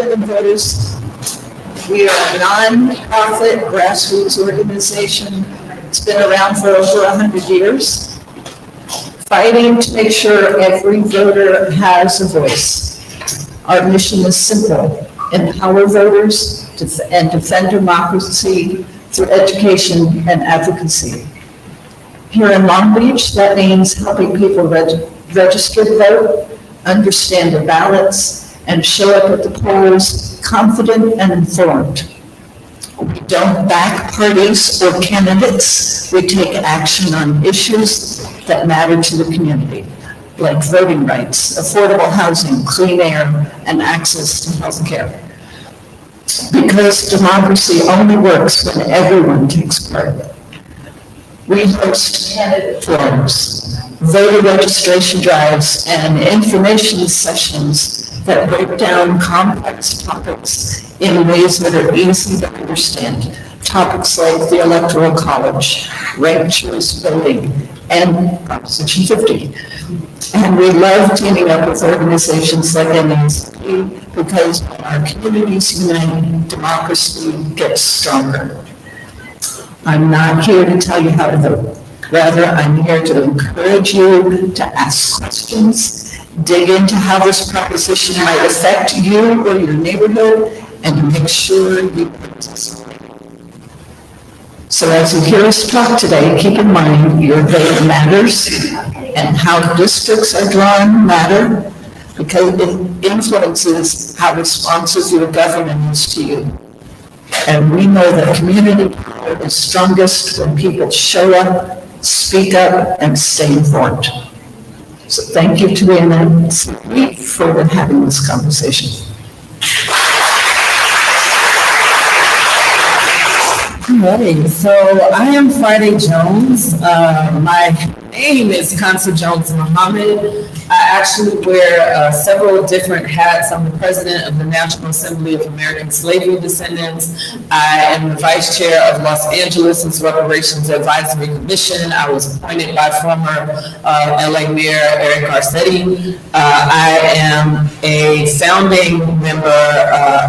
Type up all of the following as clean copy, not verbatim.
Independent Voters. We are a non-profit grassroots organization. It's been around for over 100 years, fighting to make sure every voter has a voice. Our mission is simple: empower voters and defend democracy through education and advocacy. Here in Long Beach, that means helping people register to vote, understand their ballots, and show up at the polls confident and informed. We don't back parties or candidates. We take action on issues that matter to the community, like voting rights, affordable housing, clean air, and access to health care. Because democracy only works when everyone takes part. We host candidate forums, voter registration drives, and information sessions that break down complex topics in ways that are easy to understand. Topics like the Electoral College, ranked choice voting, and Proposition 50. And we love teaming up with organizations like NAACP because when our communities unite, democracy gets stronger. I'm not here to tell you how to vote. Rather, I'm here to encourage you to ask questions, dig into how this proposition might affect you or your neighborhood, and to make sure you participate. So as you hear us talk today, keep in mind your vote matters, and how districts are drawn matter, because it influences how responsive your government is to you. And we know that community power is strongest when people show up, speak up, and stay informed. So thank you to the NAACP for having this conversation. Alrighty, so I am Friday Jones. My name is Kansa Jones Muhammad. I actually wear several different hats. I'm the president of the National Assembly of American Slavery Descendants. I am the vice chair of Los Angeles' Reparations Advisory Commission. I was appointed by former LA Mayor Eric Garcetti. I am a founding member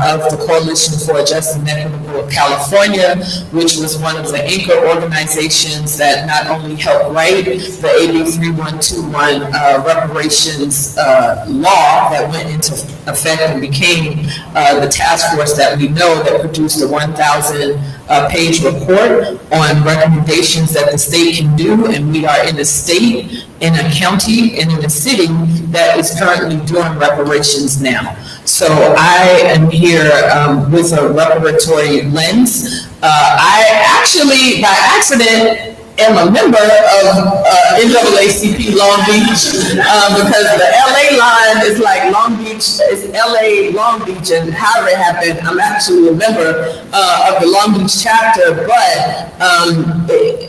of the Coalition for a Just and Equitable California, which was one of the anchor organizations that not only helped write the AB 3121 reparations law that went into effect and became the task force that we know that produced a 1,000-page report on recommendations that the state can do, and we are in a state, in a county, and in a city that is currently doing reparations now. So I am here with a reparatory lens. I actually, by accident, am a member of NAACP Long Beach because the LA line is like Long Beach, it's LA Long Beach, and how did it happen? I'm actually a member of the Long Beach chapter, but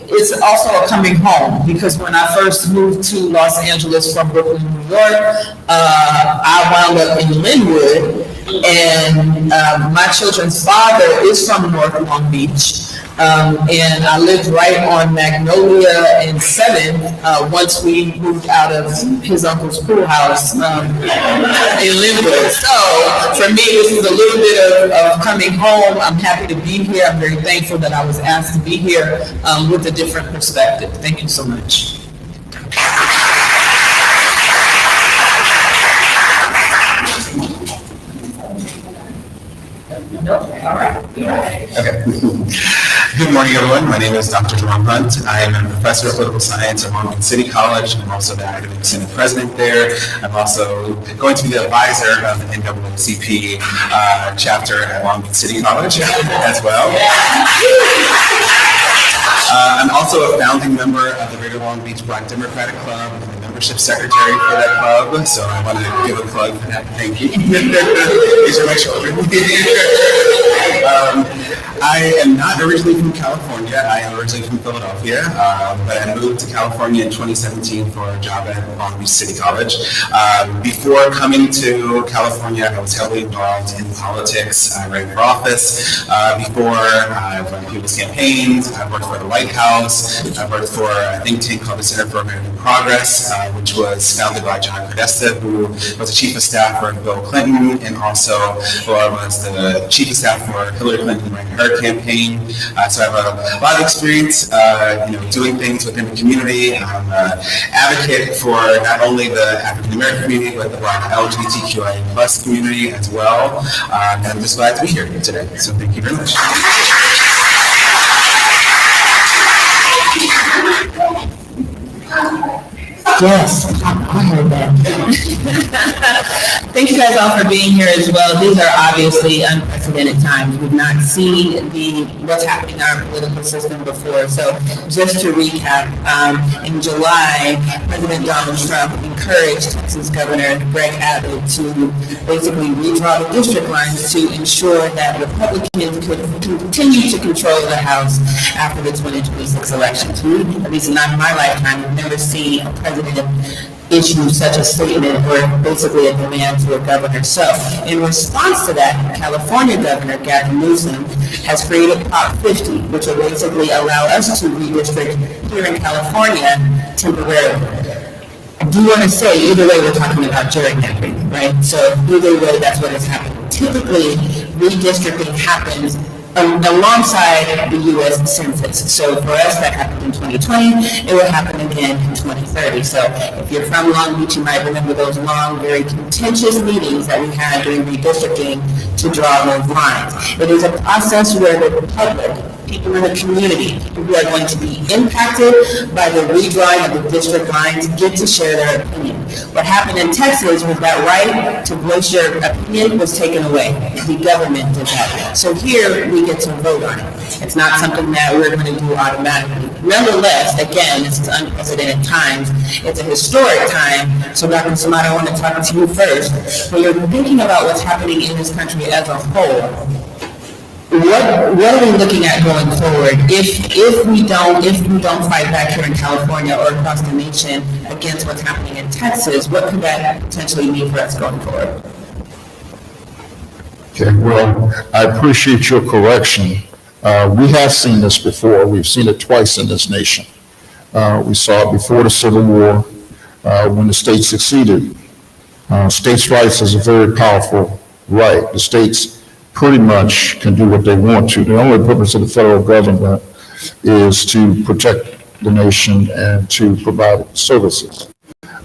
it's also a coming home because when I first moved to Los Angeles from Brooklyn, New York, I wound up in Linwood, and my children's father is from North Long Beach. And I lived right on Magnolia and 7th once we moved out of his uncle's pool house in Linwood. So for me, this is a little bit of coming home. I'm happy to be here. I'm very thankful that I was asked to be here with a different perspective. Thank you so much. All right. Okay. Good morning, everyone. My name is Dr. Jerome Hunt. I am a professor of political science at Long Beach City College. I'm also the academic senate president there. I'm also going to be the advisor of the NAACP chapter at Long Beach City College as well. I'm also a founding member of the Greater Long Beach Black Democratic Club. I'm the membership secretary for that club, so I wanted to give a plug for that. Thank you. These are my children. I am not originally from California. I am originally from Philadelphia, but I moved to California in 2017 for a job at Long Beach City College. Before coming to California, I was heavily involved in politics. I ran for office. Before, I've run people's campaigns. I've worked for the White House. I've worked for a think tank called the Center for American Progress, which was founded by John Podesta, who was the chief of staff for Bill Clinton, and also was the chief of staff for Hillary Clinton during her campaign. So I have a lot of experience, doing things within the community. I'm an advocate for not only the African American community, but the Black LGBTQIA plus community as well. And I'm just glad to be here today. So thank you very much. Yes, I heard that. Thank you guys all for being here as well. These are obviously unprecedented times. We've not seen what's happening in our political system before. So just to recap, in July, President Donald Trump encouraged Texas Governor Greg Abbott to basically redraw the district lines to ensure that Republicans could continue to control the House after the 2026 elections. We, at least not in my lifetime, have never seen a president issue such a statement or basically a demand to a governor. So in response to that, California Governor Gavin Newsom has created Prop 50, which will basically allow us to redistrict here in California temporarily. I do want to say, either way, we're talking about gerrymandering, right? So either way, that's what is happening. Typically, redistricting happens alongside the U.S. Census. So for us, that happened in 2020. It will happen again in 2030. So if you're from Long Beach, you might remember those long, very contentious meetings that we had during redistricting to draw those lines. It is a process where the public, people in the community who are going to be impacted by the redrawing of the district lines get to share their opinion. What happened in Texas was that right to voice your opinion was taken away. The government did that. So here we get to vote on it. It's not something that we're going to do automatically. Nonetheless, again, this is unprecedented times. It's a historic time. So Dr. Samad, I want to talk to you first. When you're thinking about what's happening in this country as a whole, what are we looking at going forward if we don't fight back here in California or across the nation against what's happening in Texas? What could that potentially mean for us going forward? Okay, well, I appreciate your correction. We have seen this before. We've seen it twice in this nation. We saw it before the Civil War when the states succeeded. States' rights is a very powerful right. The states pretty much can do what they want to. The only purpose of the federal government is to protect the nation and to provide services.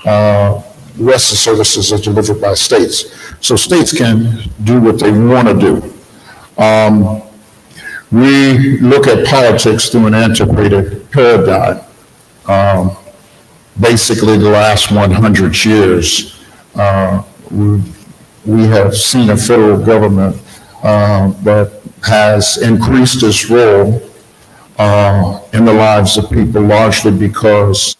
The rest of the services are delivered by states. So states can do what they want to do. We look at politics through an antiquated paradigm. Basically, the last 100 years, we have seen a federal government that has increased its role in the lives of people, largely because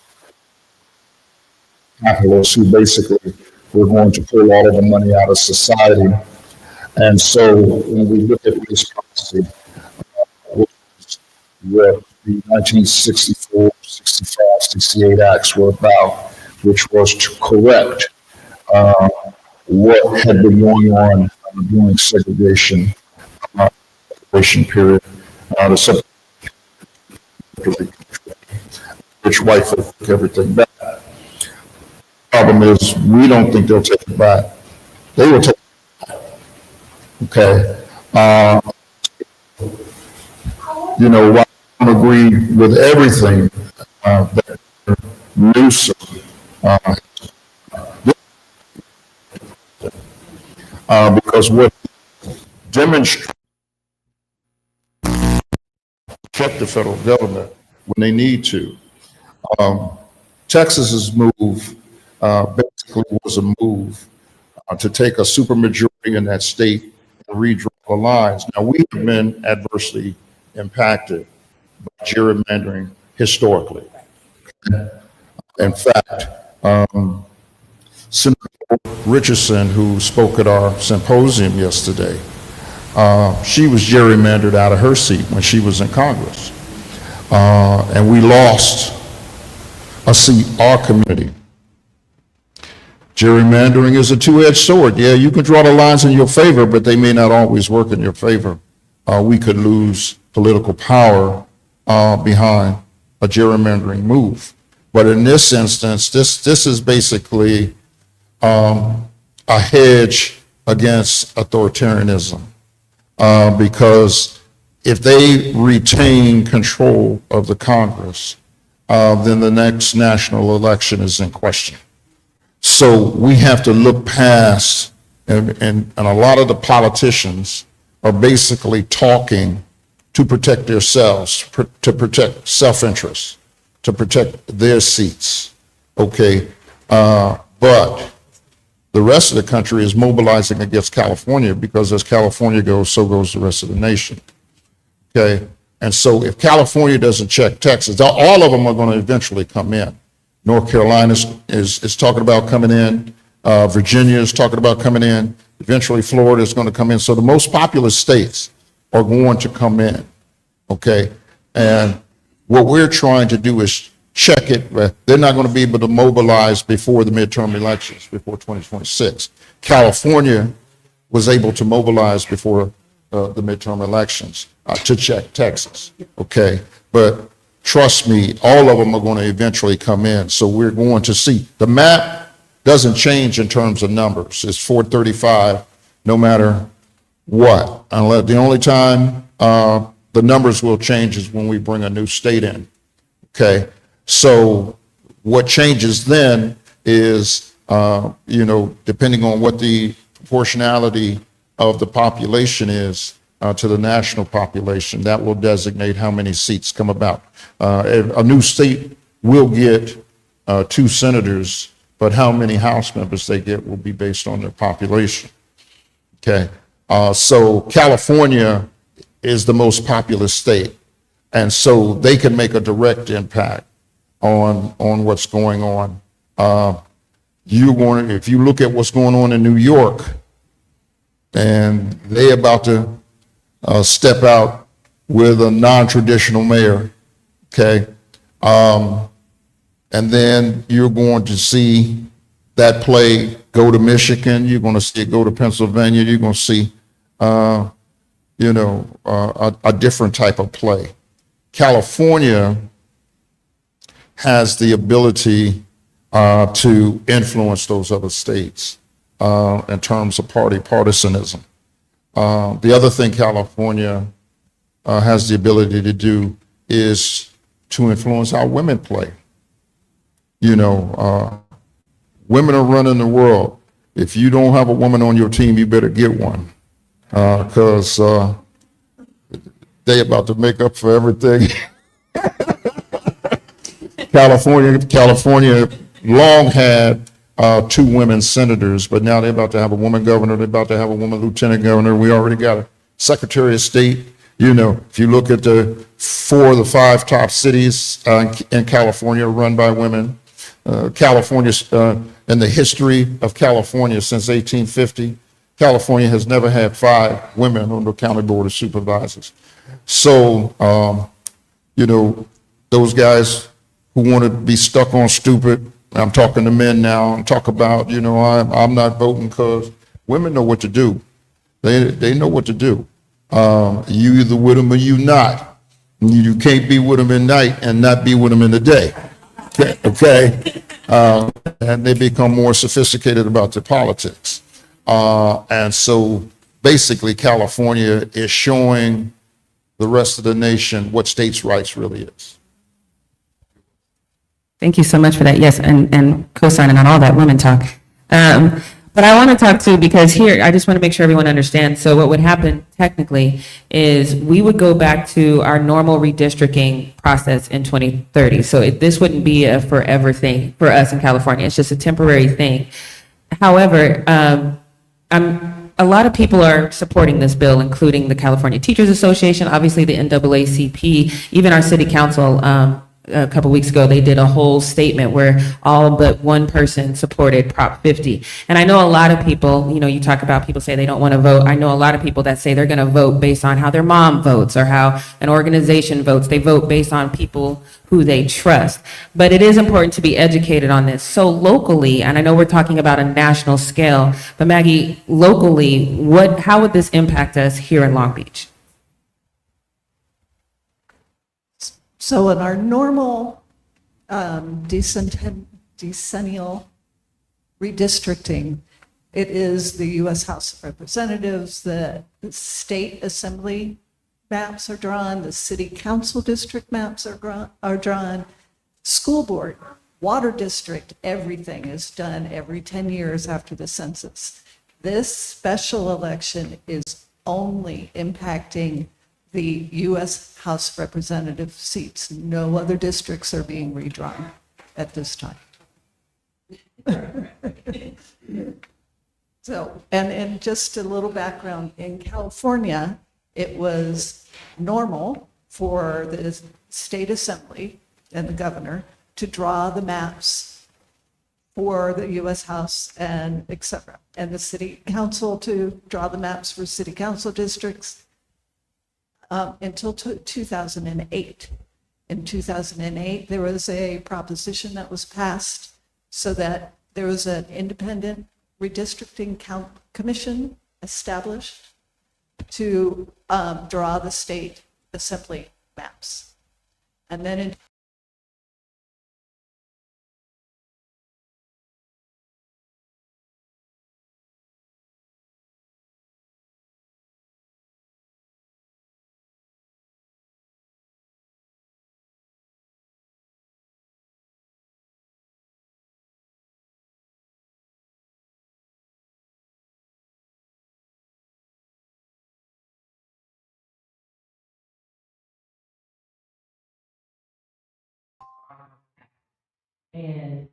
capitalists who basically were going to pull all of the money out of society. And so when we look at race policy, which is what the 1964, 65, 68 acts were about, which was to correct what had been going on during segregation period, the which white folk took everything back. Problem is, we don't think they'll take it back. They will take it back. Okay. While I don't agree with everything that Newsom because what demonstrates the federal government when they need to. Texas's move basically was a move to take a supermajority in that state and redraw the lines. Now, we have been adversely impacted by gerrymandering historically. In fact, Senator Richardson, who spoke at our symposium yesterday, She was gerrymandered out of her seat when she was in Congress. And we lost a seat, our community. Gerrymandering is a two-edged sword. Yeah, you can draw the lines in your favor, but they may not always work in your favor. We could lose political power behind a gerrymandering move. But in this instance, this is basically a hedge against authoritarianism, because if they retain control of the Congress, then the next national election is in question. So we have to look past, and a lot of the politicians are basically talking to protect themselves, to protect self-interest, to protect their seats, okay? But the rest of the country is mobilizing against California, because as California goes, so goes the rest of the nation, okay? And so if California doesn't check Texas, all of them are going to eventually come in. North Carolina is talking about coming in. Virginia is talking about coming in. Eventually, Florida is going to come in. So the most populous states are going to come in, okay? And what we're trying to do is check it. They're not going to be able to mobilize before the midterm elections, before 2026. California was able to mobilize before the midterm elections to check Texas, okay? But trust me, all of them are going to eventually come in. So we're going to see. The map doesn't change in terms of numbers. It's 435 no matter what. Unless the only time the numbers will change is when we bring a new state in, okay? So what changes then is, depending on what the proportionality of the population is to the national population, that will designate how many seats come about. A new state will get 2 senators, but how many House members they get will be based on their population. Okay, so California is the most populous state, and so they can make a direct impact on what's going on. If you look at what's going on in New York, and they about to step out with a non-traditional mayor, okay? And then you're going to see that play go to Michigan, you're going to see it go to Pennsylvania, you're going to see, a different type of play. California has the ability to influence those other states in terms of partisanism. The other thing California has the ability to do is to influence how women play. Women are running the world. If you don't have a woman on your team, you better get one, because they about to make up for everything. California long had 2 women senators, but now they're about to have a woman governor. They're about to have a woman lieutenant governor. We already got a secretary of state. If you look at the 4 of the 5 top cities in California run by women, California's in the history of California since 1850, California has never had 5 women on the county board of supervisors. So, those guys who want to be stuck on stupid, I'm talking to men now, I'm talking about, I'm not voting, because women know what to do. They know what to do. You either with them or you not. You can't be with them at night and not be with them in the day. Okay? And they become more sophisticated about their politics. And so basically California is showing the rest of the nation what states' rights really is. Thank you so much for that. Yes, and co-signing on all that women talk. But I want to talk too, because here, I just want to make sure everyone understands. So what would happen technically is we would go back to our normal redistricting process in 2030. So this wouldn't be a forever thing for us in California. It's just a temporary thing. However, a lot of people are supporting this bill, including the California Teachers Association, obviously the NAACP, even our city council a couple weeks ago, they did a whole statement where all but one person supported Prop 50. And I know a lot of people, you know, you talk about people say they don't want to vote. I know a lot of people that say they're going to vote based on how their mom votes or how an organization votes. They vote based on people who they trust. But it is important to be educated on this. So locally, and I know we're talking about a national scale, but Maggie, locally, how would this impact us here in Long Beach? So in our normal decennial redistricting, it is the U.S. House of Representatives, the state assembly maps are drawn, the city council district maps are drawn, school board, water district, everything is done every 10 years after the census. This special election is only impacting the U.S. House of Representative seats. No other districts are being redrawn at this time. So, and just a little background, in California, it was normal for the state assembly and the governor to draw the maps for the U.S. House and et cetera, and the city council to draw the maps for city council districts until 2008. In 2008, there was a proposition that was passed so that there was an independent redistricting commission established to draw the state assembly maps. And then in And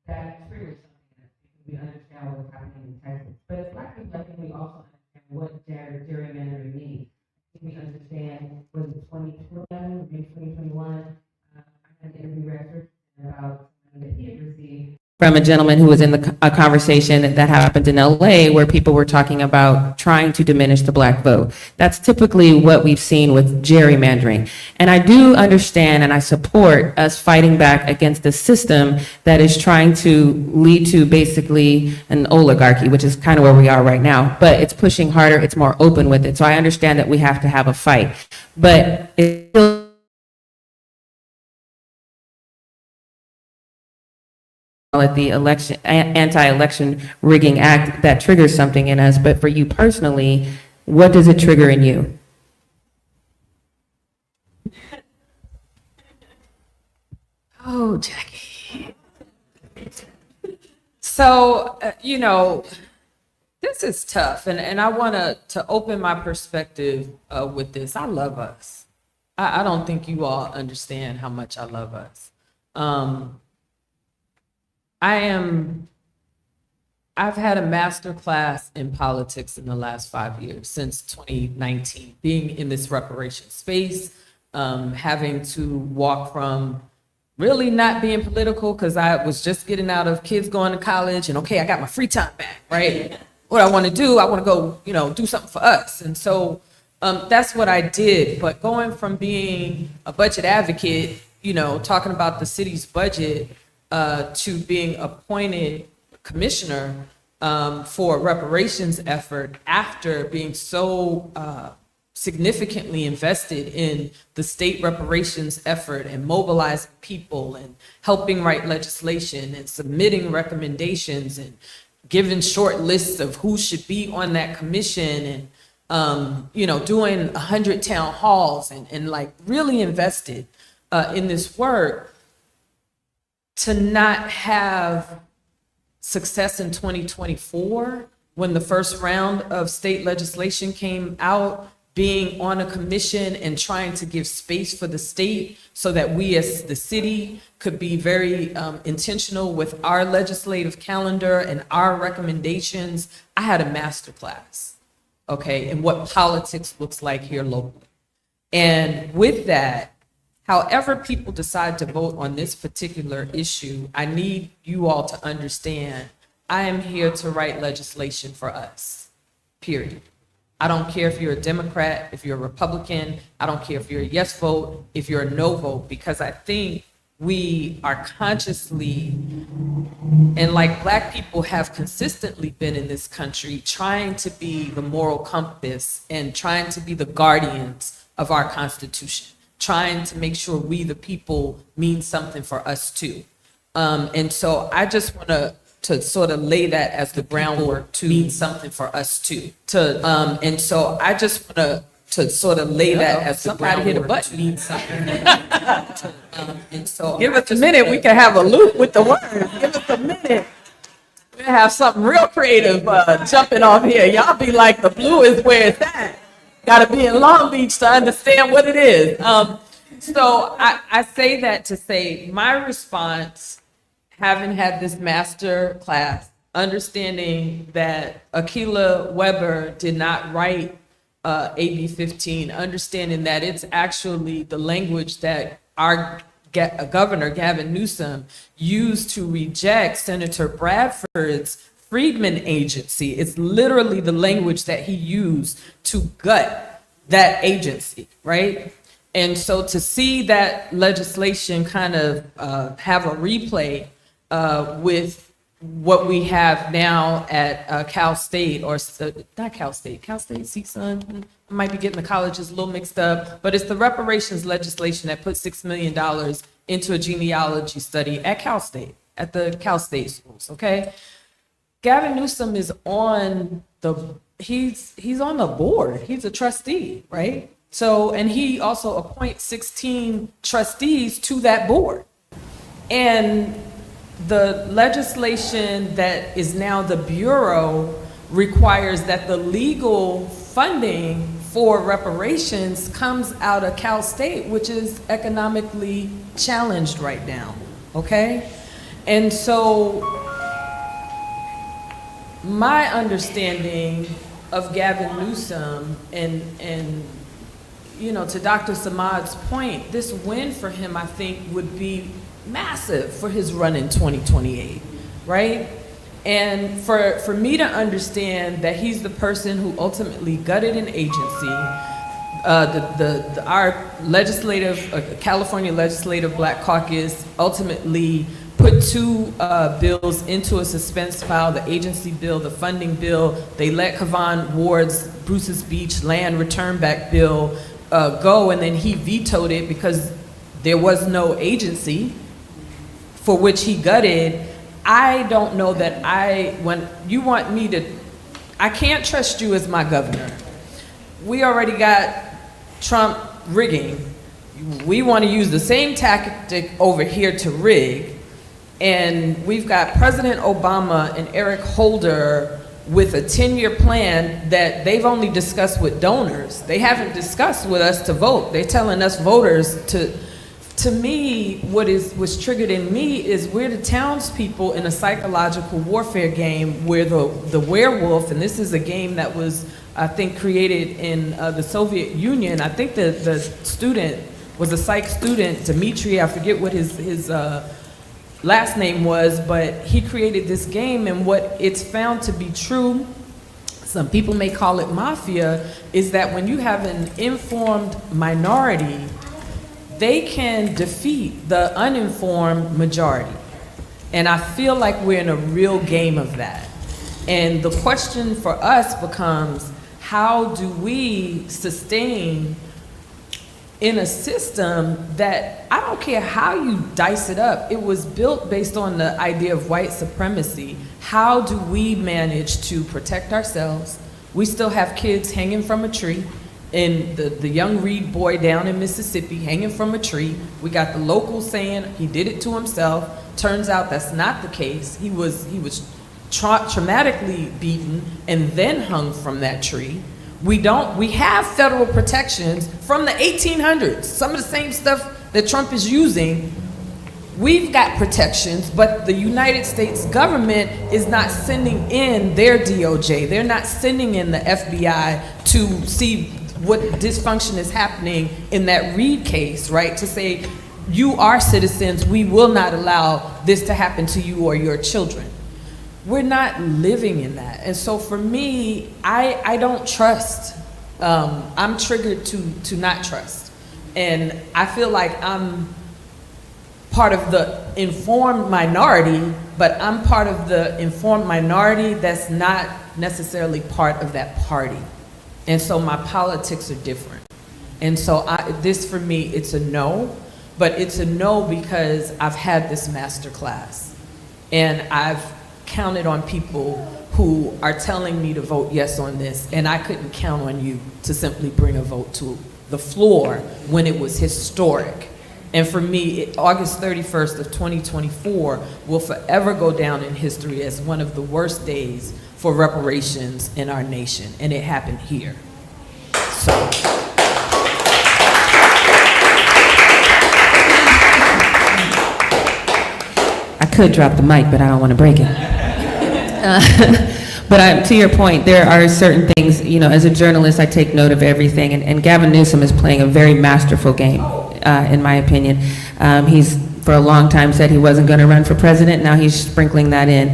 that triggers something else because we understand what's happening in Texas. But as Black people, I think we also understand what gerrymandering means. I think we understand, was it 2020, maybe 2021? I had an interview record about something that he had received from a gentleman who was in a conversation that happened in LA where people were talking about trying to diminish the Black vote. That's typically what we've seen with gerrymandering. And I do understand and I support us fighting back against the system that is trying to lead to basically an oligarchy, which is kind of where we are right now. But it's pushing harder, it's more open with it. So I understand that we have to have a fight. But it's still at the election, anti-election rigging act that triggers something in us, but for you personally, what does it trigger in you? Oh, Jackie. So, this is tough, and I want to open my perspective with this. I love us. I don't think you all understand how much I love us. I've had a master class in politics in the last 5 years, since 2019, being in this reparation space, having to walk from really not being political because I was just getting out of kids going to college and okay, I got my free time back, right? What I want to do, I want to go, do something for us. And so that's what I did. But going from being a budget advocate, talking about the city's budget, to being appointed commissioner for a reparations effort after being so significantly invested in the state reparations effort and mobilizing people and helping write legislation and submitting recommendations and giving short lists of who should be on that commission and doing 100 town halls and like really invested in this work. To not have success in 2024, when the first round of state legislation came out, being on a commission and trying to give space for the state so that we as the city could be very intentional with our legislative calendar and our recommendations, I had a masterclass, okay, in what politics looks like here locally. And with that, However people decide to vote on this particular issue, I need you all to understand, I am here to write legislation for us, period. I don't care if you're a Democrat, if you're a Republican, I don't care if you're a yes vote, if you're a no vote, because I think we are consciously, and like Black people have consistently been in this country, trying to be the moral compass and trying to be the guardians of our Constitution, trying to make sure we, the people, mean something for us too. And so I just want to sort of lay that as the groundwork to mean something for us too. And so I just want to sort of lay that as the groundwork to mean something. And so Give us a minute, we can have a loop with the words. Give us a minute. We'll have something real creative jumping off here. Y'all be like, the blue is where it's at. Gotta be in Long Beach to understand what it is. So I say that to say my response, having had this master class, understanding that Akilah Weber did not write AB 15, understanding that it's actually the language that our Governor Gavin Newsom used to reject Senator Bradford's Freedmen Agency. It's literally the language that he used to gut that agency, right? And so to see that legislation kind of have a replay with what we have now at Cal State, or not Cal State, CSUN, I might be getting the colleges a little mixed up, but it's the reparations legislation that put $6 million into a genealogy study at Cal State, at the Cal State schools, okay? Gavin Newsom is on he's on the board, he's a trustee, right? So, and he also appoints 16 trustees to that board. And the legislation that is now the Bureau requires that the legal funding for reparations comes out of Cal State, which is economically challenged right now, okay? And so my understanding of Gavin Newsom and you know, to Dr. Samad's point, this win for him, I think, would be massive for his run in 2028, right? And for me to understand that he's the person who ultimately gutted an agency, our legislative, California Legislative Black Caucus ultimately put two bills into a suspense file, the agency bill, the funding bill. They let Kevon Ward's Bruce's Beach land return back bill go, and then he vetoed it because there was no agency for which he gutted. I don't know that when you want me to, I can't trust you as my governor. We already got Trump rigging. We want to use the same tactic over here to rig. And we've got President Obama and Eric Holder with a 10-year plan that they've only discussed with donors. They haven't discussed with us to vote. They're telling us voters to me, what's triggered in me is we're the townspeople in a psychological warfare game where the werewolf, and this is a game that was, I think, created in the Soviet Union. I think the student was a psych student, Dmitri, I forget what his last name was, but he created this game, and what it's found to be true, some people may call it mafia, is that when you have an informed minority, they can defeat the uninformed majority. And I feel like we're in a real game of that. And the question for us becomes, how do we sustain in a system that, I don't care how you dice it up, it was built based on the idea of white supremacy. How do we manage to protect ourselves? We still have kids hanging from a tree, and the young Reed boy down in Mississippi hanging from a tree. We got the locals saying he did it to himself. Turns out that's not the case. He was traumatically beaten and then hung from that tree. We have federal protections from the 1800s, some of the same stuff that Trump is using. We've got protections, but the United States government is not sending in their DOJ. They're not sending in the FBI to see what dysfunction is happening in that Reed case, right? To say, you are citizens, we will not allow this to happen to you or your children. We're not living in that. And so for me, I don't trust. I'm triggered to not trust. And I feel like I'm part of the informed minority, but I'm part of the informed minority that's not necessarily part of that party. And so my politics are different. And so this for me, it's a no, but it's a no because I've had this master class. And I've counted on people who are telling me to vote yes on this, and I couldn't count on you to simply bring a vote to the floor when it was historic. And for me, August 31st of 2024 will forever go down in history as one of the worst days for reparations in our nation, and it happened here. So. I could drop the mic, but I don't want to break it. But to your point, there are certain things, you know, as a journalist, I take note of everything, and Gavin Newsom is playing a very masterful game, in my opinion. He's, for a long time, said he wasn't going to run for president. Now he's sprinkling that in.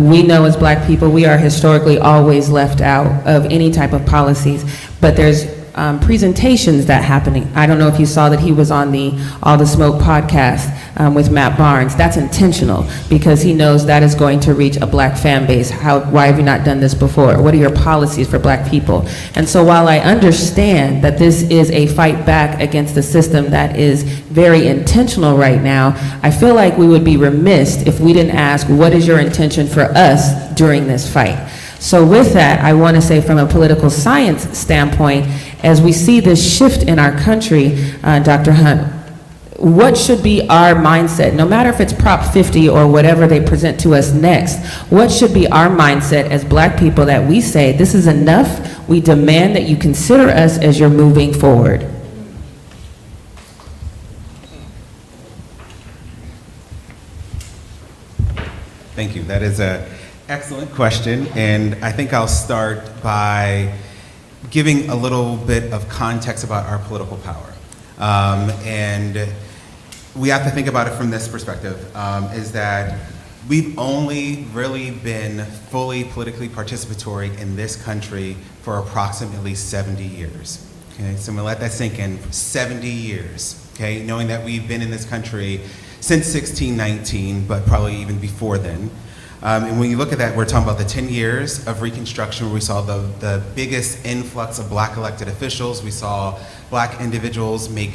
We know as Black people, we are historically always left out of any type of policies, but there's presentations that happening. I don't know if you saw that he was on the All the Smoke podcast with Matt Barnes. That's intentional because he knows that is going to reach a Black fan base. Why have you not done this before? What are your policies for Black people? And so while I understand that this is a fight back against the system that is very intentional right now, I feel like we would be remiss if we didn't ask, what is your intention for us during this fight? So with that, I want to say from a political science standpoint, as we see this shift in our country, Dr. Hunt, what should be our mindset, no matter if it's Prop 50 or whatever they present to us next, what should be our mindset as Black people that we say, this is enough, we demand that you consider us as you're moving forward? Thank you. That is an excellent question, and I think I'll start by giving a little bit of context about our political power. And we have to think about it from this perspective, is that we've only really been fully politically participatory in this country for approximately 70 years. Okay, so I'm gonna let that sink in. 70 years, okay, knowing that we've been in this country since 1619, but probably even before then. And when you look at that, we're talking about the 10 years of Reconstruction, where we saw the biggest influx of Black elected officials. We saw Black individuals make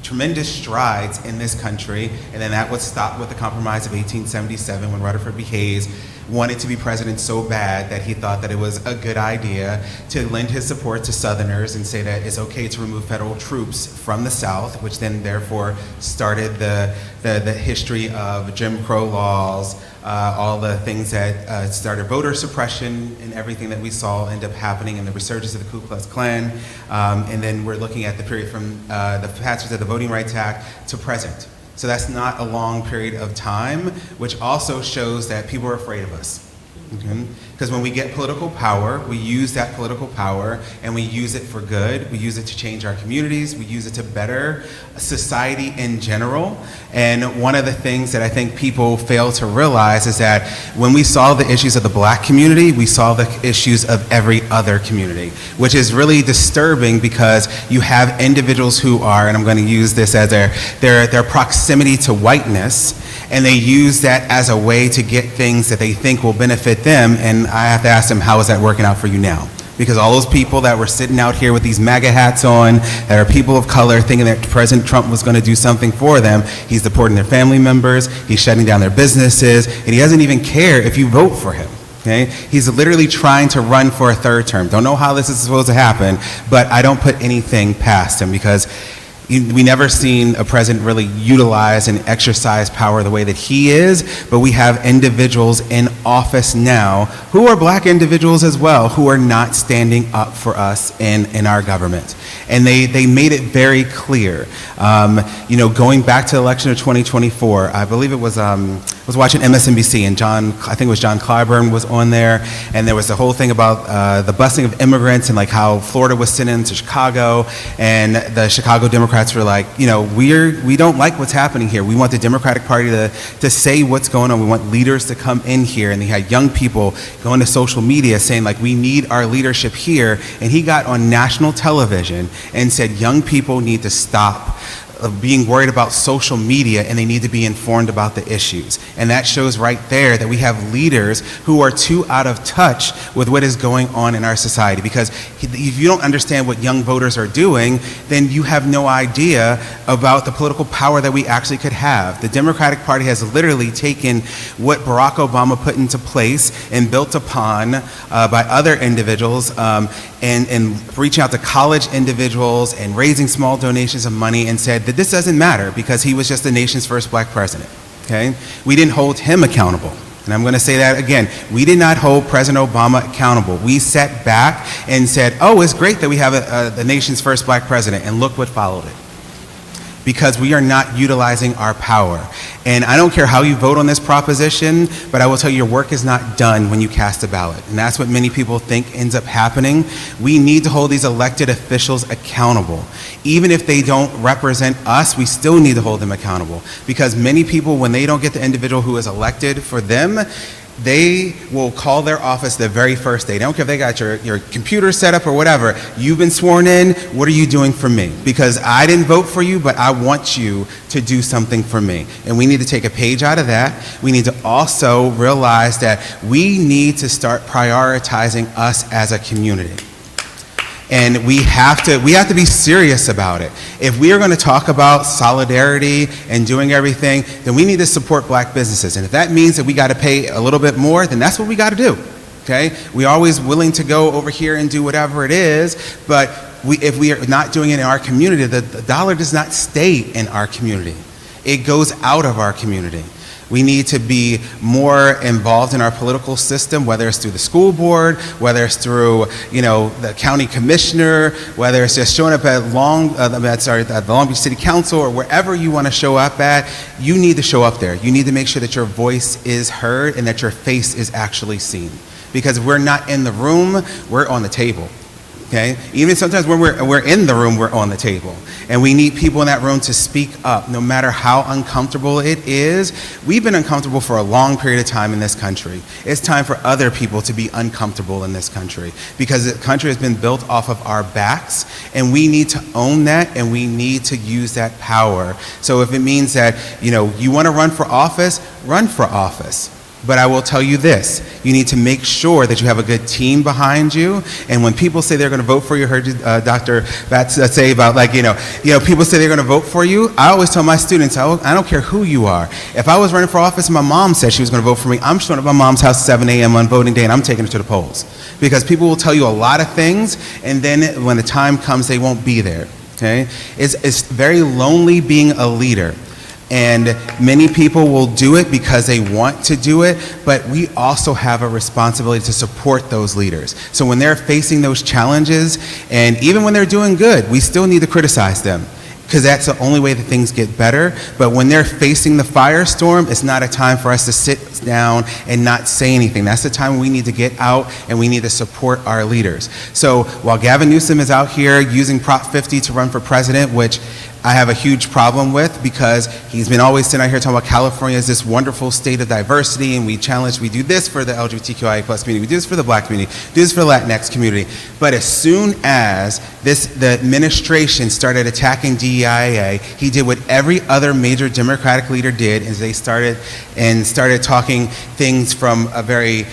tremendous strides in this country, and then that was stopped with the Compromise of 1877 when Rutherford B. Hayes wanted to be president so bad that he thought that it was a good idea to lend his support to Southerners and say that it's okay to remove federal troops from the South, which then therefore started the history of Jim Crow laws, all the things that started voter suppression and everything that we saw end up happening in the resurgence of the Ku Klux Klan. And then we're looking at the period from the passage of the Voting Rights Act to present. So that's not a long period of time, which also shows that people are afraid of us. Because when we get political power, we use that political power and we use it for good. We use it to change our communities. We use it to better society in general. And one of the things that I think people fail to realize is that when we solve the issues of the Black community, we solve the issues of every other community, which is really disturbing because you have individuals who are, and I'm going to use this as their proximity to whiteness, and they use that as a way to get things that they think will benefit them. And I have to ask them, how is that working out for you now? Because all those people that were sitting out here with these MAGA hats on, that are people of color, thinking that President Trump was going to do something for them, he's deporting their family members, he's shutting down their businesses, and he doesn't even care if you vote for him. Okay? He's literally trying to run for a third term. Don't know how this is supposed to happen, but I don't put anything past him because We never seen a president really utilize and exercise power the way that he is, but we have individuals in office now who are black individuals as well, who are not standing up for us in our government. And they made it very clear. Going back to the election of 2024, I believe I was watching MSNBC, and I think it was John Clyburn was on there, and there was the whole thing about the busing of immigrants and like how Florida was sent into Chicago, and the Chicago Democrats were like, we don't like what's happening here. We want the Democratic Party to say what's going on. We want leaders to come in here, and they had young people going to social media saying like, we need our leadership here, and he got on national television and said young people need to stop being worried about social media, and they need to be informed about the issues. And that shows right there that we have leaders who are too out of touch with what is going on in our society. Because if you don't understand what young voters are doing, then you have no idea about the political power that we actually could have. The Democratic Party has literally taken what Barack Obama put into place and built upon by other individuals, and reaching out to college individuals and raising small donations of money, and said that this doesn't matter because he was just the nation's first black president, okay? We didn't hold him accountable. And I'm going to say that again. We did not hold President Obama accountable. We sat back and said, oh, it's great that we have the nation's first black president, and look what followed it. Because we are not utilizing our power. And I don't care how you vote on this proposition, but I will tell you, your work is not done when you cast a ballot. And that's what many people think ends up happening. We need to hold these elected officials accountable. Even if they don't represent us, we still need to hold them accountable. Because many people, when they don't get the individual who is elected for them, they will call their office the very first day. They don't care if they got your computer set up or whatever. You've been sworn in. What are you doing for me? Because I didn't vote for you, but I want you to do something for me. And we need to take a page out of that. We need to also realize that we need to start prioritizing us as a community. And we have to be serious about it. If we are going to talk about solidarity and doing everything, then we need to support black businesses. And if that means that we got to pay a little bit more, then that's what we got to do. Okay? We're always willing to go over here and do whatever it is, but if we are not doing it in our community, the dollar does not stay in our community. It goes out of our community. We need to be more involved in our political system, whether it's through the school board, whether it's through, the county commissioner, whether it's just showing up at the Long Beach City Council, or wherever you want to show up at. You need to show up there. You need to make sure that your voice is heard and that your face is actually seen. Because if we're not in the room, we're on the table. Okay? Even sometimes when we're in the room, we're on the table. And we need people in that room to speak up, no matter how uncomfortable it is. We've been uncomfortable for a long period of time in this country. It's time for other people to be uncomfortable in this country, because the country has been built off of our backs, and we need to own that, and we need to use that power. So if it means that, you want to run for office, run for office. But I will tell you this, you need to make sure that you have a good team behind you. And when people say they're going to vote for you, I heard Dr. Batts say about people say they're going to vote for you. I always tell my students, I don't care who you are. If I was running for office and my mom said she was going to vote for me, I'm showing up at my mom's house at 7 a.m. on voting day, and I'm taking her to the polls. Because people will tell you a lot of things, and then when the time comes, they won't be there. Okay? It's very lonely being a leader. And many people will do it because they want to do it, but we also have a responsibility to support those leaders. So when they're facing those challenges, and even when they're doing good, we still need to criticize them, because that's the only way that things get better. But when they're facing the firestorm, it's not a time for us to sit down and not say anything. That's the time we need to get out and we need to support our leaders. So while Gavin Newsom is out here using Prop 50 to run for president, which I have a huge problem with, because he's been always sitting out here talking about California as this wonderful state of diversity, and we do this for the LGBTQIA+ community, we do this for the Black community, do this for the Latinx community. But as soon as the administration started attacking DEIA, he did what every other major Democratic leader did, is they started talking things from a very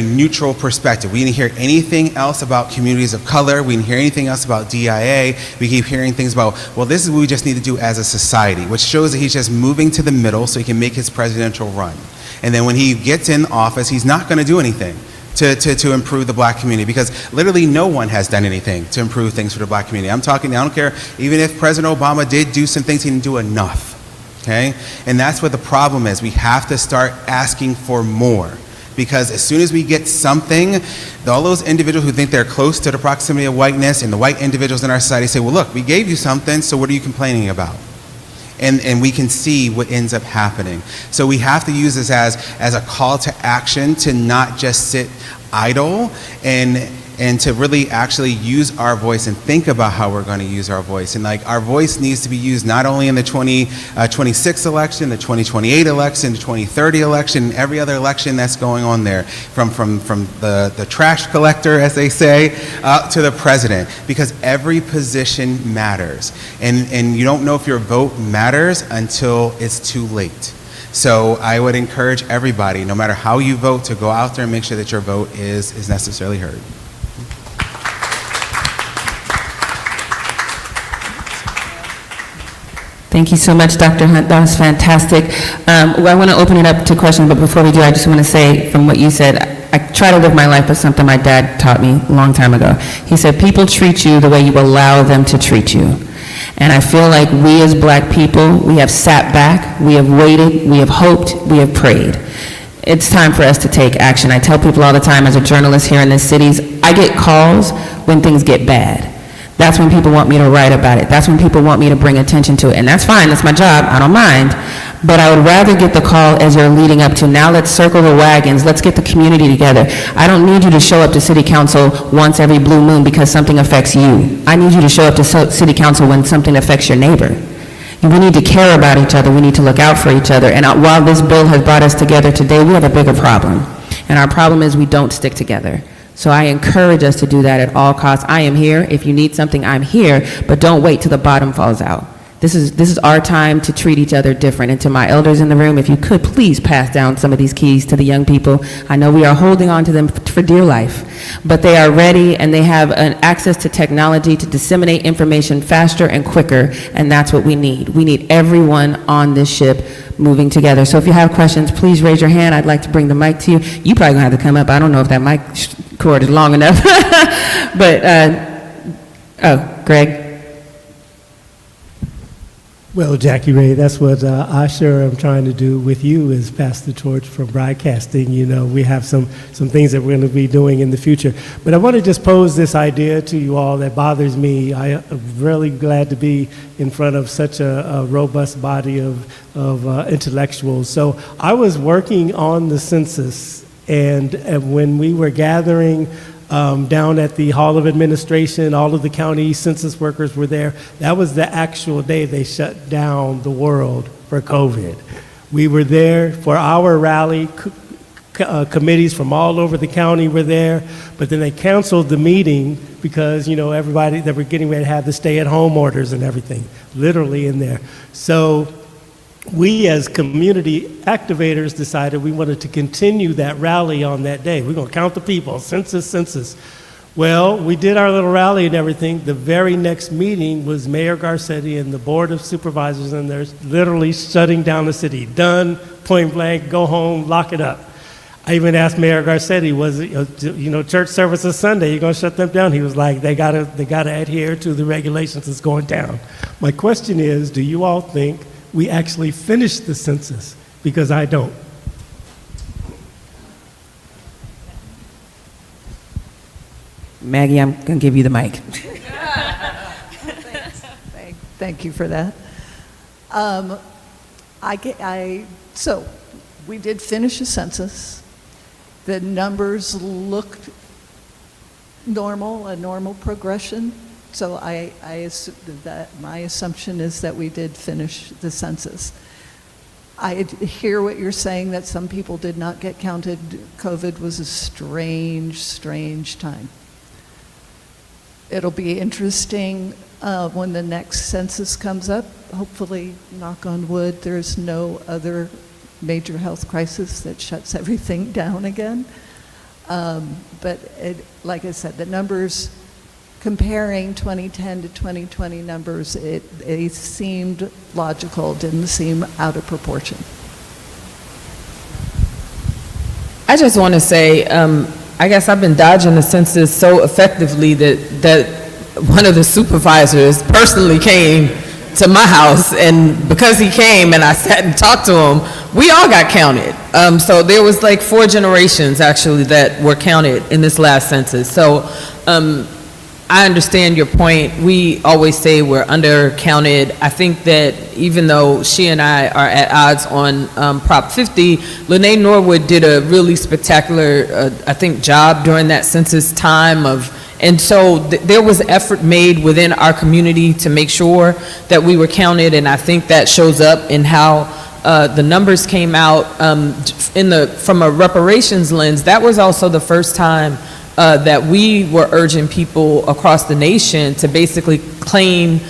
neutral perspective. We didn't hear anything else about communities of color. We didn't hear anything else about DIA. We keep hearing things about, well, this is what we just need to do as a society, which shows that he's just moving to the middle so he can make his presidential run. And then when he gets in office, he's not going to do anything. to improve the black community, because literally no one has done anything to improve things for the black community. I don't care, even if President Obama did do some things, he didn't do enough, okay? And that's what the problem is. We have to start asking for more, because as soon as we get something, all those individuals who think they're close to the proximity of whiteness and the white individuals in our society say, well, look, we gave you something, so what are you complaining about? And we can see what ends up happening. So we have to use this as a call to action, to not just sit idle and to really actually use our voice and think about how we're going to use our voice. And like, our voice needs to be used not only in the 2026 election, the 2028 election, the 2030 election, and every other election that's going on there, from the trash collector, as they say, to the president, because every position matters. And you don't know if your vote matters until it's too late. So I would encourage everybody, no matter how you vote, to go out there and make sure that your vote is necessarily heard. Thank you so much, Dr. Hunt. That was fantastic. Well, I want to open it up to questions, but before we do, I just want to say, from what you said, I try to live my life by something my dad taught me a long time ago. He said, people treat you the way you allow them to treat you. And I feel like we as black people, we have sat back, we have waited, we have hoped, we have prayed. It's time for us to take action. I tell people all the time, as a journalist here in the cities, I get calls when things get bad. That's when people want me to write about it. That's when people want me to bring attention to it. And that's fine, that's my job, I don't mind. But I would rather get the call as you're leading up to, now let's circle the wagons, let's get the community together. I don't need you to show up to city council once every blue moon because something affects you. I need you to show up to city council when something affects your neighbor. We need to care about each other, we need to look out for each other. And while this bill has brought us together today, we have a bigger problem. And our problem is we don't stick together. So I encourage us to do that at all costs. I am here. If you need something, I'm here. But don't wait till the bottom falls out. This is our time to treat each other different. And to my elders in the room, if you could please pass down some of these keys to the young people. I know we are holding on to them for dear life, but they are ready and they have an access to technology to disseminate information faster and quicker, and that's what we need. We need everyone on this ship moving together. So if you have questions, please raise your hand. I'd like to bring the mic to you. You probably gonna have to come up. I don't know if that mic cord is long enough, but, oh, Greg. Well, Jackie Ray, that's what I sure am trying to do with you, is pass the torch from broadcasting. You know, we have some things that we're going to be doing in the future. But I want to just pose this idea to you all that bothers me. I am really glad to be in front of such a robust body of intellectuals. So I was working on the census, and when we were gathering down at the Hall of Administration, all of the county census workers were there. That was the actual day they shut down the world for COVID. We were there for our rally. Committees from all over the county were there, but then they canceled the meeting because, you know, everybody, that were getting ready to have the stay-at-home orders and everything, literally in there. So we as community activators decided we wanted to continue that rally on that day. We're going to count the people, census. Well, we did our little rally and everything. The very next meeting was Mayor Garcetti and the Board of Supervisors, and they're literally shutting down the city. Done, point blank, go home, lock it up. I even asked Mayor Garcetti, was it, you know, church services Sunday, you're going to shut them down? He was like, they gotta adhere to the regulations that's going down. My question is, do you all think we actually finished the census? Because I don't. Maggie, I'm going to give you the mic. Thank you for that. So we did finish a census. The numbers looked normal, a normal progression. So my assumption is that we did finish the census. I hear what you're saying, that some people did not get counted. COVID was a strange time. It'll be interesting when the next census comes up. Hopefully, knock on wood, there's no other major health crisis that shuts everything down again. But like I said, the numbers, comparing 2010 to 2020 numbers, they seemed logical, didn't seem out of proportion. I just want to say, I guess I've been dodging the census so effectively that one of the supervisors personally came to my house, and because he came and I sat and talked to him, we all got counted. So there was like 4 generations actually that were counted in this last census. So I understand your point. We always say we're undercounted. I think that even though she and I are at odds on Prop 50, Lene Norwood did a really spectacular, I think, job during that census time and so there was effort made within our community to make sure that we were counted, and I think that shows up in how the numbers came out from a reparations lens. That was also the first time that we were urging people across the nation to basically claim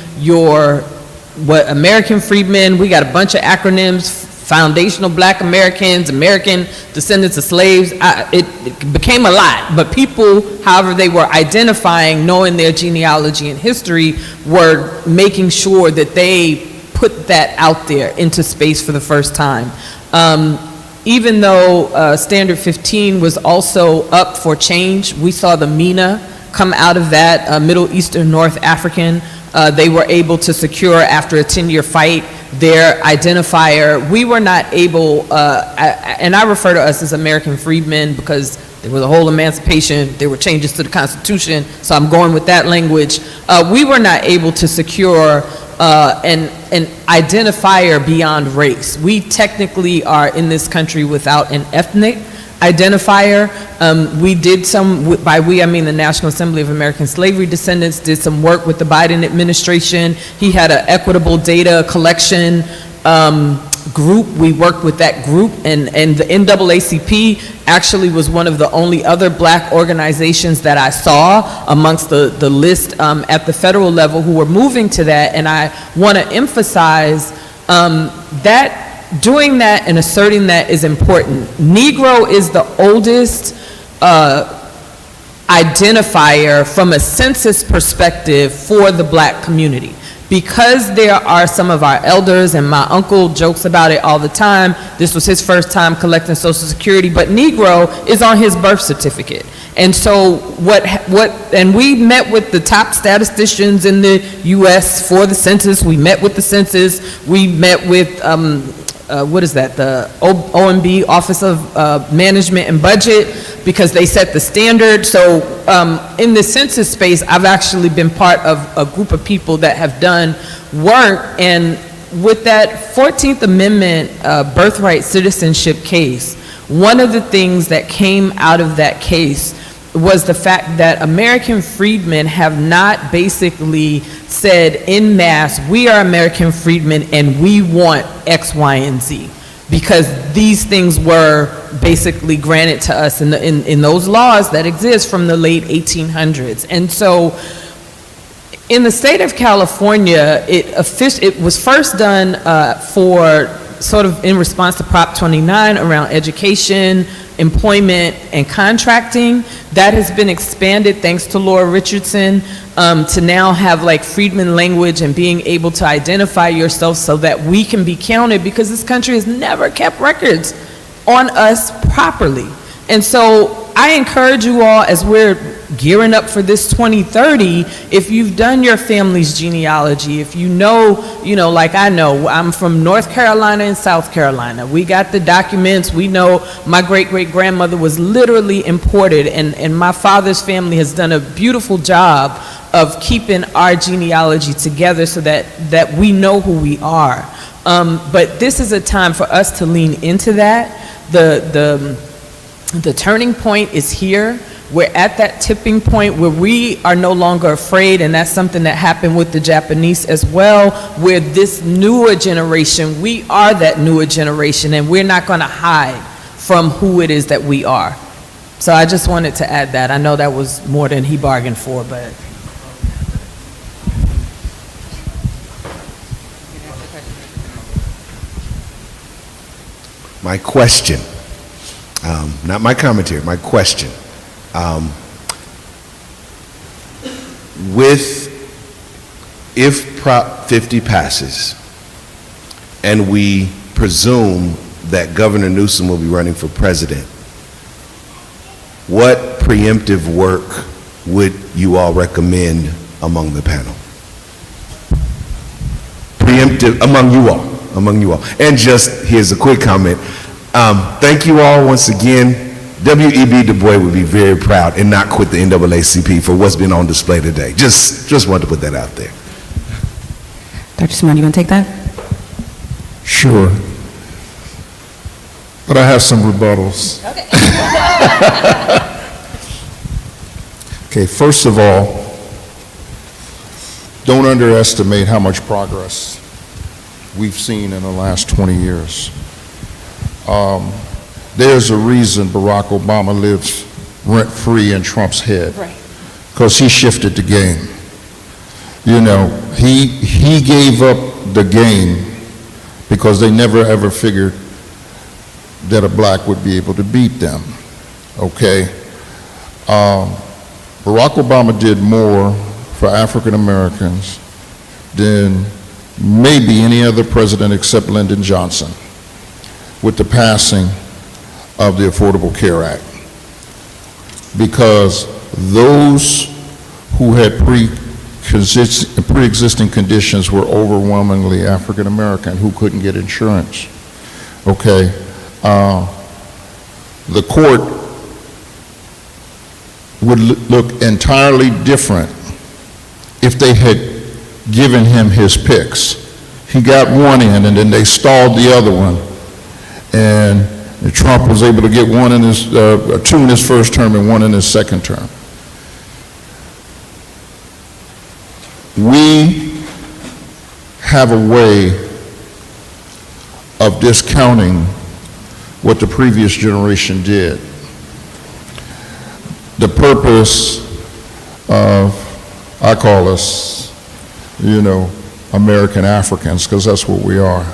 American freedmen. We got a bunch of acronyms: foundational Black Americans, American descendants of slaves. It became a lot, but people, however they were identifying, knowing their genealogy and history, were making sure that they put that out there into space for the first time. Even though Standard 15 was also up for change, we saw the MENA come out of that, Middle Eastern North African. They were able to secure, after a 10-year fight, their identifier. We were not able, and I refer to us as American freedmen because there was a whole emancipation, there were changes to the Constitution, so I'm going with that language. We were not able to secure an identifier beyond race. We technically are in this country without an ethnic identifier. We did some, by we I mean the National Assembly of American Slavery Descendants, did some work with the Biden administration. He had an equitable data collection group. We worked with that group, and the NAACP actually was one of the only other Black organizations that I saw amongst the list at the federal level who were moving to that. And I want to emphasize that doing that and asserting that is important. Negro is the oldest identifier from a census perspective for the Black community. Because there are some of our elders, and my uncle jokes about it all the time, this was his first time collecting Social Security, but Negro is on his birth certificate. And so and we met with the top statisticians in the US for the census. We met with the census. We met with, the OMB, Office of Management and Budget, because they set the standard. So in the census space, I've actually been part of a group of people that have done work. And with that 14th Amendment birthright citizenship case, one of the things that came out of that case was the fact that American freedmen have not basically said en masse, we are American freedmen and we want X, Y, and Z. Because these things were basically granted to us in those laws that exist from the late 1800s. And so in the state of California, it was first done for sort of in response to Prop 29 around education, employment, and contracting. That has been expanded thanks to Laura Richardson to now have like freedmen language and being able to identify yourself so that we can be counted, because this country has never kept records on us properly. And so I encourage you all, as we're gearing up for this 2030, if you've done your family's genealogy, if you know, like I know, I'm from North Carolina and South Carolina. We got the documents. We know my great-great-grandmother was literally imported, and my father's family has done a beautiful job of keeping our genealogy together so that we know who we are. But this is a time for us to lean into that. The turning point is here. We're at that tipping point where we are no longer afraid, and that's something that happened with the Japanese as well, where this newer generation, we are that newer generation, and we're not going to hide from who it is that we are. So I just wanted to add that. I know that was more than he bargained for, but. My question, not my commentary, my question. If Prop 50 passes, and we presume that Governor Newsom will be running for president, what preemptive work would you all recommend among the panel? Preemptive, among you all. And just, here's a quick comment. Thank you all once again. W.E.B. Du Bois would be very proud and not quit the NAACP for what's been on display today. Just wanted to put that out there. Dr. Simone, you want to take that? Sure. But I have some rebuttals. Okay, first of all, don't underestimate how much progress we've seen in the last 20 years. There's a reason Barack Obama lives rent-free in Trump's head. Right. Because he shifted the game. You know, he gave up the game because they never ever figured that a black would be able to beat them, okay? Barack Obama did more for African Americans than maybe any other president except Lyndon Johnson with the passing of the Affordable Care Act. Because those who had pre-existing conditions were overwhelmingly African American who couldn't get insurance, okay? The court would look entirely different if they had given him his picks. He got one in and then they stalled the other one, and Trump was able to get one in his, two in his first term and one in his second term. We have a way of discounting what the previous generation did. The purpose of, I call us, you know, American Africans, because that's what we are.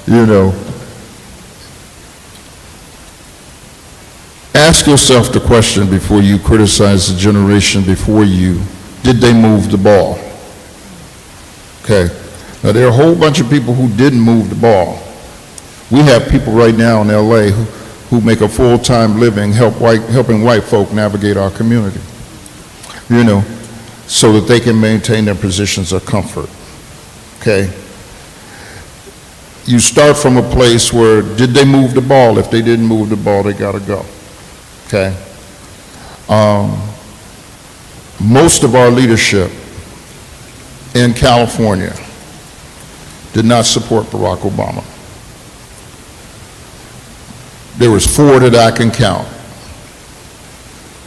You know, ask yourself the question before you criticize the generation before you, did they move the ball? Okay, now there are a whole bunch of people who didn't move the ball. We have people right now in LA who make a full-time living helping white folk navigate our community, you know, so that they can maintain their positions of comfort, okay? You start from a place where, did they move the ball? If they didn't move the ball, they gotta go, okay? Most of our leadership in California did not support Barack Obama. There was 4 that I can count.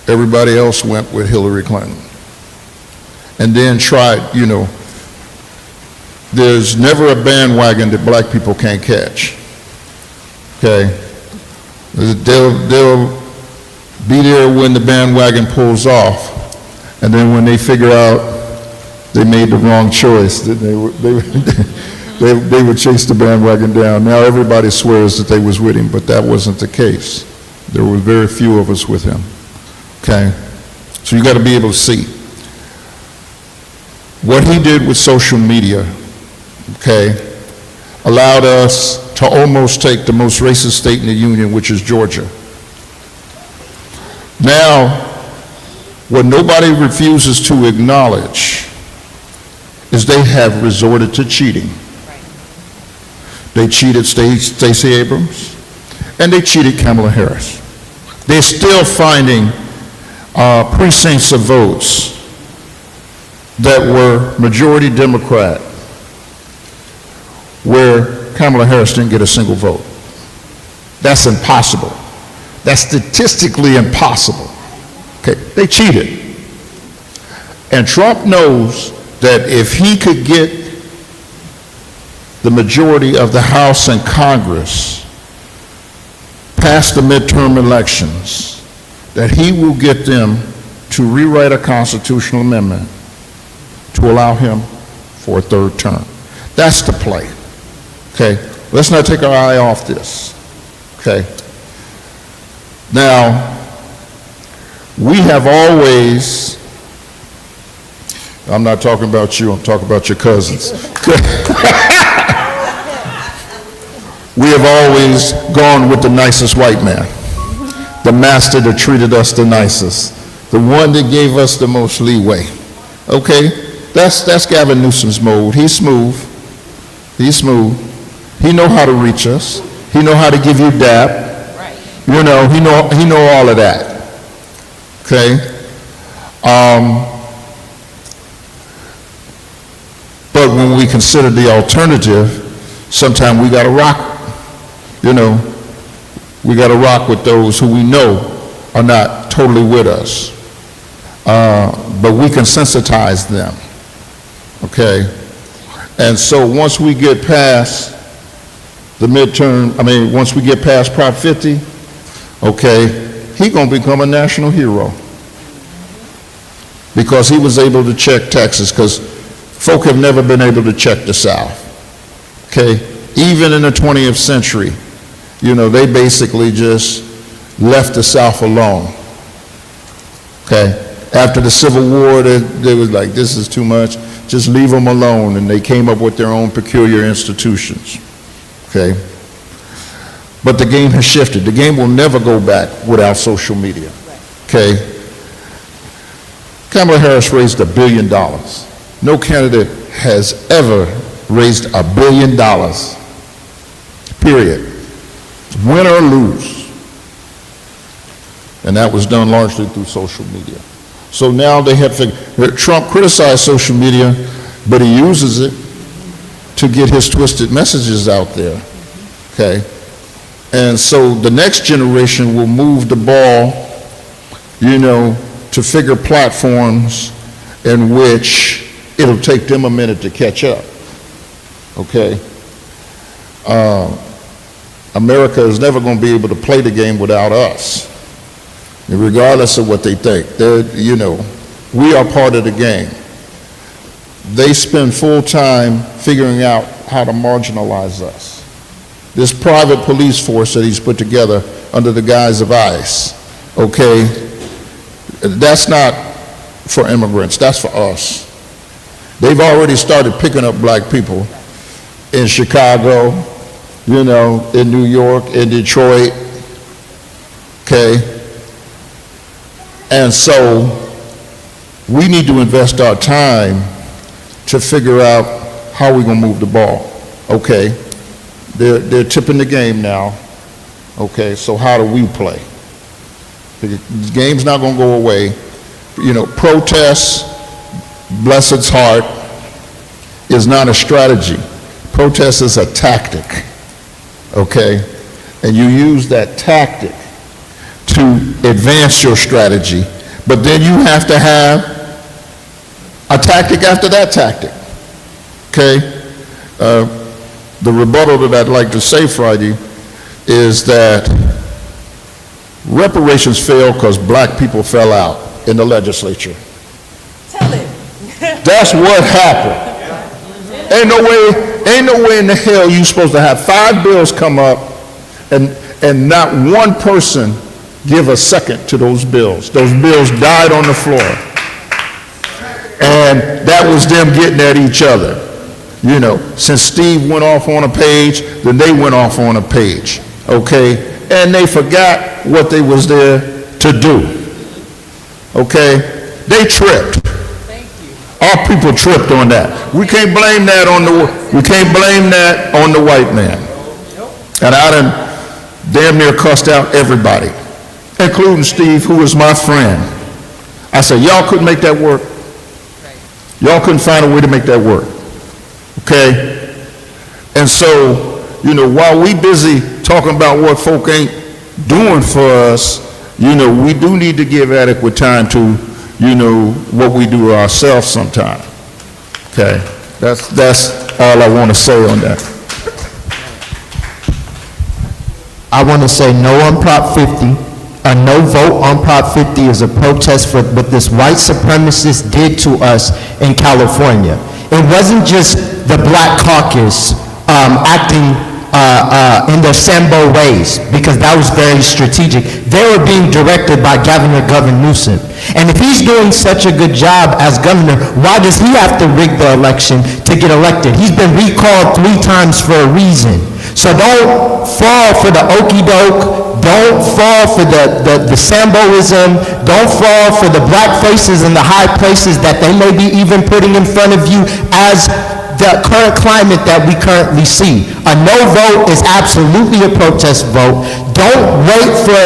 Everybody else went with Hillary Clinton. And then tried, you know, there's never a bandwagon that black people can't catch, okay? They'll be there when the bandwagon pulls off, and then when they figure out they made the wrong choice, they would chase the bandwagon down. Now everybody swears that they was with him, but that wasn't the case. There were very few of us with him, okay? So you gotta be able to see. What he did with social media, okay, allowed us to almost take the most racist state in the union, which is Georgia. Now, what nobody refuses to acknowledge is they have resorted to cheating. They cheated Stacey Abrams, and they cheated Kamala Harris. They're still finding precincts of votes that were majority Democrat, where Kamala Harris didn't get a single vote. That's impossible. That's statistically impossible. Okay, they cheated. And Trump knows that if he could get the majority of the House and Congress past the midterm elections, that he will get them to rewrite a constitutional amendment to allow him for a 3rd term. That's the play, okay? Let's not take our eye off this, okay? Now, we have always, I'm not talking about you, I'm talking about your cousins. We have always gone with the nicest white man. the master that treated us the nicest, the one that gave us the most leeway. Okay, that's Gavin Newsom's mode. He's smooth. He's smooth. He know how to reach us. He know how to give you dap. You know, he know all of that. Okay. But when we consider the alternative, sometimes we got to rock. You know, we got to rock with those who we know are not totally with us. But we can sensitize them. Okay. And so once we get past the midterm, once we get past Prop 50, okay, he gonna become a national hero. Because he was able to check Texas, because folk have never been able to check the South. Okay, even in the 20th century, you know, they basically just left the South alone. Okay, after the Civil War, they was like, this is too much, just leave them alone, and they came up with their own peculiar institutions. Okay, but the game has shifted. The game will never go back without social media. Okay, Kamala Harris raised $1 billion. No candidate has ever raised $1 billion, period, win or lose. And that was done largely through social media. So now they have figured, Trump criticized social media, but he uses it to get his twisted messages out there, okay? And so the next generation will move the ball, you know, to figure platforms in which it'll take them a minute to catch up, okay? America is never going to be able to play the game without us, regardless of what they think. You know, we are part of the game. They spend full time figuring out how to marginalize us. This private police force that he's put together under the guise of ICE, okay, that's not for immigrants, that's for us. They've already started picking up black people in Chicago, you know, in New York, in Detroit, okay? And so we need to invest our time to figure out how we're gonna move the ball. Okay, they're tipping the game now. Okay, so how do we play? The game's not gonna go away. You know, protest, bless its heart, is not a strategy. Protest is a tactic, okay? And you use that tactic to advance your strategy, but then you have to have a tactic after that tactic, okay? The rebuttal that I'd like to say, Friday, is that reparations failed because black people fell out in the legislature. Tell it. That's what happened. Ain't no way in the hell you supposed to have 5 bills come up and not one person give a second to those bills. Those bills died on the floor. And that was them getting at each other. You know, since Steve went off on a page, then they went off on a page, okay? And they forgot what they was there to do, okay? They tripped. Our people tripped on that. We can't blame that on the white man. And I done damn near cussed out everybody, including Steve, who was my friend. I said, y'all couldn't make that work. Y'all couldn't find a way to make that work. Okay? And so, you know, while we busy talking about what folk ain't doing for us, you know, we do need to give adequate time to, you know, what we do ourselves sometime. Okay? That's all I want to say on that. I want to say no on Prop 50. A no vote on Prop 50 is a protest for what this white supremacist did to us in California. It wasn't just the Black Caucus acting in their Sambo ways, because that was very strategic. They were being directed by Gavin Newsom. And if he's doing such a good job as governor, why does he have to rig the election to get elected? He's been recalled 3 times for a reason. So don't fall for the okey doke. Don't fall for the Samboism. Don't fall for the black faces and the high places that they may be even putting in front of you as the current climate that we currently see. A no vote is absolutely a protest vote. Don't wait for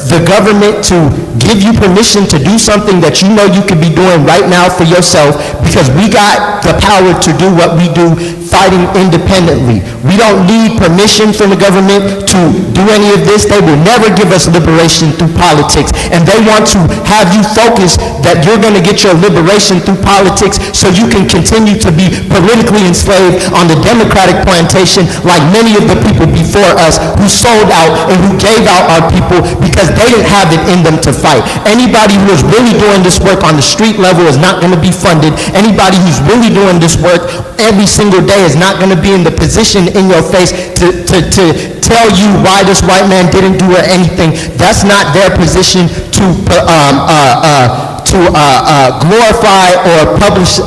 the government to give you permission to do something that you know you could be doing right now for yourself, because we got the power to do what we do fighting independently. We don't need permission from the government to do any of this. They will never give us liberation through politics, and they want to have you focus that you're going to get your liberation through politics so you can continue to be politically enslaved on the Democratic plantation like many of the people before us who sold out and who gave out our people because they didn't have it in them to fight. Anybody who is really doing this work on the street level is not going to be funded. Anybody who's really doing this work every single day is not going to be in the position in your face to tell you why this white man didn't do anything. That's not their position to glorify or publish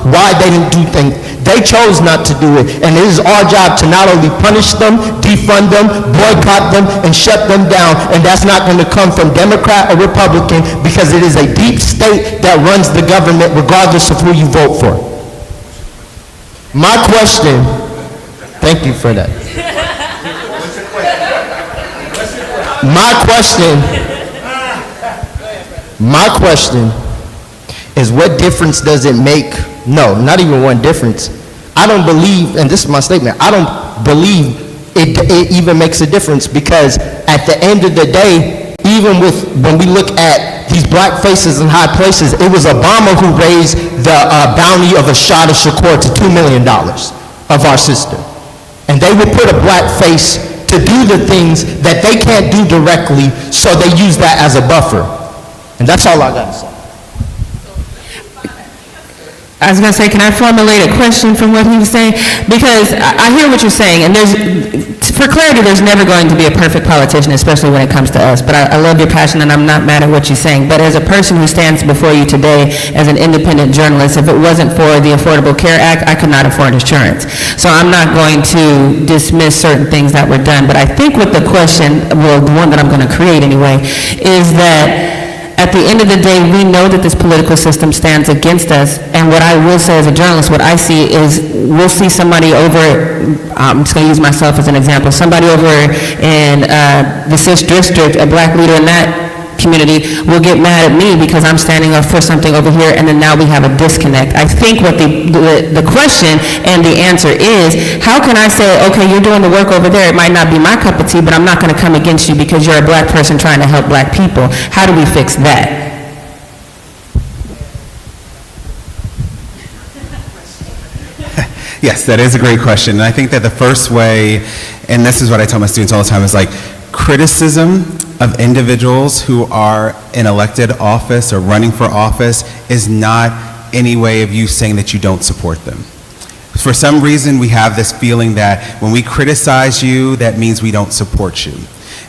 why they didn't do things. They chose not to do it, and it is our job to not only punish them, defund them, boycott them, and shut them down, and that's not going to come from Democrat or Republican, because it is a deep state that runs the government regardless of who you vote for. My question, thank you for that. My question is, what difference does it make? No, not even one difference. I don't believe, and this is my statement, I don't believe it even makes a difference, because at the end of the day, even when we look at these black faces in high places, it was Obama who raised the bounty of Ashada Shakur to $2 million of our sister. And they would put a black face to do the things that they can't do directly, so they use that as a buffer. And that's all I got to say. I was going to say, can I formulate a question from what he was saying? Because I hear what you're saying, and for clarity, there's never going to be a perfect politician, especially when it comes to us. But I love your passion, and I'm not mad at what you're saying. But as a person who stands before you today as an independent journalist, if it wasn't for the Affordable Care Act, I could not afford insurance. So I'm not going to dismiss certain things that were done. But I think what the question, well, the one that I'm going to create anyway, is that at the end of the day, we know that this political system stands against us, and what I will say as a journalist, what I see is, we'll see somebody over, I'm just going to use myself as an example, somebody over in the 6th District, a black leader in that community, will get mad at me because I'm standing up for something over here, and then now we have a disconnect. I think what the question and the answer is, how can I say, okay, you're doing the work over there, it might not be my cup of tea, but I'm not going to come against you because you're a black person trying to help black people. How do we fix that? Yes, that is a great question. And I think that the first way, and this is what I tell my students all the time, is like, criticism of individuals who are in elected office or running for office is not any way of you saying that you don't support them. For some reason, we have this feeling that when we criticize you, that means we don't support you.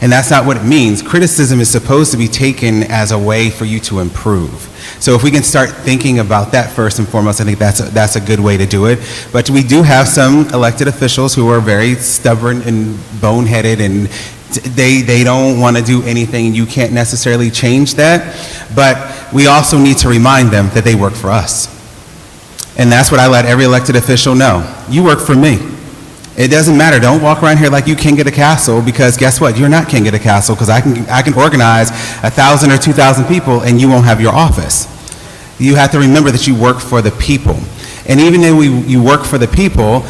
And that's not what it means. Criticism is supposed to be taken as a way for you to improve. So if we can start thinking about that first and foremost, I think that's a good way to do it. But we do have some elected officials who are very stubborn and boneheaded, and they don't want to do anything, and you can't necessarily change that. But we also need to remind them that they work for us. And that's what I let every elected official know. You work for me. It doesn't matter. Don't walk around here like you king of the castle, because guess what? You're not king of the castle, because I can organize 1,000 or 2,000 people and you won't have your office. You have to remember that you work for the people. And even though you work for the people,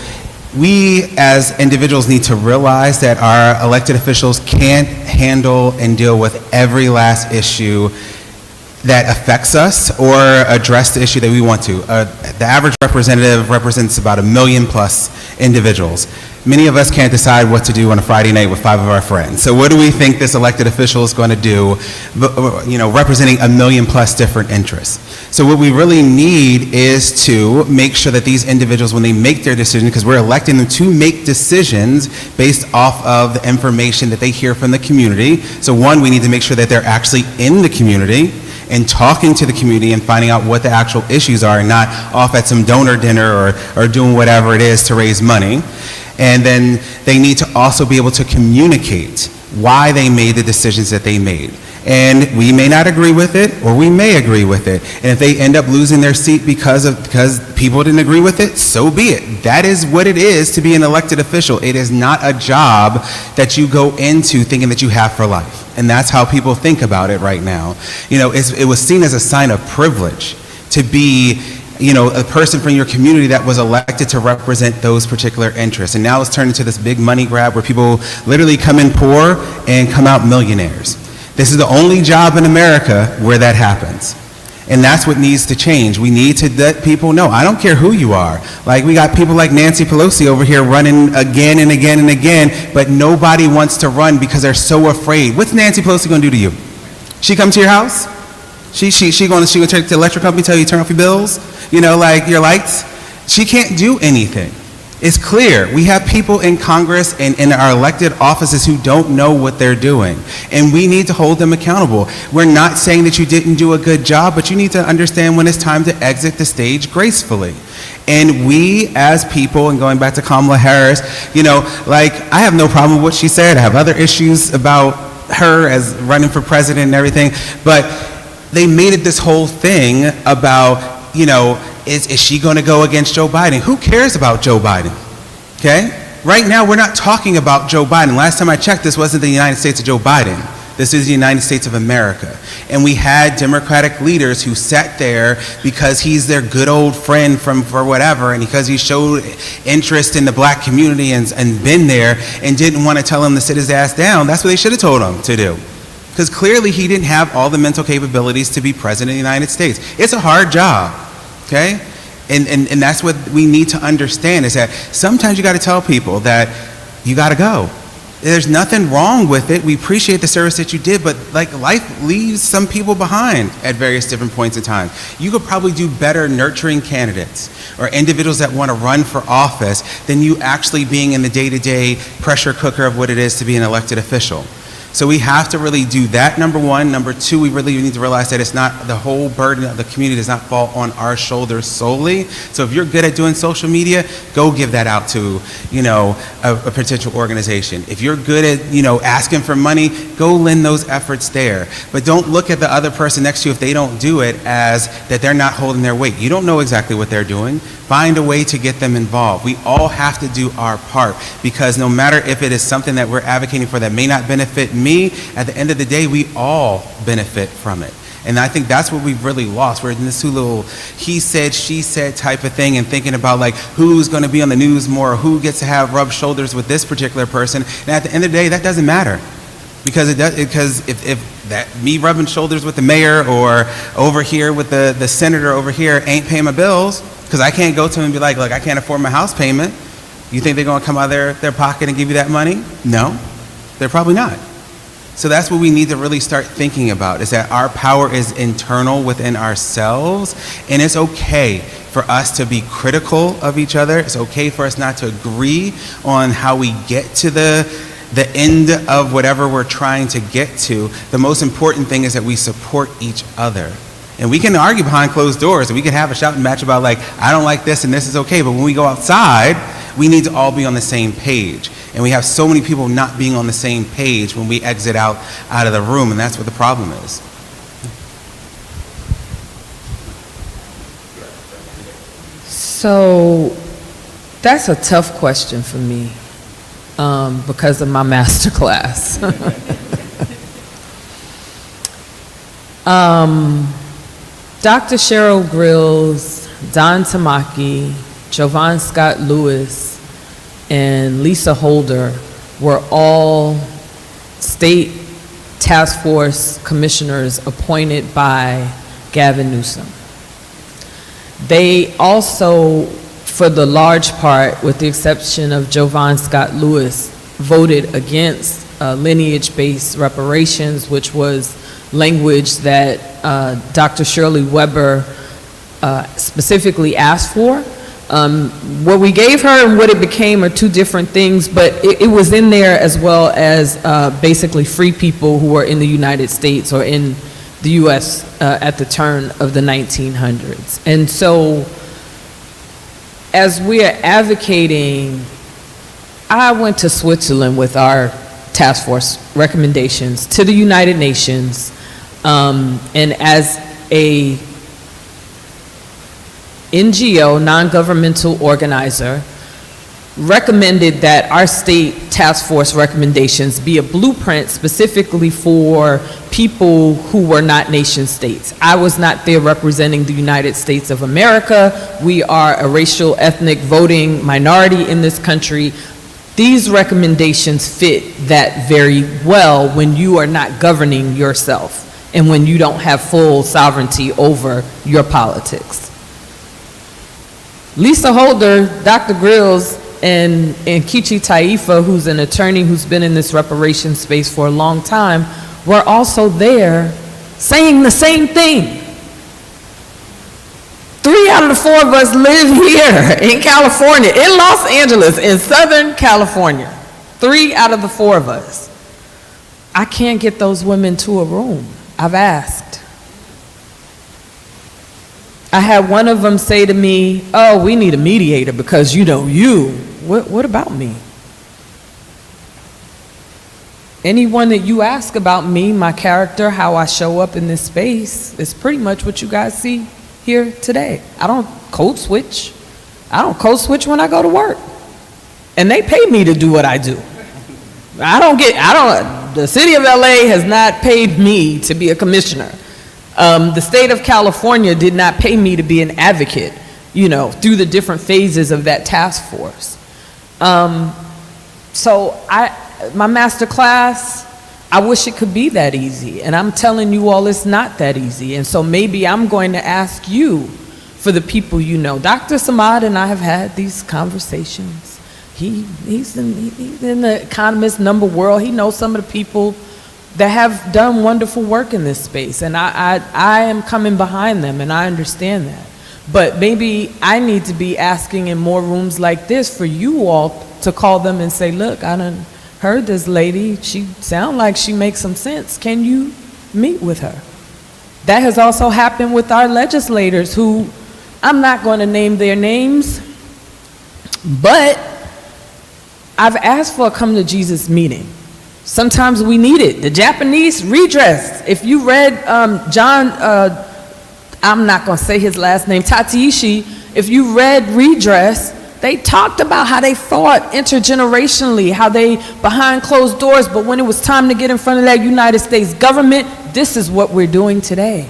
we as individuals need to realize that our elected officials can't handle and deal with every last issue that affects us or address the issue that we want to. The average representative represents about 1 million plus individuals. Many of us can't decide what to do on a Friday night with 5 of our friends. So what do we think this elected official is going to do, representing 1 million plus different interests? So what we really need is to make sure that these individuals, when they make their decision, because we're electing them to make decisions based off of the information that they hear from the community. So one, we need to make sure that they're actually in the community and talking to the community and finding out what the actual issues are, and not off at some donor dinner or doing whatever it is to raise money. And then they need to also be able to communicate why they made the decisions that they made. And we may not agree with it, or we may agree with it. And if they end up losing their seat because people didn't agree with it, so be it. That is what it is to be an elected official. It is not a job that you go into thinking that you have for life. And that's how people think about it right now. You know, it was seen as a sign of privilege to be, you know, a person from your community that was elected to represent those particular interests. And now it's turned into this big money grab where people literally come in poor and come out millionaires. This is the only job in America where that happens. And that's what needs to change. We need to let people know, I don't care who you are. Like, we got people like Nancy Pelosi over here running again and again and again, but nobody wants to run because they're so afraid. What's Nancy Pelosi gonna do to you? She come to your house? She gonna take the electric company, tell you to turn off your bills? You know, like your lights? She can't do anything. It's clear. We have people in Congress and in our elected offices who don't know what they're doing. And we need to hold them accountable. We're not saying that you didn't do a good job, but you need to understand when it's time to exit the stage gracefully. And we as people, and going back to Kamala Harris, you know, like, I have no problem with what she said. I have other issues about her as running for president and everything, but they made it this whole thing about, you know, is she going to go against Joe Biden? Who cares about Joe Biden? Okay? Right now, we're not talking about Joe Biden. Last time I checked, this wasn't the United States of Joe Biden. This is the United States of America. And we had Democratic leaders who sat there because he's their good old friend for whatever, and because he showed interest in the black community and been there and didn't want to tell him to sit his ass down. That's what they should have told him to do. Because clearly he didn't have all the mental capabilities to be president of the United States. It's a hard job, okay? And that's what we need to understand, is that sometimes you got to tell people that you got to go. There's nothing wrong with it. We appreciate the service that you did, but like, life leaves some people behind at various different points in time. You could probably do better nurturing candidates or individuals that want to run for office than you actually being in the day-to-day pressure cooker of what it is to be an elected official. So we have to really do that, number one. Number two, we really need to realize that it's not, the whole burden of the community does not fall on our shoulders solely. So if you're good at doing social media, go give that out to, you know, a potential organization. If you're good at, you know, asking for money, go lend those efforts there. But don't look at the other person next to you, if they don't do it, as that they're not holding their weight. You don't know exactly what they're doing. Find a way to get them involved. We all have to do our part, because no matter if it is something that we're advocating for that may not benefit me, at the end of the day, we all benefit from it. And I think that's what we've really lost. We're in this little he said, she said type of thing, and thinking about like who's going to be on the news more, or who gets to have rub shoulders with this particular person. And at the end of the day, that doesn't matter. Because if that me rubbing shoulders with the mayor or over here with the senator over here ain't paying my bills, because I can't go to them and be like, look, I can't afford my house payment. You think they're going to come out of their pocket and give you that money? No, they're probably not. So that's what we need to really start thinking about, is that our power is internal within ourselves, and it's okay for us to be critical of each other. It's okay for us not to agree on how we get to the end of whatever we're trying to get to. The most important thing is that we support each other. And we can argue behind closed doors, and we can have a shouting match about like, I don't like this and this is okay, but when we go outside, we need to all be on the same page. And we have so many people not being on the same page when we exit out of the room, and that's what the problem is. So that's a tough question for me because of my master class. Dr. Cheryl Grills, Don Tamaki, Jovan Scott Lewis, and Lisa Holder were all state task force commissioners appointed by Gavin Newsom. They also, for the large part, with the exception of Jovan Scott Lewis, voted against lineage-based reparations, which was language that Dr. Shirley Weber specifically asked for. What we gave her and what it became are two different things, but it was in there, as well as basically free people who were in the United States or in the U.S. At the turn of the 1900s. And so, as we are advocating I went to Switzerland with our task force recommendations to the United Nations, and as a NGO, non-governmental organizer, recommended that our state task force recommendations be a blueprint specifically for people who were not nation states. I was not there representing the United States of America. We are a racial, ethnic, voting minority in this country. These recommendations fit that very well when you are not governing yourself and when you don't have full sovereignty over your politics. Lisa Holder, Dr. Grills, and Kichi Taifa, who's an attorney who's been in this reparations space for a long time, were also there saying the same thing. 3 out of the 4 of us live here in California, in Los Angeles, in Southern California. 3 out of the 4 of us. I can't get those women to a room. I've asked. I had one of them say to me, oh, we need a mediator because you know you. What about me? Anyone that you ask about me, my character, how I show up in this space, is pretty much what you guys see here today. I don't code switch. I don't code switch when I go to work. And they pay me to do what I do. The city of LA has not paid me to be a commissioner. The state of California did not pay me to be an advocate, through the different phases of that task force. So my master class, I wish it could be that easy. And I'm telling you all it's not that easy. And so maybe I'm going to ask you for the people you know. Dr. Samad and I have had these conversations. He's in the economist number world. He knows some of the people that have done wonderful work in this space. And I am coming behind them, and I understand that. But maybe I need to be asking in more rooms like this for you all to call them and say, look, I done heard this lady. She sound like she makes some sense. Can you meet with her? That has also happened with our legislators who, I'm not going to name their names, but I've asked for a come to Jesus meeting. Sometimes we need it. The Japanese redress. If you read I'm not going to say his last name, Tateishi, if you read Redress, they talked about how they fought intergenerationally, how they behind closed doors, but when it was time to get in front of that United States government, this is what we're doing today.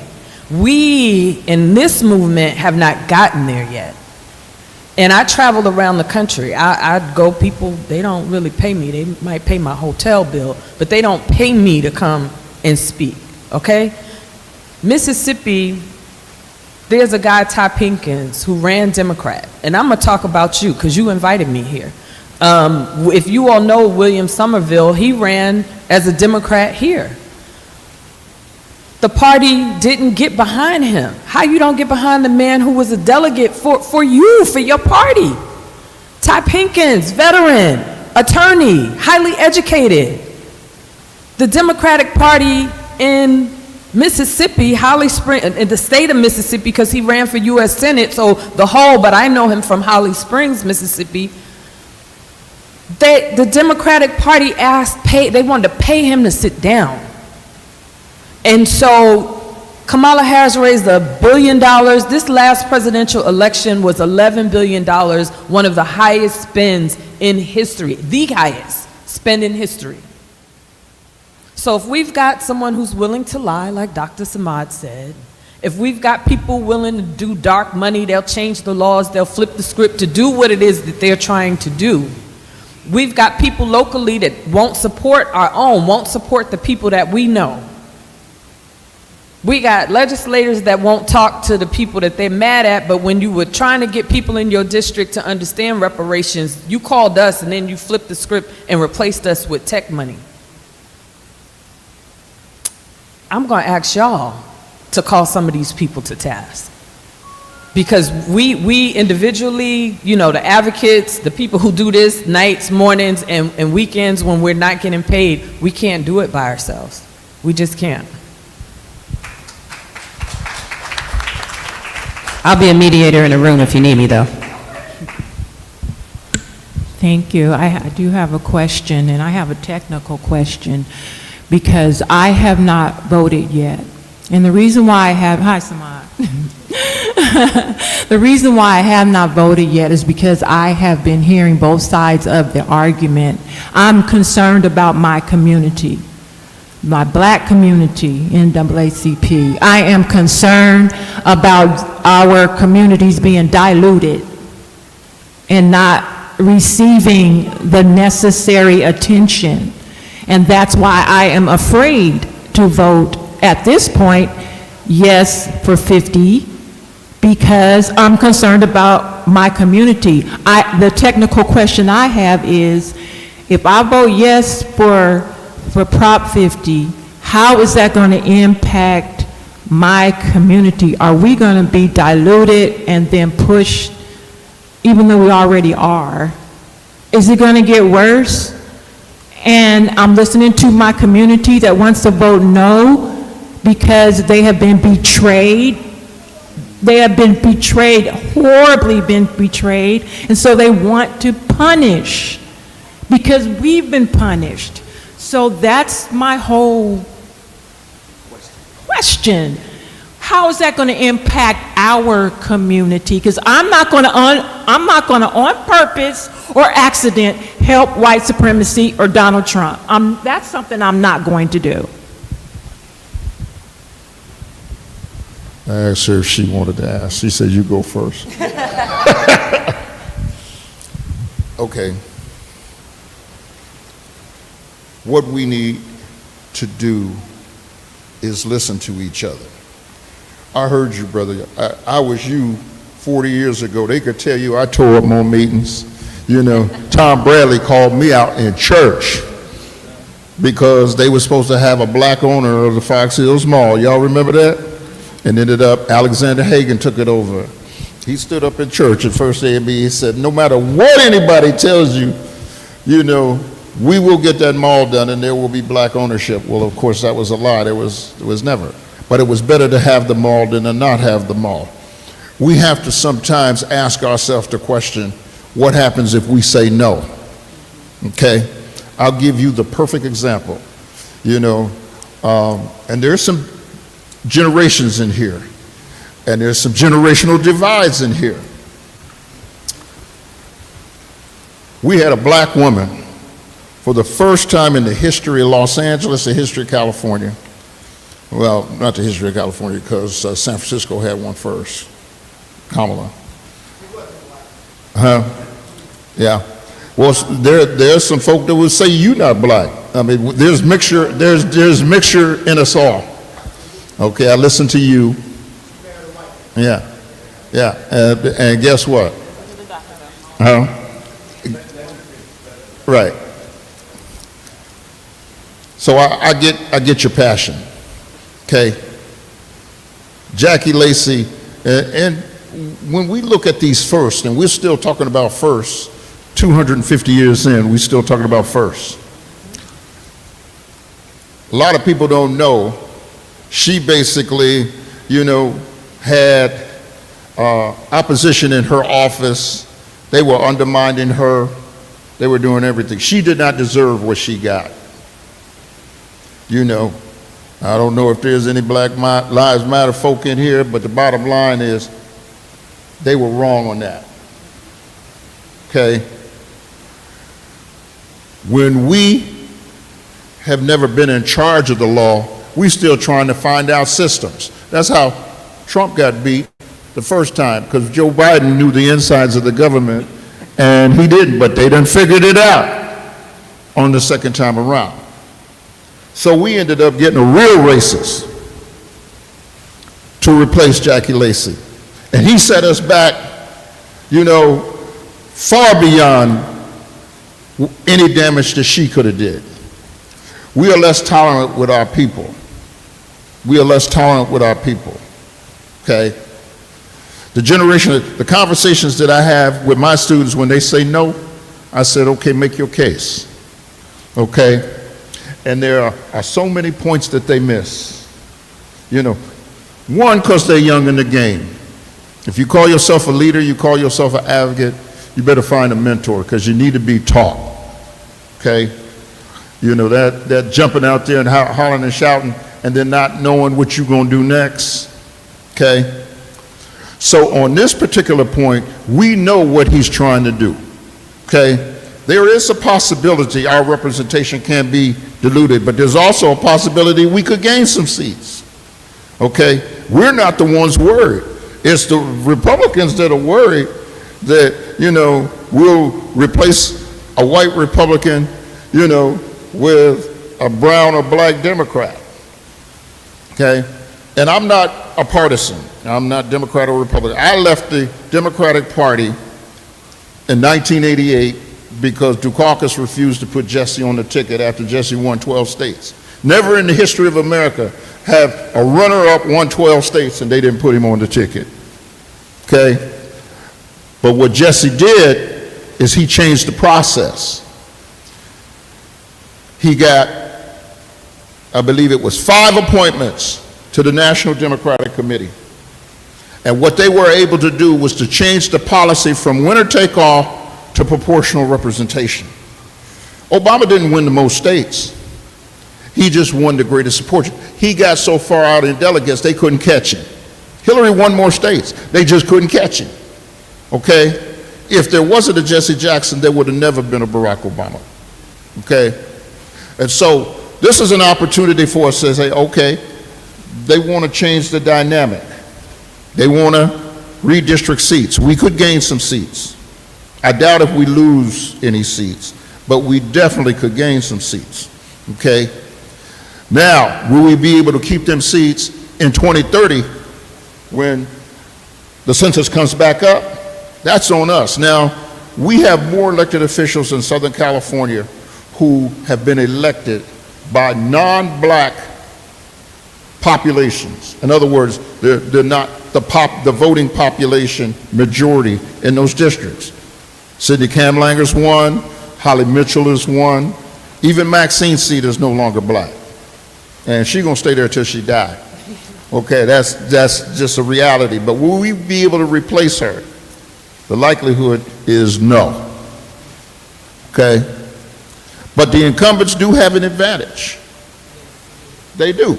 We in this movement have not gotten there yet. And I traveled around the country. I'd go, people, they don't really pay me. They might pay my hotel bill, but they don't pay me to come and speak, okay? Mississippi, there's a guy, Ty Pinkins, who ran Democrat. And I'm going to talk about you because you invited me here. If you all know William Somerville, he ran as a Democrat here. The party didn't get behind him. How you don't get behind the man who was a delegate for you, for your party? Ty Pinkins, veteran, attorney, highly educated. The Democratic Party in Mississippi, Holly Springs, in the state of Mississippi, because he ran for U.S. Senate, so the whole, but I know him from Holly Springs, Mississippi. The Democratic Party they wanted to pay him to sit down. And so Kamala Harris raised $1 billion. This last presidential election was $11 billion, one of the highest spends in history, the highest spend in history. So if we've got someone who's willing to lie, like Dr. Samad said, if we've got people willing to do dark money, they'll change the laws, they'll flip the script to do what it is that they're trying to do. We've got people locally that won't support won't support the people that we know. We got legislators that won't talk to the people that they're mad at, but when you were trying to get people in your district to understand reparations, you called us and then you flipped the script and replaced us with tech money. I'm going to ask y'all to call some of these people to task. Because we individually, the advocates, the people who do this nights, mornings, and weekends when we're not getting paid, we can't do it by ourselves. We just can't. I'll be a mediator in a room if you need me, though. Thank you. I do have a question, and I have a technical question, because I have not voted yet. And the reason why I have, hi, Samad. The reason why I have not voted yet is because I have been hearing both sides of the argument. I'm concerned about my community, my black community, NAACP. I am concerned about our communities being diluted and not receiving the necessary attention. And that's why I am afraid to vote at this point, yes, for 50, because I'm concerned about my community. The technical question I have is, if I vote yes for Prop 50, how is that going to impact my community? Are we going to be diluted and then pushed, even though we already are? Is it going to get worse? And I'm listening to my community that wants to vote no because they have been betrayed. They have been betrayed, horribly been betrayed, and so they want to punish because we've been punished. So that's my whole question. How is that going to impact our community? Because I'm not going to on purpose or accident help white supremacy or Donald Trump. That's something I'm not going to do. I asked her if she wanted to ask. She said, you go first. Okay. What we need to do is listen to each other. I heard you, brother. I was you 40 years ago. They could tell you I tore up more meetings. You know, Tom Bradley called me out in church because they were supposed to have a black owner of the Fox Hills Mall. Y'all remember that? And ended up, Alexander Hagan took it over. He stood up in church at First AME. He said, no matter what anybody tells you, you know, we will get that mall done and there will be black ownership. Well, of course, that was a lie. There was never. But it was better to have the mall than to not have the mall. We have to sometimes ask ourselves the question, what happens if we say no? Okay? I'll give you the perfect example. You know, and there's some generations in here, and there's some generational divides in here. We had a black woman for the first time in the history of Los Angeles, the history of California. Well, not the history of California, because San Francisco had one first. Kamala. Yeah. Well, there's some folk that would say you not black. I mean, there's mixture in us all. Okay, I listen to you. Yeah. And guess what? Right. So I get your passion. Okay. Jackie Lacey, and when we look at these firsts, and we're still talking about firsts, 250 years in, we're still talking about firsts. A lot of people don't know, she basically, you know, had opposition in her office. They were undermining her. They were doing everything. She did not deserve what she got. You know, I don't know if there's any Black Lives Matter folk in here, but the bottom line is they were wrong on that. Okay? When we have never been in charge of the law, we're still trying to find out systems. That's how Trump got beat the first time, because Joe Biden knew the insides of the government and he didn't, but they done figured it out on the second time around. So we ended up getting a real racist to replace Jackie Lacey. And he set us back, you know, far beyond any damage that she could have did. We are less tolerant with our people. We are less tolerant with our people, okay? The conversations that I have with my students when they say no, I said, okay, make your case, okay? And there are so many points that they miss. You know, one, because they're young in the game. If you call yourself a leader, you call yourself an advocate, you better find a mentor because you need to be taught, okay? You know, that jumping out there and hollering and shouting and then not knowing what you're going to do next, okay? So on this particular point, we know what he's trying to do, okay? There is a possibility our representation can be diluted, but there's also a possibility we could gain some seats, okay? We're not the ones worried. It's the Republicans that are worried that, you know, we'll replace a white Republican, you know, with a brown or black Democrat, okay? And I'm not a partisan. I'm not Democrat or Republican. I left the Democratic Party in 1988 because Dukakis refused to put Jesse on the ticket after Jesse won 12 states. Never in the history of America have a runner-up won 12 states and they didn't put him on the ticket, okay? But what Jesse did is he changed the process. He got, I believe it was 5 appointments to the National Democratic Committee. And what they were able to do was to change the policy from winner take all to proportional representation. Obama didn't win the most states. He just won the greatest support. He got so far out in delegates, they couldn't catch him. Hillary won more states. They just couldn't catch him, okay? If there wasn't a Jesse Jackson, there would have never been a Barack Obama, okay? And so this is an opportunity for us to say, okay, they want to change the dynamic. They want to redistrict seats. We could gain some seats. I doubt if we lose any seats, but we definitely could gain some seats, okay? Now, will we be able to keep them seats in 2030 when the census comes back up? That's on us. Now, we have more elected officials in Southern California who have been elected by non-black populations. In other words, they're not the voting population majority in those districts. Sidney Kamlanger's won, Holly Mitchell is won, even Maxine's seat is no longer black. And she's gonna stay there till she die. Okay, that's just a reality. But will we be able to replace her? The likelihood is no. Okay? But the incumbents do have an advantage. They do.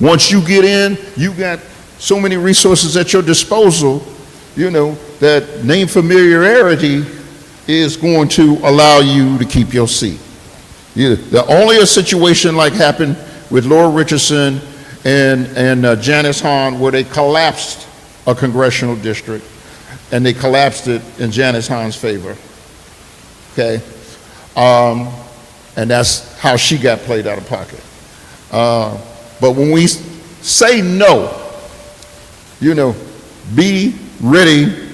Once you get in, you got so many resources at your disposal, you know, that name familiarity is going to allow you to keep your seat. The only a situation like happened with Laura Richardson and Janice Hahn where they collapsed a congressional district and they collapsed it in Janice Hahn's favor, okay? And that's how she got played out of pocket. But when we say no, you know, be ready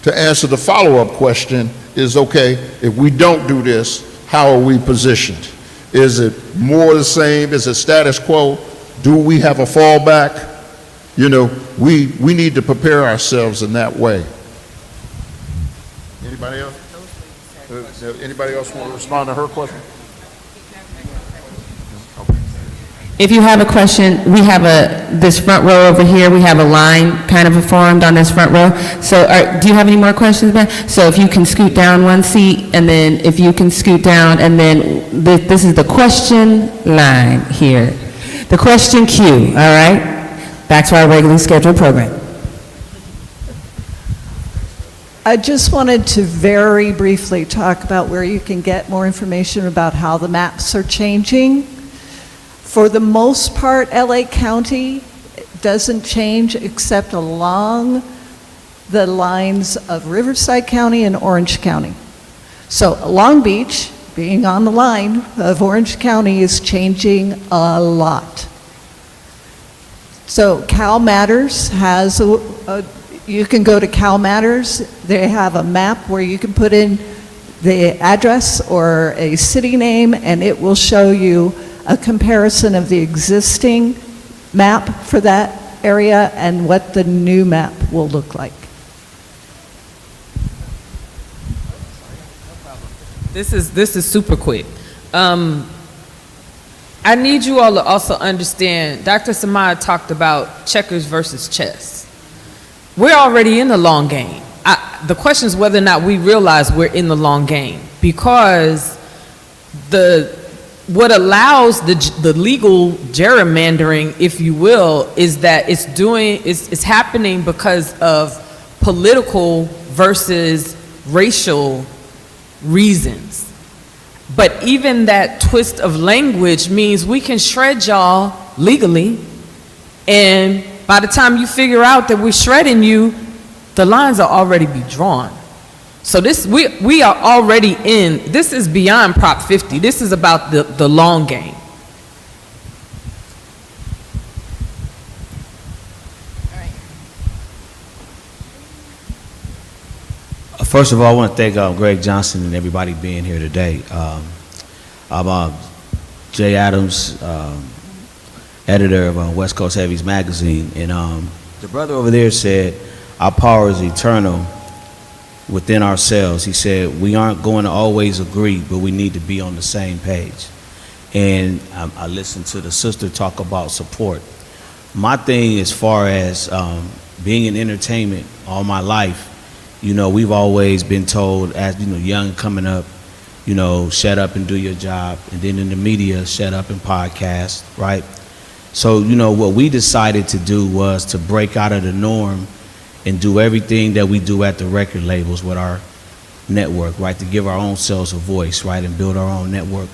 to answer the follow-up question is, okay, if we don't do this, how are we positioned? Is it more the same? Is it status quo? Do we have a fallback? You know, we need to prepare ourselves in that way. Anybody else? Anybody else want to respond to her question? If you have a question, we have this front row over here, we have a line kind of formed on this front row. So do you have any more questions, Ben? So if you can scoot down one seat, and then if you can scoot down, and then this is the question line here. The question queue, all right? Back to our regularly scheduled program. I just wanted to very briefly talk about where you can get more information about how the maps are changing. For the most part, LA County doesn't change except along the lines of Riverside County and Orange County. So Long Beach, being on the line of Orange County, is changing a lot. So Cal Matters has you can go to Cal Matters. They have a map where you can put in the address or a city name, and it will show you a comparison of the existing map for that area and what the new map will look like. This is super quick. I need you all to also understand, Dr. Samad talked about checkers versus chess. We're already in the long game. the question is whether or not we realize we're in the long game, because what allows the legal gerrymandering, if you will, is that it's happening because of political versus racial reasons. But even that twist of language means we can shred y'all legally, and by the time you figure out that we're shredding you, the lines are already be drawn. So we are already in, this is beyond Prop 50. This is about the long game. First of all, I want to thank Greg Johnson and everybody being here today. I'm Jay Adams, editor of West Coast Heavies magazine, and the brother over there said our power is eternal within ourselves. He said we aren't going to always agree, but we need to be on the same page. And I listened to the sister talk about support. My thing, as far as being in entertainment all my life, you know, we've always been told, as you know, young coming up, you know, shut up and do your job, and then in the media, shut up and podcast, right? So, you know, what we decided to do was to break out of the norm and do everything that we do at the record labels with our network, right? To give our own selves a voice, right? And build our own network.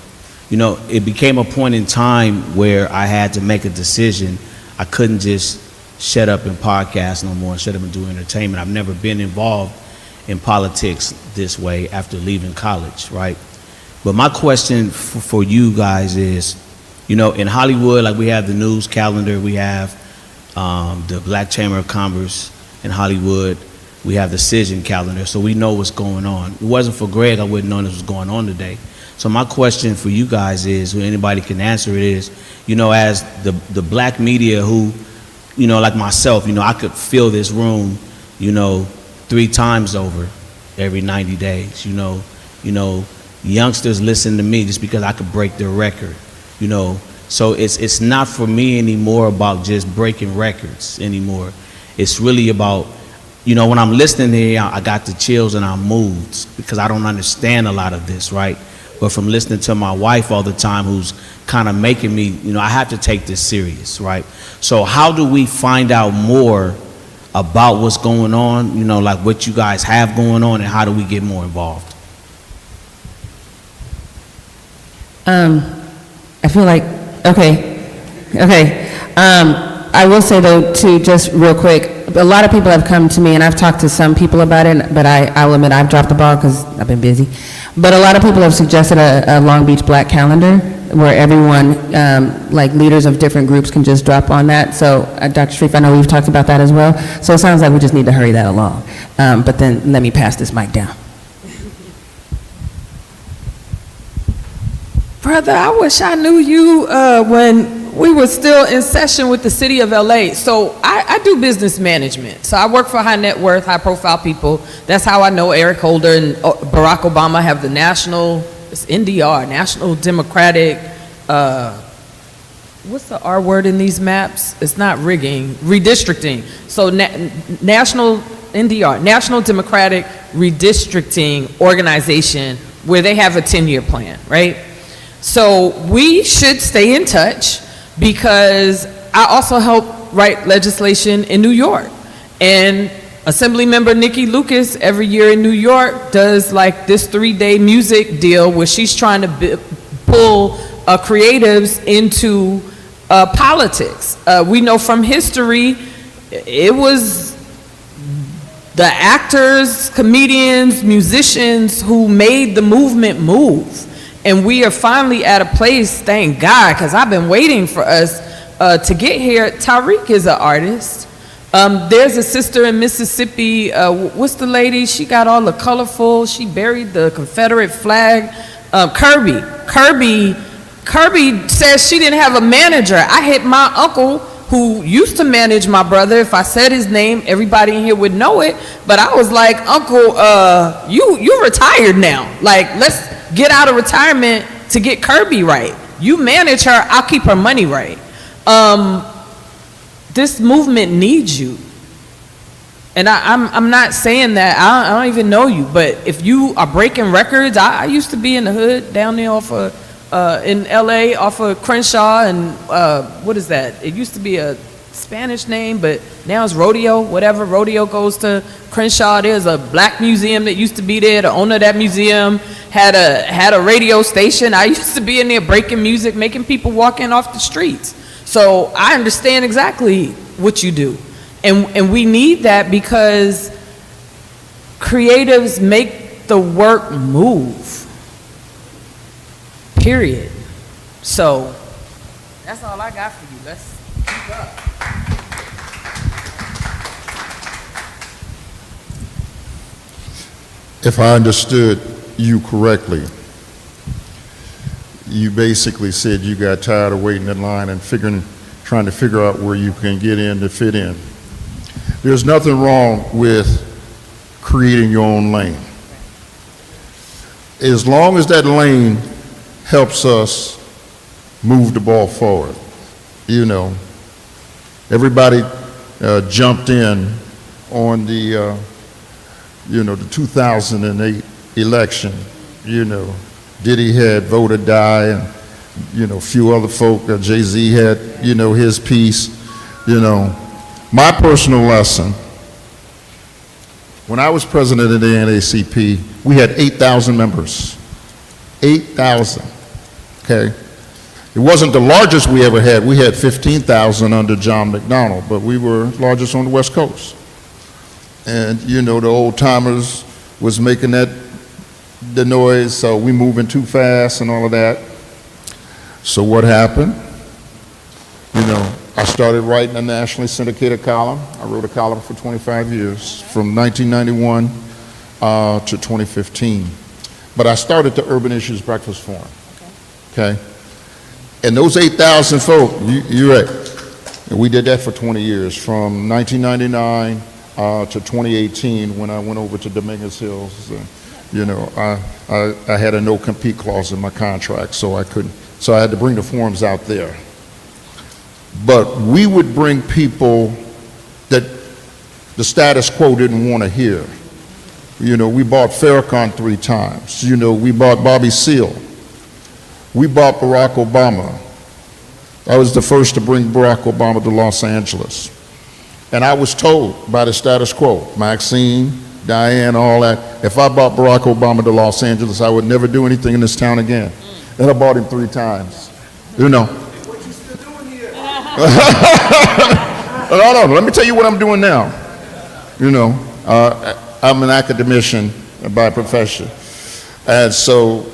You know, it became a point in time where I had to make a decision. I couldn't just shut up and podcast no more and shut up and do entertainment. I've never been involved in politics this way after leaving college, right? But my question for you guys is, you know, in Hollywood, like we have the news calendar, we have the Black Chamber of Commerce in Hollywood, we have the Cision calendar, so we know what's going on. If it wasn't for Greg, I wouldn't know this was going on today. So my question for you guys is, who anybody can answer it is, you know, as the black media who, you know, like myself, you know, I could fill this room, you know, 3 times over every 90 days, you know, youngsters listen to me just because I could break their record, you know. So it's not for me anymore about just breaking records anymore. It's really about, you know, when I'm listening here, I got the chills and I'm moved because I don't understand a lot of this, right? But from listening to my wife all the time, who's kind of making me, you know, I have to take this serious, right? So how do we find out more about what's going on, you know, like what you guys have going on, and how do we get more involved? I feel like, okay. I will say though, too, just real quick, a lot of people have come to me, and I've talked to some people about it, but I'll admit I've dropped the ball because I've been busy. But a lot of people have suggested a Long Beach Black calendar where everyone, like leaders of different groups, can just drop on that. So, Dr. Sharif, I know we've talked about that as well. So it sounds like we just need to hurry that along. But then let me pass this mic down. Brother, I wish I knew you when we were still in session with the city of LA. So I do business management. So I work for high net worth, high profile people. That's how I know Eric Holder and Barack Obama have the national, it's NDR, National Democratic, what's the R word in these maps? It's not rigging, redistricting. So National NDR, National Democratic Redistricting Organization, where they have a 10-year plan, right? So we should stay in touch, because I also help write legislation in New York. And Assemblymember Nikki Lucas every year in New York does like this 3-day music deal where she's trying to pull creatives into politics. We know from history, it was the actors, comedians, musicians who made the movement move. And we are finally at a place, thank God, because I've been waiting for us to get here. Tariq is an artist. There's a sister in Mississippi, what's the lady? She got all the colorful, she buried the Confederate flag. Kirby says she didn't have a manager. I hit my uncle, who used to manage my brother. If I said his name, everybody in here would know it. But I was like, Uncle, you retired now. Like, let's get out of retirement to get Kirby right. You manage her, I'll keep her money right. This movement needs you. And I'm not saying that, I don't even know you, but if you are breaking records, I used to be in the hood down there off of, in LA off of Crenshaw and, what is that? It used to be a Spanish name, but now it's Rodeo, whatever. Rodeo goes to Crenshaw. There's a black museum that used to be there. The owner of that museum had a radio station. I used to be in there breaking music, making people walk in off the streets. So I understand exactly what you do. And we need that because creatives make the work move. Period. So that's all I got for you. Let's keep up. If I understood you correctly, you basically said you got tired of waiting in line and trying to figure out where you can get in to fit in. There's nothing wrong with creating your own lane. As long as that lane helps us move the ball forward. You know, everybody jumped in on the the 2008 election. You know, Diddy had Vote or Die, and a few other folk. Jay-Z had his piece. My personal lesson, when I was president of the NAACP, we had 8,000 members. 8,000, okay? It wasn't the largest we ever had. We had 15,000 under John McDonnell, but we were largest on the West Coast. And, the old timers was making the noise, so we moving too fast and all of that. So what happened? I started writing a nationally syndicated column. I wrote a column for 25 years, from 1991 to 2015. But I started the Urban Issues Breakfast Forum, okay? And those 8,000 folk, you're right, and we did that for 20 years, from 1999 to 2018, when I went over to Dominguez Hills. I had a no-compete clause in my contract, so I had to bring the forums out there. But we would bring people that the status quo didn't want to hear. We bought Farrakhan 3 times. We bought Bobby Seale. We bought Barack Obama. I was the first to bring Barack Obama to Los Angeles. And I was told by the status quo, Maxine, Diane, all that, if I brought Barack Obama to Los Angeles, I would never do anything in this town again. And I bought him 3 times. No, let me tell you what I'm doing now. I'm an academician by profession. And so,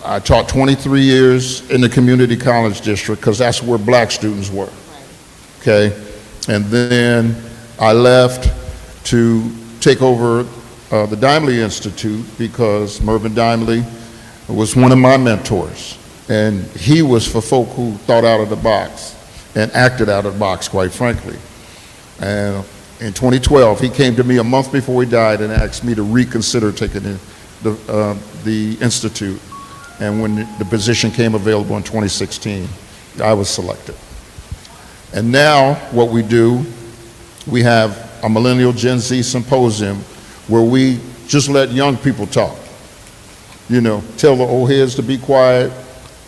I taught 23 years in the community college district because that's where black students were, okay? And then I left to take over the Dimely Institute because Mervyn Dimely was one of my mentors. And he was for folk who thought out of the box and acted out of the box, quite frankly. And in 2012, he came to me a month before he died and asked me to reconsider taking the institute. And when the position came available in 2016, I was selected. And now what we do, we have a Millennial Gen Z Symposium where we just let young people talk. Tell the old heads to be quiet.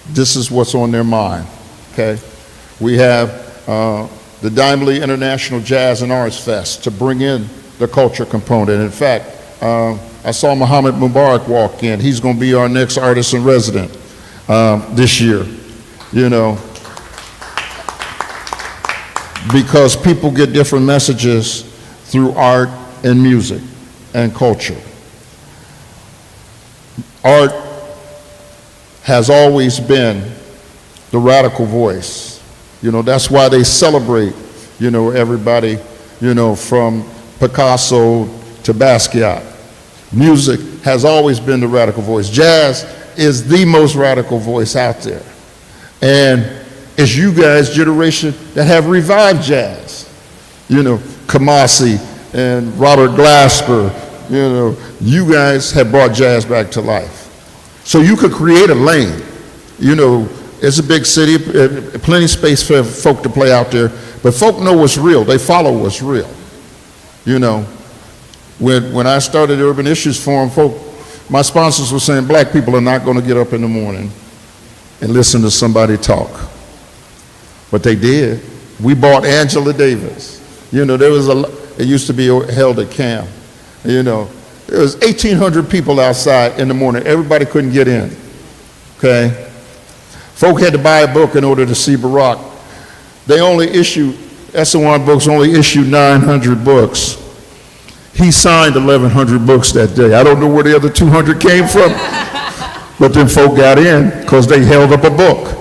This is what's on their mind, okay? We have the Dimely International Jazz and Arts Fest to bring in the culture component. In fact, I saw Muhammad Mubarak walk in. He's going to be our next artist in resident this year, because people get different messages through art and music and culture. Art has always been the radical voice. That's why they celebrate, everybody, from Picasso to Basquiat. Music has always been the radical voice. Jazz is the most radical voice out there. And it's you guys' generation that have revived jazz. Kamasi and Robert Glasper, you guys have brought jazz back to life. So you could create a lane. It's a big city, plenty of space for folk to play out there, but folk know what's real. They follow what's real. You know, when I started the Urban Issues Forum, my sponsors were saying black people are not going to get up in the morning and listen to somebody talk. But they did. We bought Angela Davis. You know, it used to be held at CAM. You know, there was 1,800 people outside in the morning. Everybody couldn't get in, okay? Folk had to buy a book in order to see Barack. They only issued, Esalen Books only issued 900 books. He signed 1,100 books that day. I don't know where the other 200 came from, but then folk got in because they held up a book,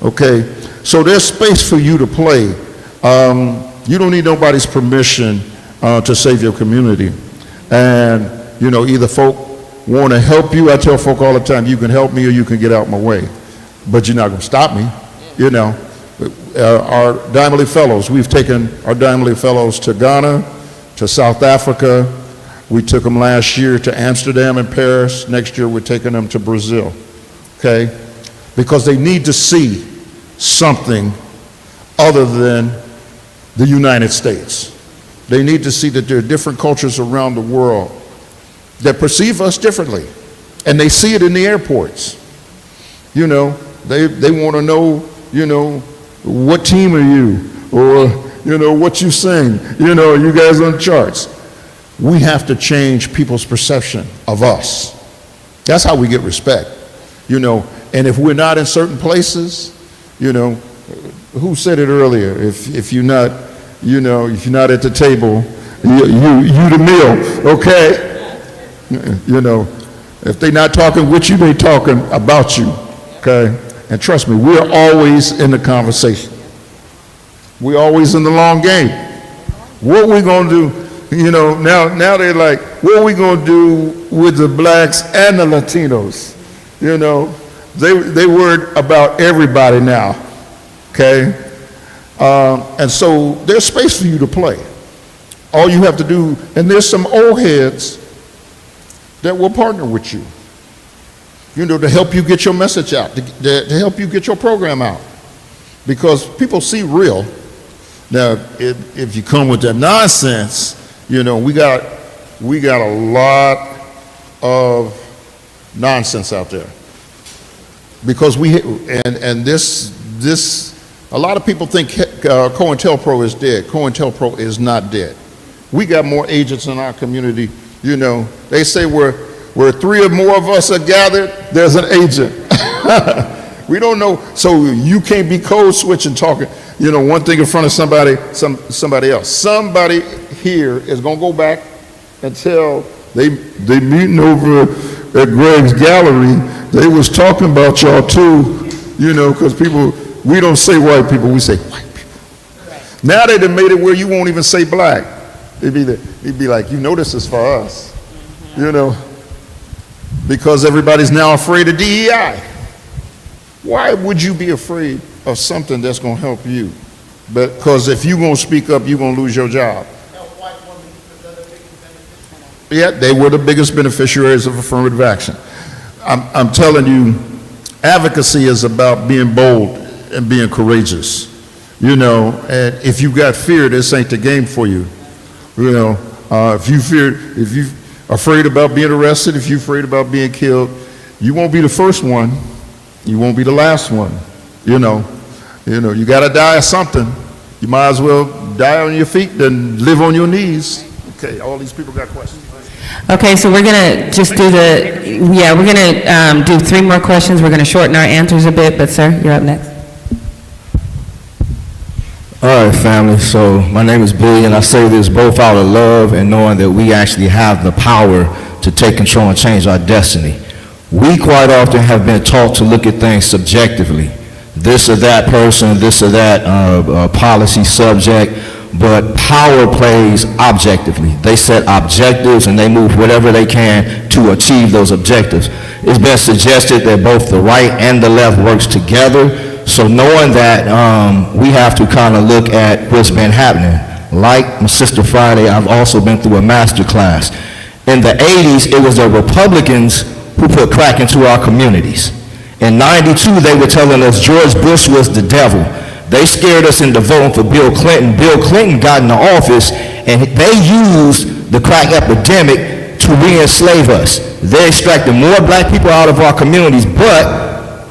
okay? So there's space for you to play. You don't need nobody's permission to save your community. And, you know, either folk want to help you. I tell folk all the time, you can help me or you can get out my way. But you're not going to stop me, you know. Our Diamond League Fellows, we've taken our Diamond League Fellows to Ghana, to South Africa. We took them last year to Amsterdam and Paris. Next year we're taking them to Brazil, okay? Because they need to see something other than the United States. They need to see that there are different cultures around the world that perceive us differently. And they see it in the airports. You know, they want to know, you know, what team are you? Or, you know, what you sing? You know, you guys on the charts. We have to change people's perception of us. That's how we get respect. You know, and if we're not in certain places, you know, who said it earlier? If you're not, you know, if you're not at the table, you the meal, okay? You know, if they're not talking with you, they're talking about you, okay? And trust me, we're always in the conversation. We're always in the long game. What we gonna do? You know, now they're like, what are we gonna do with the blacks and the Latinos? You know, they worried about everybody now, okay? And so there's space for you to play. All you have to do, and there's some old heads that will partner with you, you know, to help you get your message out, to help you get your program out. Because people see real. Now, if you come with that nonsense, you know, we got a lot of nonsense out there. Because a lot of people think COINTELPRO is dead. COINTELPRO is not dead. We got more agents in our community. You know, they say where three or more of us are gathered, there's an agent. We don't know, so you can't be code switching, talking, you know, one thing in front of somebody else. Somebody here is gonna go back and tell they meeting over at Greg's gallery. They was talking about y'all too, you know, because people, we don't say white people, we say white people. Right. Now they done made it where you won't even say black. It'd be like, you know, this is for us, you know, because everybody's now afraid of DEI. Why would you be afraid of something that's going to help you? Because if you're going to speak up, you're going to lose your job. Yeah, they were the biggest beneficiaries of affirmative action. I'm telling you, advocacy is about being bold and being courageous. You know, and if you got fear, this ain't the game for you. You know, if you're afraid about being arrested, if you're afraid about being killed, you won't be the first one. You won't be the last one. You know, you got to die of something. You might as well die on your feet than live on your knees. Okay, all these people got questions. Okay, so we're gonna just do we're gonna do 3 more questions. We're gonna shorten our answers a bit, but sir, you're up next. All right, family, so my name is Billy, and I say this both out of love and knowing that we actually have the power to take control and change our destiny. We quite often have been taught to look at things subjectively. This or that person, this or that policy subject, but power plays objectively. They set objectives and they move whatever they can to achieve those objectives. It's been suggested that both the right and the left works together. So knowing that, we have to kind of look at what's been happening. Like my sister Friday, I've also been through a master class. In the 80s, it was the Republicans who put crack into our communities. In '92, they were telling us George Bush was the devil They scared us into voting for Bill Clinton. Bill Clinton got into office, and they used the crack epidemic to re-enslave us. They extracted more black people out of our communities. But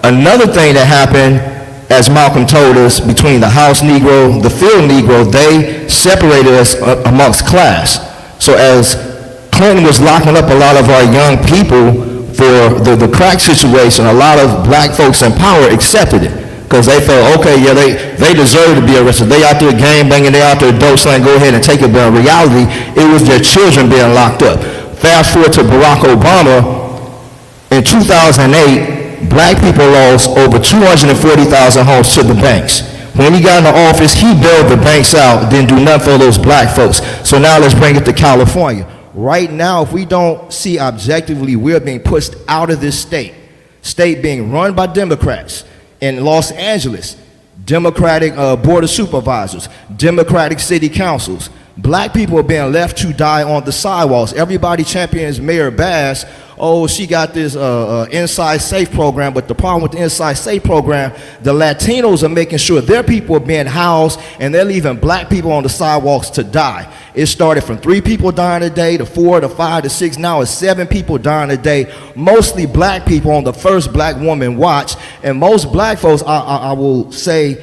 another thing that happened, as Malcolm told us, between the house Negro, the field Negro, they separated us amongst class. So as Clinton was locking up a lot of our young people for the crack situation, a lot of black folks in power accepted it because they felt, okay, yeah, they deserve to be arrested. They out there gang banging, they out there dope slang, go ahead and take it. But in reality, it was their children being locked up. Fast forward to Barack Obama. In 2008, black people lost over 240,000 homes to the banks. When he got into office, he bailed the banks out, didn't do nothing for those black folks. So now let's bring it to California. Right now, if we don't see objectively, we're being pushed out of this state being run by Democrats. In Los Angeles, Democratic Board of Supervisors, Democratic city councils. Black people are being left to die on the sidewalks. Everybody champions Mayor Bass. Oh, she got this Inside Safe program, but the problem with the Inside Safe program, the Latinos are making sure their people are being housed, and they're leaving black people on the sidewalks to die. It started from 3 people dying a day to 4 to 5 to 6. Now it's 7 people dying a day, mostly black people on the first Black Woman Watch. And most black folks, I will say,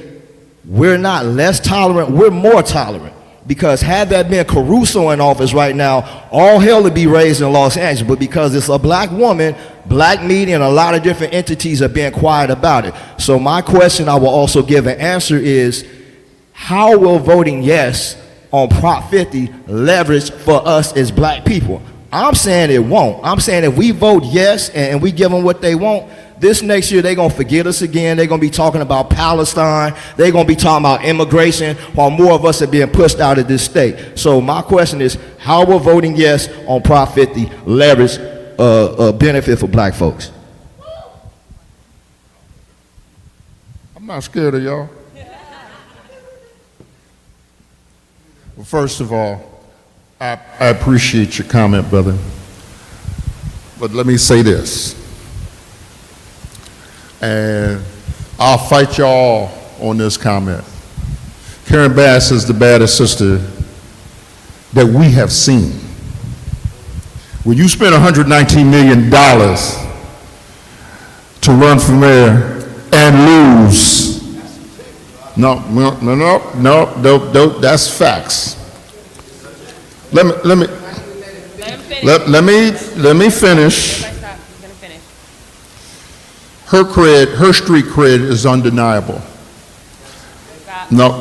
we're not less tolerant, we're more tolerant. Because had that been Caruso in office right now, all hell would be raised in Los Angeles. But because it's a black woman, black media and a lot of different entities are being quiet about it. So my question I will also give an answer is, how will voting yes on Prop 50 leverage for us as black people? I'm saying it won't. I'm saying if we vote yes and we give them what they want, this next year, they're going to forget us again. They're going to be talking about Palestine. They're going to be talking about immigration while more of us are being pushed out of this state. So my question is, how will voting yes on Prop 50 leverage a benefit for black folks? I'm not scared of y'all. Well, first of all, I appreciate your comment, brother. But let me say this. And I'll fight y'all on this comment. Karen Bass is the baddest sister that we have seen. When you spend $119 million to run for mayor and lose, no, that's facts. Let me finish. Her cred, her street cred is undeniable. No.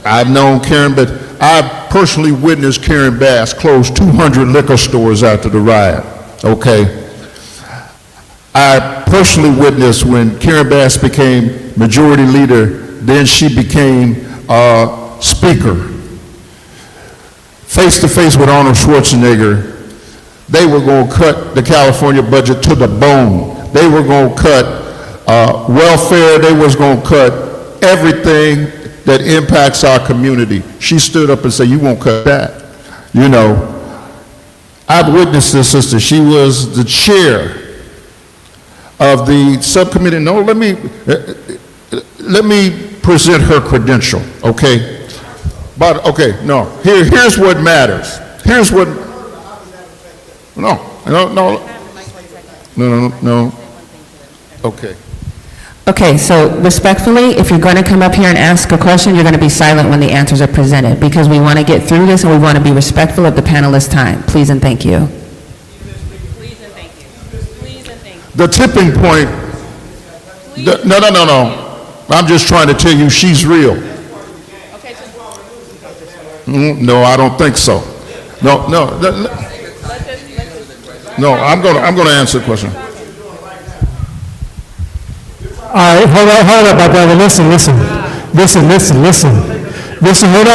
I've known Karen, but I personally witnessed Karen Bass close 200 liquor stores after the riot, okay? I personally witnessed when Karen Bass became majority leader, then she became speaker. Face to face with Arnold Schwarzenegger, they were going to cut the California budget to the bone. They were going to cut welfare. They was going to cut everything that impacts our community. She stood up and said, you won't cut that. You know, I've witnessed this sister. She was the chair of the subcommittee. No, let me present her credential, okay? But, okay, no, here's what matters. Here's what, no, okay. Okay, so respectfully, if you're going to come up here and ask a question, you're going to be silent when the answers are presented, because we want to get through this and we want to be respectful of the panelists' time. Please and thank you. The tipping point, no. I'm just trying to tell you she's real. No, I don't think so. No, I'm going to answer the question. All right, hold up, my brother. Listen. Hold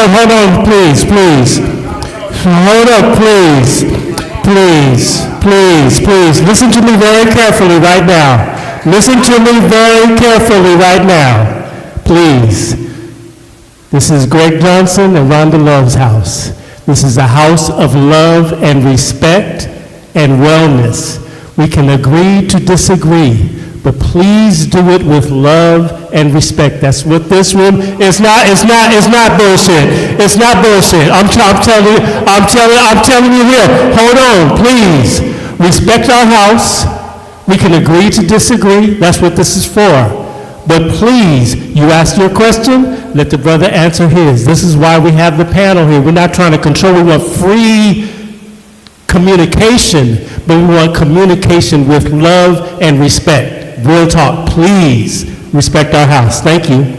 on, please. Hold up, please. Listen to me very carefully right now. Please. This is Greg Johnson and Rhonda Love's house. This is a house of love and respect and wellness. We can agree to disagree, but please do it with love and respect. That's what this room, it's not bullshit. It's not bullshit. I'm telling you here, hold on, please. Respect our house. We can agree to disagree. That's what this is for. But please, you ask your question, let the brother answer his. This is why we have the panel here. We're not trying to control. We want free communication, but we want communication with love and respect. Real talk. Please respect our house. Thank you.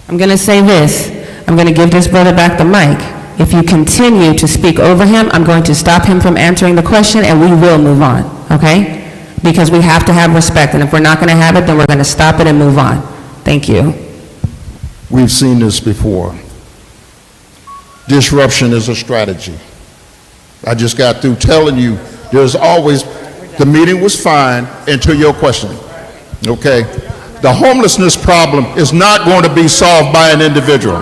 I'm going to say this. I'm going to give this brother back the mic. If you continue to speak over him, I'm going to stop him from answering the question, and we will move on, okay? Because we have to have respect, and if we're not going to have it, then we're going to stop it and move on. Thank you. We've seen this before. Disruption is a strategy. I just got through telling you, there's always, the meeting was fine until your question, okay? The homelessness problem is not going to be solved by an individual.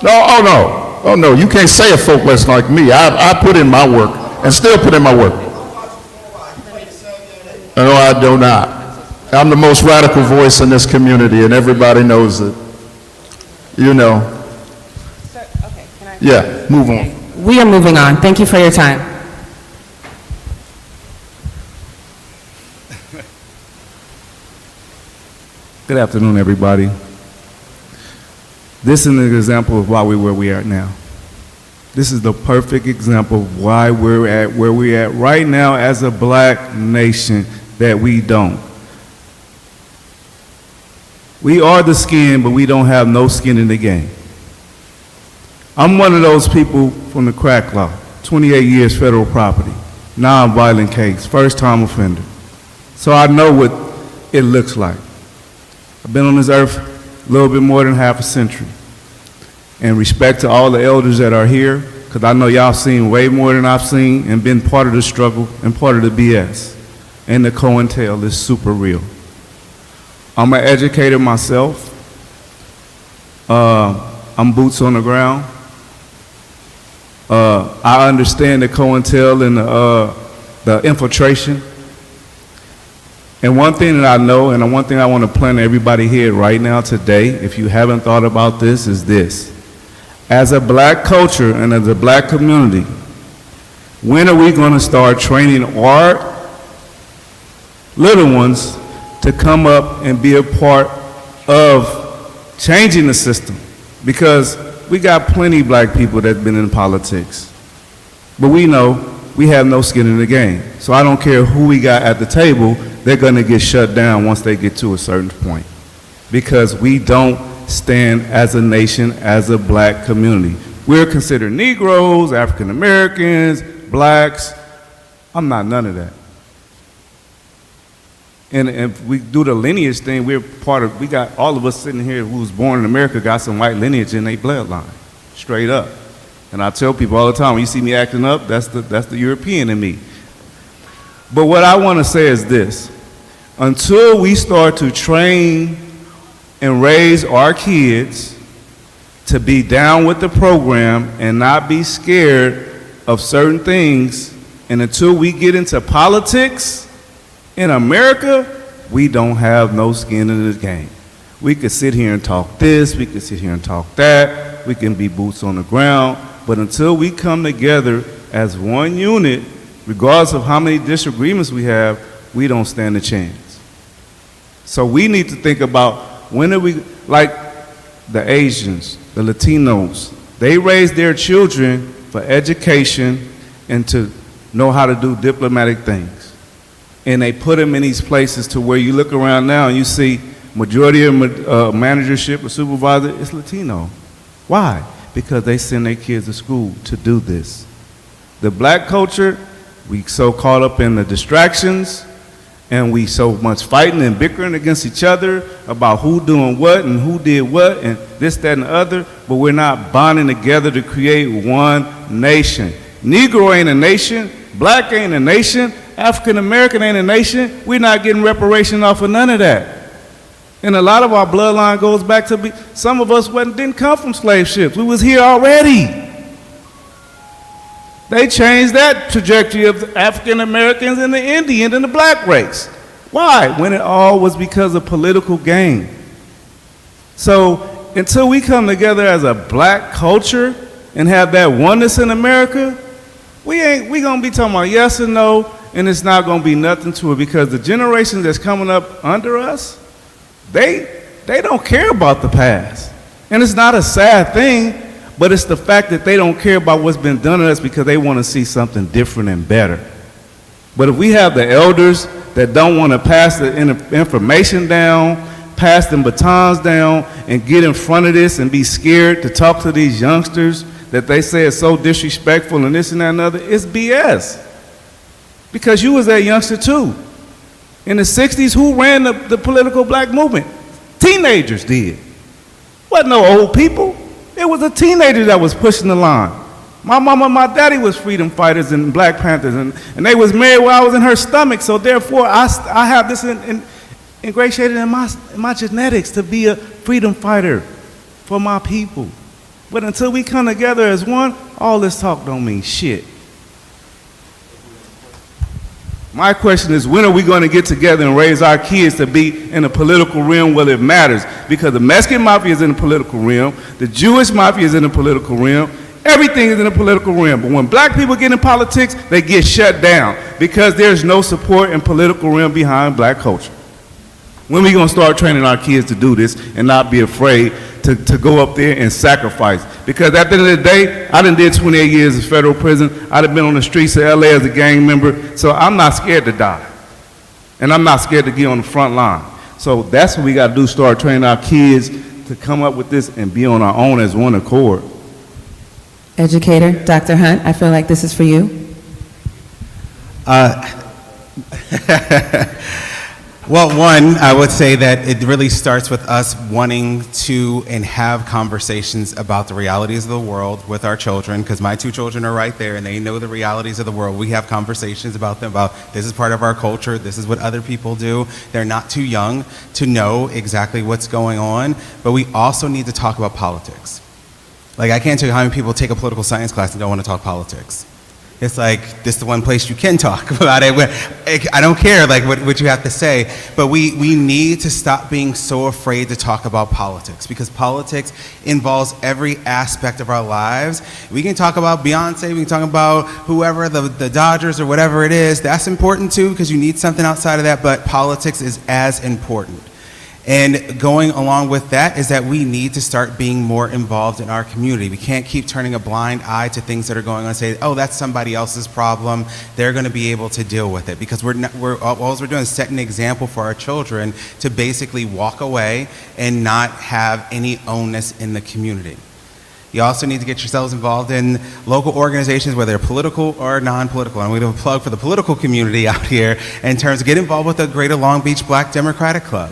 Oh no, you can't say a folk less like me. I put in my work and still put in my work. No, I do not. I'm the most radical voice in this community, and everybody knows it. You know. Yeah, move on. We are moving on. Thank you for your time. Good afternoon, everybody. This is an example of why we're where we are now. This is the perfect example of why we're at where we're at right now as a black nation, that we don't. We are the skin, but we don't have no skin in the game. I'm one of those people from the crack law, 28 years federal property, non-violent case, first-time offender. So I know what it looks like. I've been on this earth a little bit more than half a century. And respect to all the elders that are here, because I know y'all seen way more than I've seen and been part of the struggle and part of the BS. And the COINTEL is super real. I'm an educator myself. I'm boots on the ground. I understand the COINTEL and the infiltration. And one thing that I know, and one thing I want to plant everybody here right now today, if you haven't thought about this, is this. As a black culture and as a black community, when are we going to start training our little ones to come up and be a part of changing the system? Because we got plenty of black people that's been in politics, but we know we have no skin in the game. So I don't care who we got at the table, they're going to get shut down once they get to a certain point, because we don't stand as a nation, as a black community. We're considered Negroes, African Americans, blacks. I'm not none of that. And if we do the lineage thing, we're part of, we got all of us sitting here who was born in America got some white lineage in their bloodline, straight up. And I tell people all the time, when you see me acting up, that's the European in me. But what I want to say is this. Until we start to train and raise our kids to be down with the program and not be scared of certain things, and until we get into politics in America, we don't have no skin in the game. We could sit here and talk this, we could sit here and talk that, we can be boots on the ground, but until we come together as one unit, regardless of how many disagreements we have, we don't stand a chance. So we need to think about, when are we, like the Asians, the Latinos, they raise their children for education and to know how to do diplomatic things. And they put them in these places to where you look around now and you see majority of managership or supervisor is Latino. Why? Because they send their kids to school to do this. The black culture, we so caught up in the distractions, and we so much fighting and bickering against each other about who doing what and who did what and this, that, and the other, but we're not bonding together to create one nation. Negro ain't a nation, black ain't a nation, African American ain't a nation. We're not getting reparation off of none of that. And a lot of our bloodline goes back to some of us didn't come from slave ships. We was here already. They changed that trajectory of African Americans and the Indian and the black race. Why? When it all was because of political gain. So until we come together as a black culture and have that oneness in America, we gonna be talking about yes and no, and it's not gonna be nothing to it, because the generation that's coming up under us, they don't care about the past. And it's not a sad thing, but it's the fact that they don't care about what's been done to us because they want to see something different and better. But if we have the elders that don't want to pass the information down, pass them batons down, and get in front of this and be scared to talk to these youngsters that they say is so disrespectful and this and that and other, it's BS. Because you was that youngster too. In the 60s, who ran the political black movement? Teenagers did. Wasn't no old people. It was a teenager that was pushing the line. My mama and my daddy was freedom fighters and Black Panthers, and they was married while I was in her stomach, so therefore I have this ingratiated in my genetics to be a freedom fighter for my people. But until we come together as one, all this talk don't mean shit. My question is, when are we going to get together and raise our kids to be in the political realm where it matters? Because the Mexican mafia is in the political realm, the Jewish mafia is in the political realm, everything is in the political realm. But when black people get in politics, they get shut down because there's no support in political realm behind black culture. When are we going to start training our kids to do this and not be afraid to go up there and sacrifice? Because at the end of the day, I done did 28 years in federal prison. I done been on the streets of LA as a gang member, so I'm not scared to die. And I'm not scared to get on the front line. So that's what we got to do, start training our kids to come up with this and be on our own as one accord. Educator, Dr. Hunt, I feel like this is for you. Well, one, I would say that it really starts with us wanting to and have conversations about the realities of the world with our children, because my two children are right there and they know the realities of the world. We have conversations about them, about this is part of our culture, this is what other people do. They're not too young to know exactly what's going on, but we also need to talk about politics. Like, I can't tell you how many people take a political science class and don't want to talk politics. It's like, this is the one place you can talk about it. I don't care like what you have to say, but we need to stop being so afraid to talk about politics, because politics involves every aspect of our lives. We can talk about Beyonce, we can talk about whoever, the Dodgers or whatever it is. That's important too, because you need something outside of that, but politics is as important. And going along with that is that we need to start being more involved in our community. We can't keep turning a blind eye to things that are going on and say, oh, that's somebody else's problem. They're going to be able to deal with it. Because all we're doing is setting an example for our children to basically walk away and not have any onus in the community. You also need to get yourselves involved in local organizations, whether they're political or non-political. And we have a plug for the political community out here in terms of get involved with the Greater Long Beach Black Democratic Club.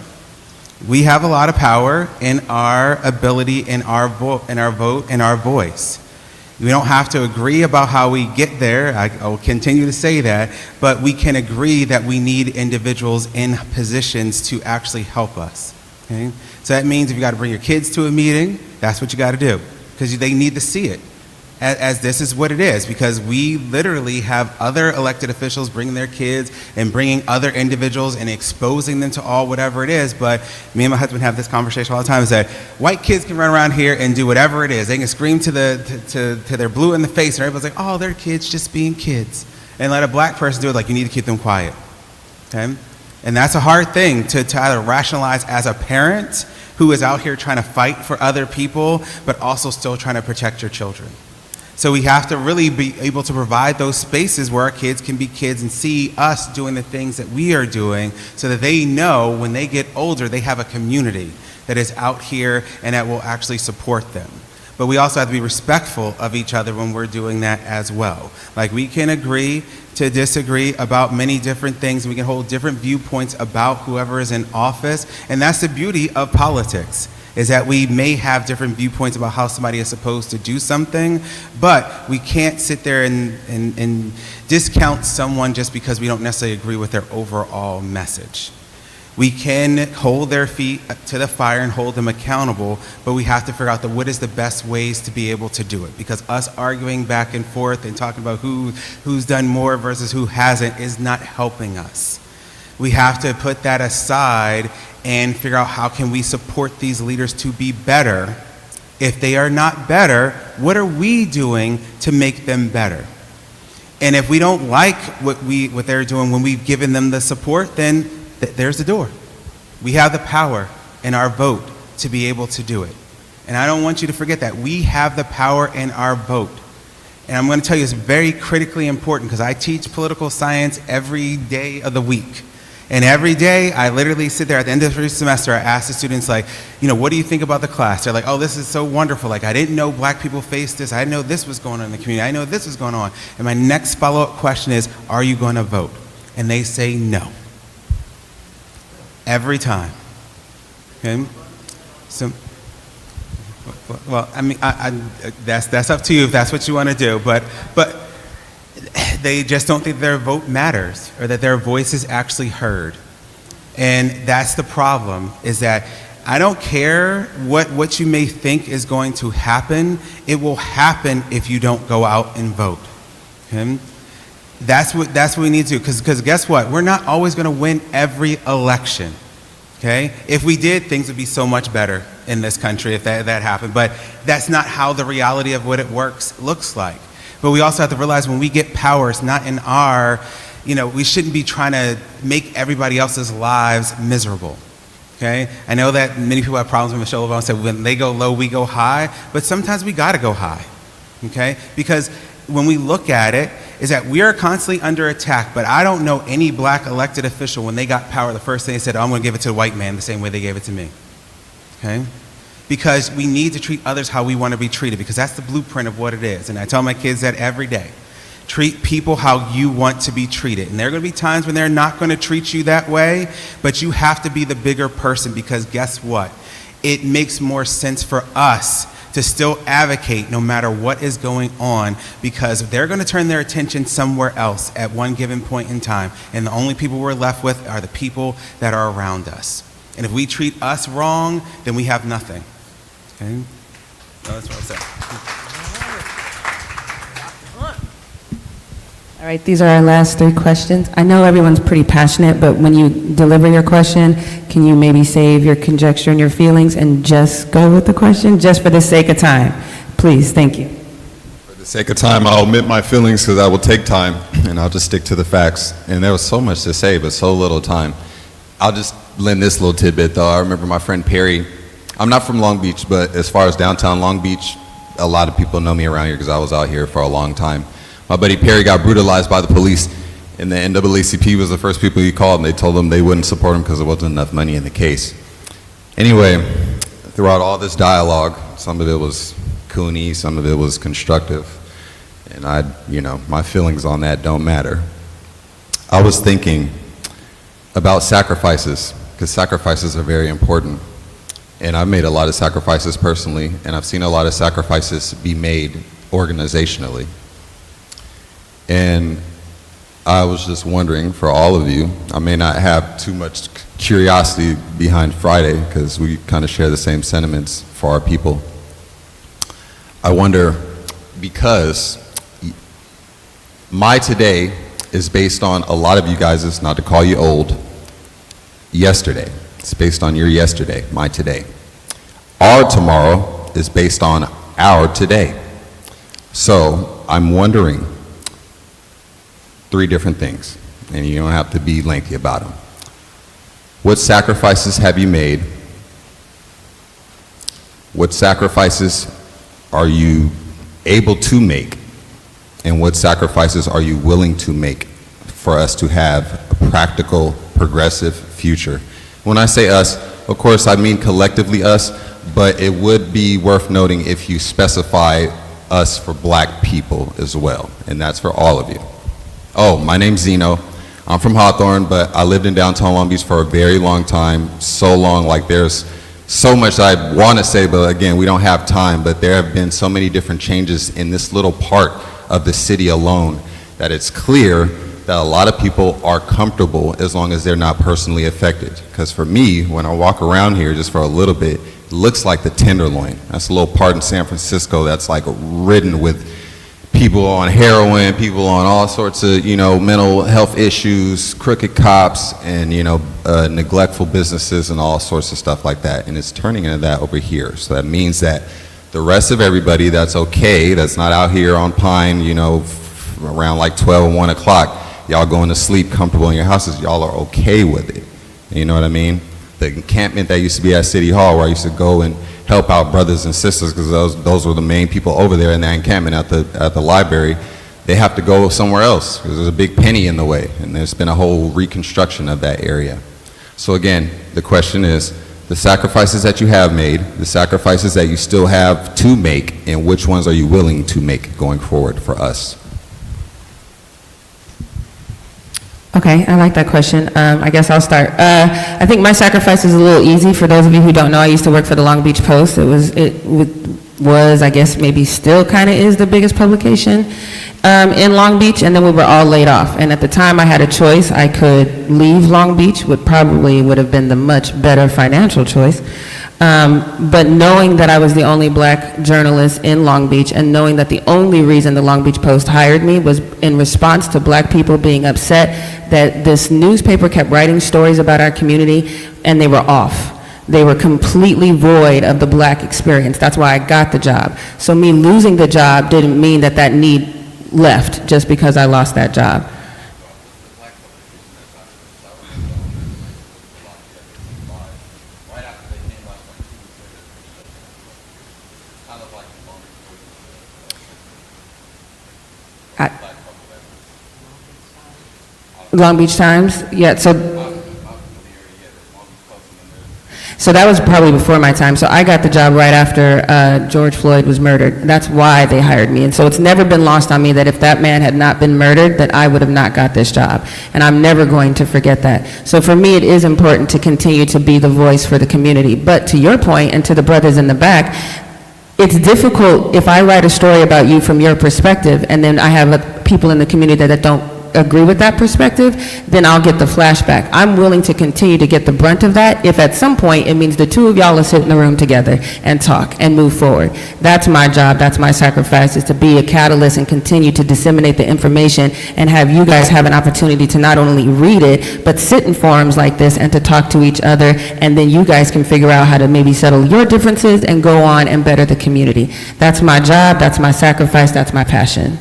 We have a lot of power in our ability, in our vote, and our voice. We don't have to agree about how we get there. I will continue to say that, but we can agree that we need individuals in positions to actually help us. Okay? So that means if you got to bring your kids to a meeting, that's what you got to do, because they need to see it. As this is what it is, because we literally have other elected officials bringing their kids and bringing other individuals and exposing them to all whatever it is. But me and my husband have this conversation all the time, is that white kids can run around here and do whatever it is. They can scream to their blue in the face, and everybody's like, oh, they're kids just being kids. And let a black person do it, like, you need to keep them quiet. Okay? And that's a hard thing to either rationalize as a parent who is out here trying to fight for other people, but also still trying to protect your children. So we have to really be able to provide those spaces where our kids can be kids and see us doing the things that we are doing, so that they know when they get older, they have a community that is out here and that will actually support them. But we also have to be respectful of each other when we're doing that as well. Like, we can agree to disagree about many different things, and we can hold different viewpoints about whoever is in office, and that's the beauty of politics, is that we may have different viewpoints about how somebody is supposed to do something, but we can't sit there and discount someone just because we don't necessarily agree with their overall message. We can hold their feet to the fire and hold them accountable, but we have to figure out what is the best ways to be able to do it. Because us arguing back and forth and talking about who's done more versus who hasn't is not helping us. We have to put that aside and figure out how can we support these leaders to be better. If they are not better, what are we doing to make them better? And if we don't like what they're doing when we've given them the support, then there's the door. We have the power in our vote to be able to do it. And I don't want you to forget that. We have the power in our vote. And I'm going to tell you it's very critically important because I teach political science every day of the week. And every day I literally sit there at the end of every semester, I ask the students like, what do you think about the class? They're like, oh, this is so wonderful. Like, I didn't know black people faced this. I didn't know this was going on in the community. I know this was going on. And my next follow-up question is, are you going to vote? And they say no. Every time. Okay? So, well, I mean, that's up to you if that's what you want to do, but they just don't think their vote matters or that their voice is actually heard. And that's the problem, is that I don't care what you may think is going to happen. It will happen if you don't go out and vote. Okay? That's what we need to do, because guess what? We're not always going to win every election. Okay? If we did, things would be so much better in this country if that happened. But that's not how the reality of what it looks like. But we also have to realize when we get power, it's not in our, we shouldn't be trying to make everybody else's lives miserable. Okay? I know that many people have problems with Michelle Obama said when they go low, we go high. But sometimes we got to go high. Okay? Because when we look at it, is that we are constantly under attack, but I don't know any black elected official when they got power, the first thing they said, I'm going to give it to the white man the same way they gave it to me. Okay? Because we need to treat others how we want to be treated, because that's the blueprint of what it is. And I tell my kids that every day. Treat people how you want to be treated. And there are going to be times when they're not going to treat you that way, but you have to be the bigger person, because guess what? It makes more sense for us to still advocate no matter what is going on, because they're going to turn their attention somewhere else at one given point in time. And the only people we're left with are the people that are around us. And if we treat us wrong, then we have nothing. Okay? So that's what I said. All right, these are our last 3 questions. I know everyone's pretty passionate, but when you deliver your question, can you maybe save your conjecture and your feelings and just go with the question, just for the sake of time? Please, thank you. For the sake of time, I'll omit my feelings because I will take time, and I'll just stick to the facts. And there was so much to say, but so little time. I'll just lend this little tidbit, though. I remember my friend Perry. I'm not from Long Beach, but as far as downtown Long Beach, a lot of people know me around here because I was out here for a long time. My buddy Perry got brutalized by the police, and the NAACP was the first people he called, and they told him they wouldn't support him because there wasn't enough money in the case. Anyway, throughout all this dialogue, some of it was coony, some of it was constructive, and my feelings on that don't matter. I was thinking about sacrifices, because sacrifices are very important. And I've made a lot of sacrifices personally, and I've seen a lot of sacrifices be made organizationally. And I was just wondering, for all of you, I may not have too much curiosity behind Friday, because we kind of share the same sentiments for our people. I wonder, because my today is based on a lot of you guys', not to call you old, yesterday. It's based on your yesterday, my today. Our tomorrow is based on our today. So I'm wondering 3 different things, and you don't have to be lengthy about them. What sacrifices have you made? What sacrifices are you able to make? And what sacrifices are you willing to make for us to have a practical, progressive future? When I say us, of course I mean collectively us, but it would be worth noting if you specify us for black people as well, and that's for all of you. Oh, my name's Zeno. I'm from Hawthorne, but I lived in downtown Long Beach for a very long time, so long, like there's so much I want to say, but again, we don't have time, but there have been so many different changes in this little part of the city alone that it's clear that a lot of people are comfortable as long as they're not personally affected. Because for me, when I walk around here just for a little bit, it looks like the Tenderloin. That's a little part in San Francisco that's like ridden with people on heroin, people on all sorts of, mental health issues, crooked cops, and, neglectful businesses and all sorts of stuff like that. And it's turning into that over here. So that means that the rest of everybody that's okay, that's not out here on Pine, around like 12 and 1 o'clock, y'all going to sleep comfortable in your houses, y'all are okay with it. You know what I mean? The encampment that used to be at City Hall, where I used to go and help out brothers and sisters, because those were the main people over there in that encampment at the library, they have to go somewhere else because there's a big penny in the way, and there's been a whole reconstruction of that area. So again, the question is, the sacrifices that you have made, the sacrifices that you still have to make, and which ones are you willing to make going forward for us? Okay, I like that question. I guess I'll start. I think my sacrifice is a little easy. For those of you who don't know, I used to work for the Long Beach Post. It was, I guess, maybe still kind of is the biggest publication in Long Beach, and then we were all laid off. And at the time, I had a choice. I could leave Long Beach, would have been the much better financial choice. But knowing that I was the only black journalist in Long Beach, and knowing that the only reason the Long Beach Post hired me was in response to black people being upset that this newspaper kept writing stories about our community and they were off. They were completely void of the black experience. That's why I got the job. So me losing the job didn't mean that need left just because I lost that job. Long Beach Times, yeah, so that was probably before my time. So I got the job right after George Floyd was murdered. That's why they hired me. And so it's never been lost on me that if that man had not been murdered, that I would have not got this job. And I'm never going to forget that. So for me, it is important to continue to be the voice for the community. But to your point, and to the brothers in the back, it's difficult if I write a story about you from your perspective, and then I have people in the community that don't agree with that perspective, then I'll get the flashback. I'm willing to continue to get the brunt of that if at some point it means the two of y'all will sit in the room together and talk and move forward. That's my job, that's my sacrifice, is to be a catalyst and continue to disseminate the information and have you guys have an opportunity to not only read it, but sit in forums like this and to talk to each other, and then you guys can figure out how to maybe settle your differences and go on and better the community. That's my job, that's my sacrifice, that's my passion.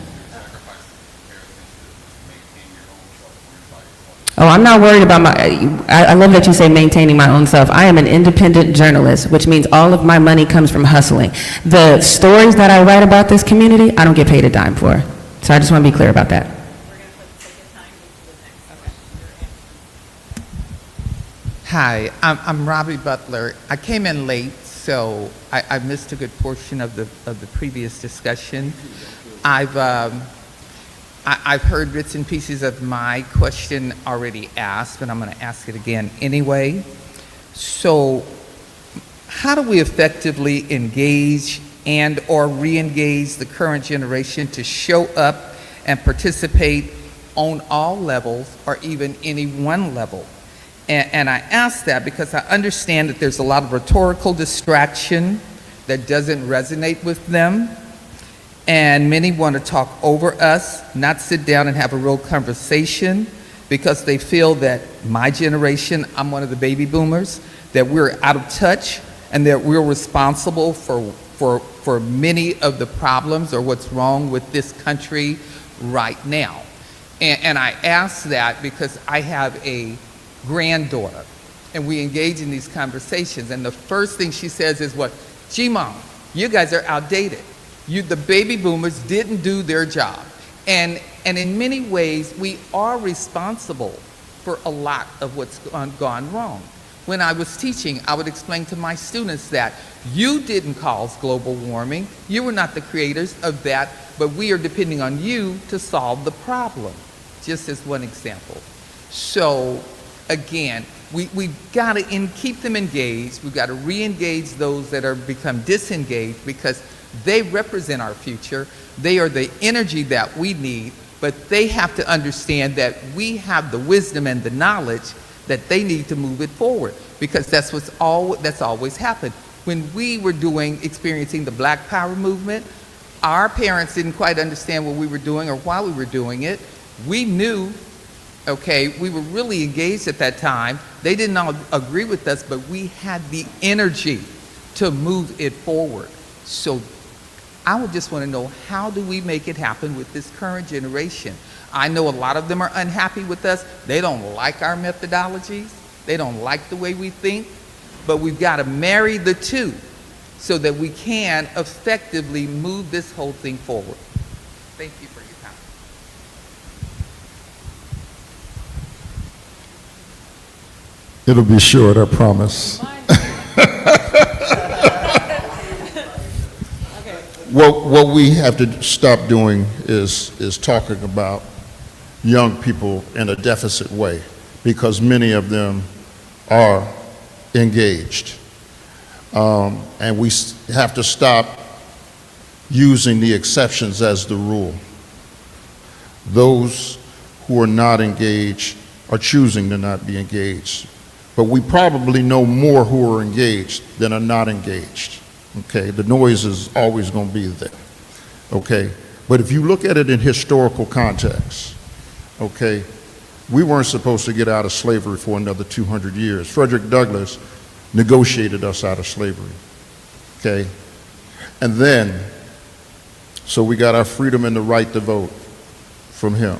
Oh, I'm not worried about I love that you say maintaining my own self. I am an independent journalist, which means all of my money comes from hustling. The stories that I write about this community, I don't get paid a dime for. So I just want to be clear about that. Hi, I'm Robbie Butler. I came in late, so I missed a good portion of the previous discussion. I've heard bits and pieces of my question already asked, but I'm going to ask it again anyway. So how do we effectively engage and or re-engage the current generation to show up and participate on all levels or even any one level? And I ask that because I understand that there's a lot of rhetorical distraction that doesn't resonate with them. And many want to talk over us, not sit down and have a real conversation, because they feel that my generation, I'm one of the baby boomers, that we're out of touch and that we're responsible for many of the problems or what's wrong with this country right now. And I ask that because I have a granddaughter and we engage in these conversations, and the first thing she says is what? Gee, Mom, you guys are outdated. The baby boomers didn't do their job. And in many ways, we are responsible for a lot of what's gone wrong. When I was teaching, I would explain to my students that you didn't cause global warming. You were not the creators of that, but we are depending on you to solve the problem, just as one example. So again, we've got to keep them engaged. We've got to re-engage those that are become disengaged, because they represent our future. They are the energy that we need but they have to understand that we have the wisdom and the knowledge that they need to move it forward, because that's always happened. When we were experiencing the Black Power movement, our parents didn't quite understand what we were doing or why we were doing it. We knew, okay, we were really engaged at that time. They didn't all agree with us, but we had the energy to move it forward. So I would just want to know, how do we make it happen with this current generation? I know a lot of them are unhappy with us. They don't like our methodologies. They don't like the way we think. But we've got to marry the two so that we can effectively move this whole thing forward. Thank you for your time. It'll be short, I promise. What we have to stop doing is talking about young people in a deficit way, because many of them are engaged. And we have to stop using the exceptions as the rule. Those who are not engaged are choosing to not be engaged. But we probably know more who are engaged than are not engaged. Okay, the noise is always going to be there. Okay, but if you look at it in historical context, okay, we weren't supposed to get out of slavery for another 200 years. Frederick Douglass negotiated us out of slavery. Okay, and then, so we got our freedom and the right to vote from him.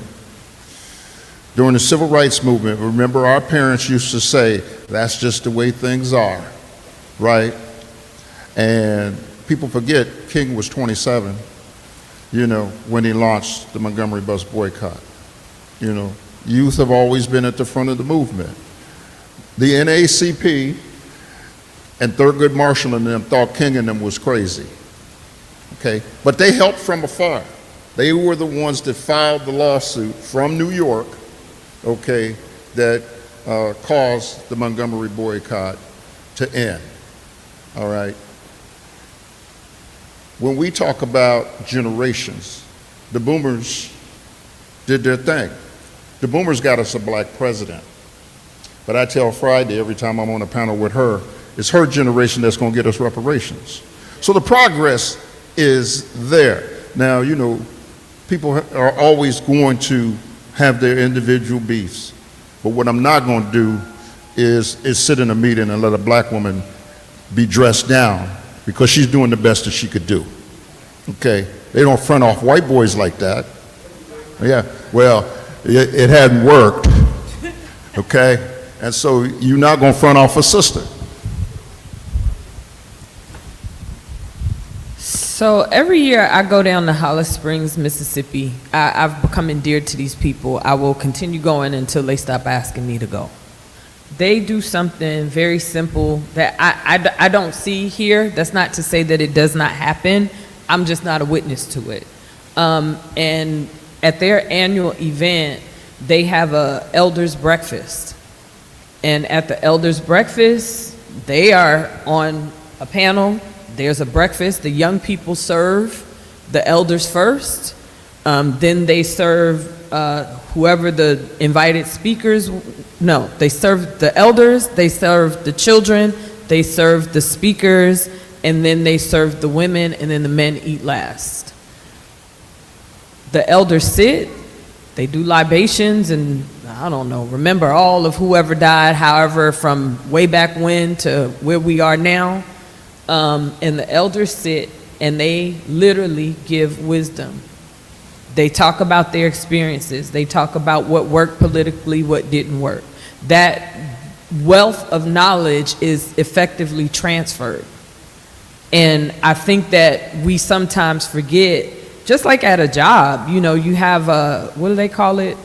During the civil rights movement, remember, our parents used to say, that's just the way things are, right? And people forget King was 27, you know, when he launched the Montgomery bus boycott. You know, youth have always been at the front of the movement. The NAACP and Thurgood Marshall and them thought King and them was crazy, okay? But they helped from afar. They were the ones that filed the lawsuit from New York, okay, that caused the Montgomery boycott to end, all right? When we talk about generations, the boomers did their thing. The boomers got us a black president. But I tell Friday every time I'm on a panel with her, it's her generation that's going to get us reparations. So the progress is there. Now, you know, people are always going to have their individual beefs. But what I'm not going to do is sit in a meeting and let a black woman be dressed down because she's doing the best that she could do. Okay? They don't front off white boys like that. Yeah, well, it hadn't worked. Okay? And so you're not going to front off a sister. So every year I go down to Hollis Springs, Mississippi. I've become endeared to these people. I will continue going until they stop asking me to go. They do something very simple that I don't see here. That's not to say that it does not happen. I'm just not a witness to it. And at their annual event, they have a elders breakfast. And at the elders breakfast, they are on a panel. There's a breakfast. The young people serve the elders first. Then they serve whoever the invited speakers. No, they serve the elders, they serve the children, they serve the speakers, and then they serve the women, and then the men eat last. The elders sit, they do libations, and I don't know, remember all of whoever died, however, from way back when to where we are now. And the elders sit and they literally give wisdom. They talk about their experiences. They talk about what worked politically, what didn't work. That wealth of knowledge is effectively transferred. And I think that we sometimes forget, just like at a job, you know, you have what do they call it?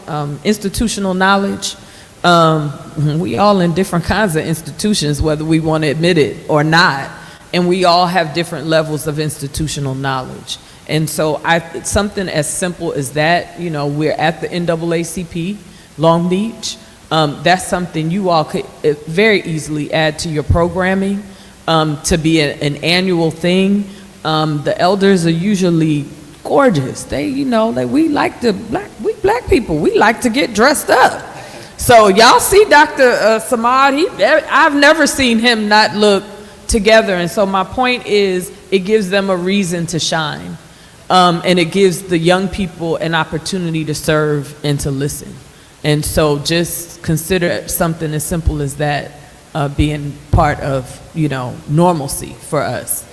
Institutional knowledge. We all in different kinds of institutions, whether we want to admit it or not. And we all have different levels of institutional knowledge. And so something as simple as that, you know, we're at the NAACP, Long Beach. That's something you all could very easily add to your programming to be an annual thing. The elders are usually gorgeous. They, you know, we black people, we like to get dressed up. So y'all see Dr. Samad, I've never seen him not look together. And so my point is, it gives them a reason to shine. And it gives the young people an opportunity to serve and to listen. And so just consider something as simple as that being part of, you know, normalcy for us.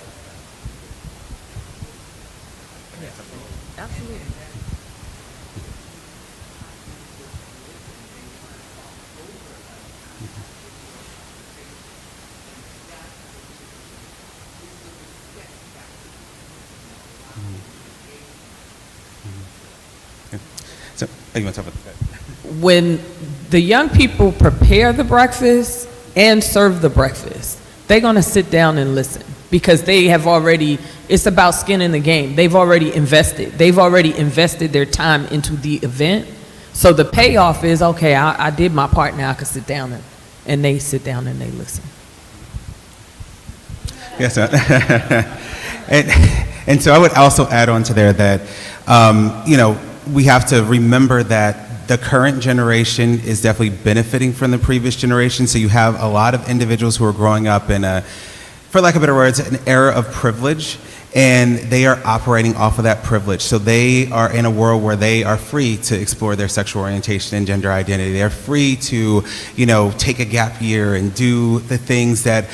So, you want to talk about that? When the young people prepare the breakfast and serve the breakfast, they're going to sit down and listen because they have already, it's about skin in the game. They've already invested. They've already invested their time into the event. So the payoff is, okay, I did my part, now I can sit down and they sit down and they listen. Yes, and so I would also add on to there that, you know, we have to remember that the current generation is definitely benefiting from the previous generation. So you have a lot of individuals who are growing up in a, for lack of better words, an era of privilege, and they are operating off of that privilege. So they are in a world where they are free to explore their sexual orientation and gender identity. They're free to, you know, take a gap year and do the things that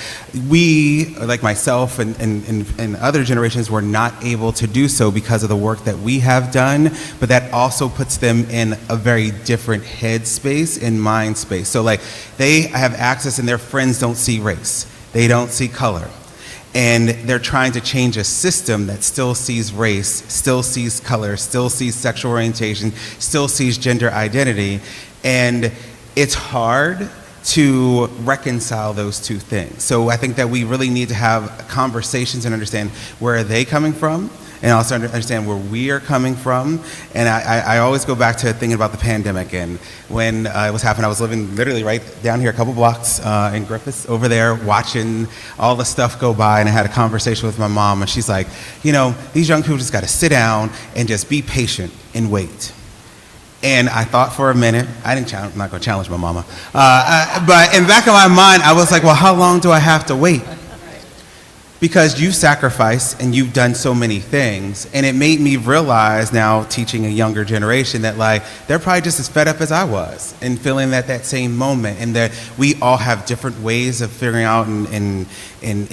we, like myself and other generations, were not able to do so because of the work that we have done. But that also puts them in a very different headspace and mind space. So like, they have access and their friends don't see race. They don't see color. And they're trying to change a system that still sees race, still sees color, still sees sexual orientation, still sees gender identity. And it's hard to reconcile those two things. So I think that we really need to have conversations and understand where are they coming from, and also understand where we are coming from. And I always go back to thinking about the pandemic, and when it was happening, I was living literally right down here, a couple blocks in Griffiths, over there, watching all the stuff go by, and I had a conversation with my mom, and she's like, you know, these young people just gotta sit down and just be patient and wait. And I thought for a minute, I'm not gonna challenge my mama, but in the back of my mind, I was like, well, how long do I have to wait? Because you've sacrificed and you've done so many things. And it made me realize now, teaching a younger generation, that like, they're probably just as fed up as I was and feeling that same moment, and that we all have different ways of figuring out and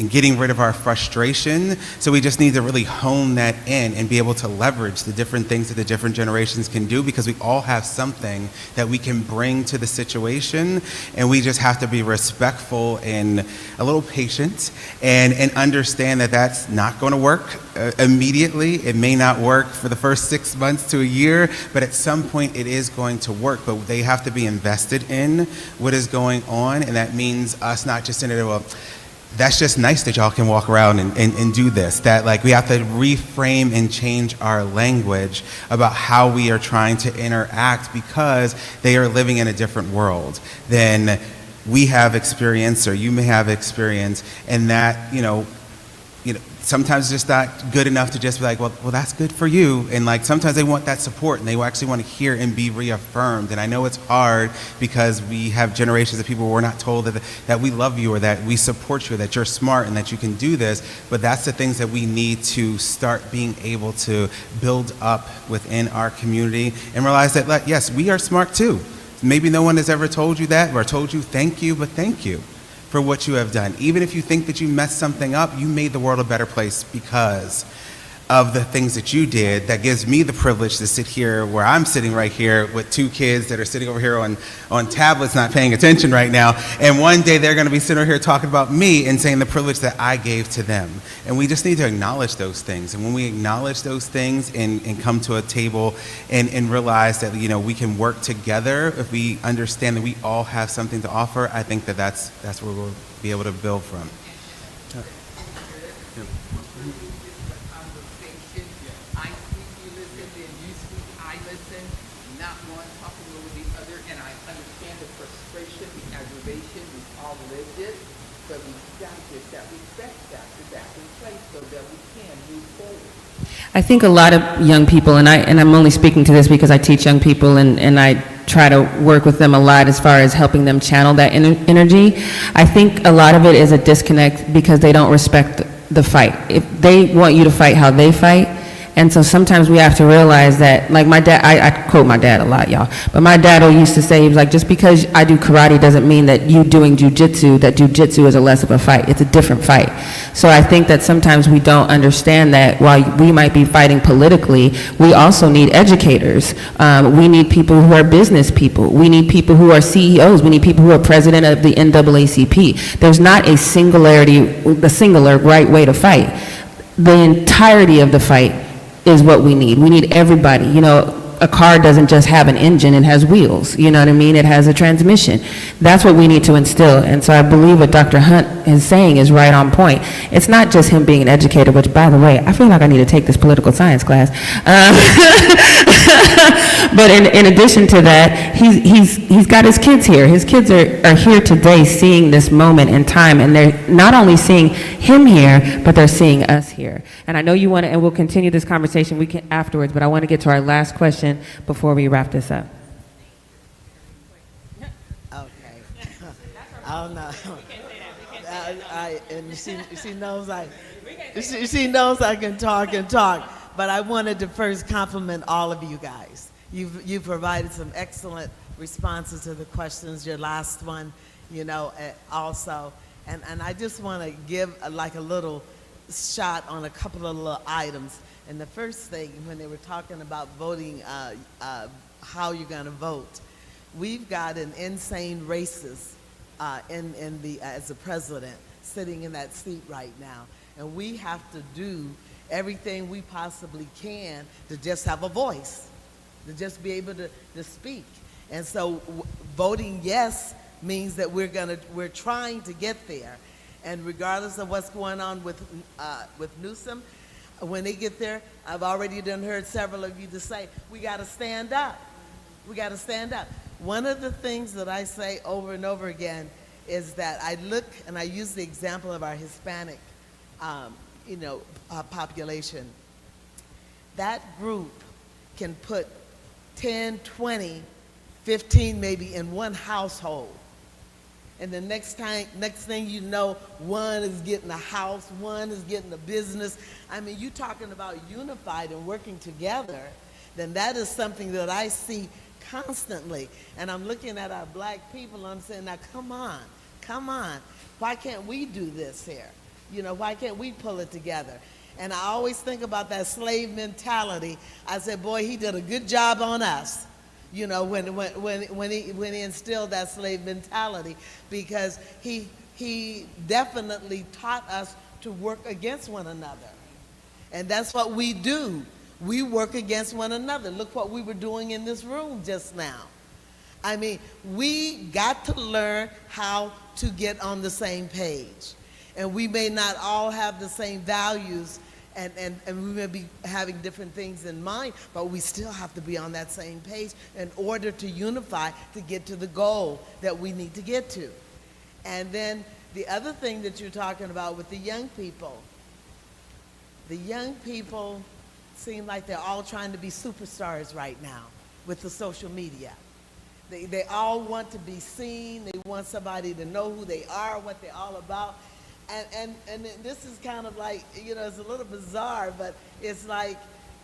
getting rid of our frustration. So we just need to really hone that in and be able to leverage the different things that the different generations can do, because we all have something that we can bring to the situation, and we just have to be respectful and a little patient and understand that that's not going to work immediately. It may not work for the first 6 months to a year, but at some point it is going to work. But they have to be invested in what is going on, and that means us not just saying, well, that's just nice that y'all can walk around and do this. That like, we have to reframe and change our language about how we are trying to interact, because they are living in a different world than we have experience, or you may have experience, and that, you know, sometimes it's just not good enough to just be like, well, that's good for you. And like, sometimes they want that support, and they actually want to hear and be reaffirmed. And I know it's hard because we have generations of people who are not told that we love you, or that we support you, or that you're smart and that you can do this. But that's the things that we need to start being able to build up within our community, and realize that, like, yes, we are smart too. Maybe no one has ever told you that, or told you thank you, but thank you for what you have done. Even if you think that you messed something up, you made the world a better place because of the things that you did. That gives me the privilege to sit here where I'm sitting right here with two kids that are sitting over here on tablets not paying attention right now. And one day they're gonna be sitting over here talking about me and saying the privilege that I gave to them. And we just need to acknowledge those things. And when we acknowledge those things and come to a table and realize that, you know, we can work together, if we understand that we all have something to offer, I think that that's where we'll be able to build from. I think a lot of young people, and I'm only speaking to this because I teach young people and I try to work with them a lot as far as helping them channel that energy. I think a lot of it is a disconnect because they don't respect the fight. If they want you to fight how they fight, and so sometimes we have to realize that, like my dad, I quote my dad a lot, y'all, but my dad used to say, he was like, just because I do karate doesn't mean that you doing jujitsu, that jujitsu is a less of a fight. It's a different fight. So I think that sometimes we don't understand that while we might be fighting politically, we also need educators. We need people who are business people. We need people who are CEOs. We need people who are president of the NAACP. There's not a singular right way to fight. The entirety of the fight is what we need. We need everybody. You know, a car doesn't just have an engine, it has wheels. You know what I mean? It has a transmission. That's what we need to instill. And so I believe what Dr. Hunt is saying is right on point. It's not just him being an educator, which, by the way, I feel like I need to take this political science class. But in addition to that, he's got his kids here. His kids are here today seeing this moment in time, and they're not only seeing him here, but they're seeing us here. And I know you want to, and we'll continue this conversation afterwards, but I want to get to our last question before we wrap this up. Okay. I don't know. And she knows she knows I can talk and talk. But I wanted to first compliment all of you guys. You've provided some excellent responses to the questions. Your last one, you know, also. And I just want to give a little shot on a couple of little items. And the first thing, when they were talking about voting, how you're going to vote, we've got an insane racist as a president sitting in that seat right now. And we have to do everything we possibly can to just have a voice, to just be able to speak. And so voting yes means that we're trying to get there. And regardless of what's going on with Newsom, when they get there, I've already heard several of you to say, we got to stand up. We got to stand up. One of the things that I say over and over again is that I look and I use the example of our Hispanic population. That group can put 10, 20, 15 maybe in one household. And the next thing you know, one is getting a house, one is getting a business. I mean, you're talking about unified and working together, then that is something that I see constantly. And I'm looking at our black people and I'm saying, now come on. Why can't we do this here? You know, why can't we pull it together? And I always think about that slave mentality. I said, boy, he did a good job on us. You know, when he instilled that slave mentality, because he definitely taught us to work against one another. And that's what we do. We work against one another. Look what we were doing in this room just now. I mean, we got to learn how to get on the same page. And we may not all have the same values, and we may be having different things in mind, but we still have to be on that same page in order to unify to get to the goal that we need to get to. And then the other thing that you're talking about with the young people seem like they're all trying to be superstars right now with the social media. They all want to be seen. They want somebody to know who they are, what they're all about. And this is kind of like, you know, it's a little bizarre, but it's like,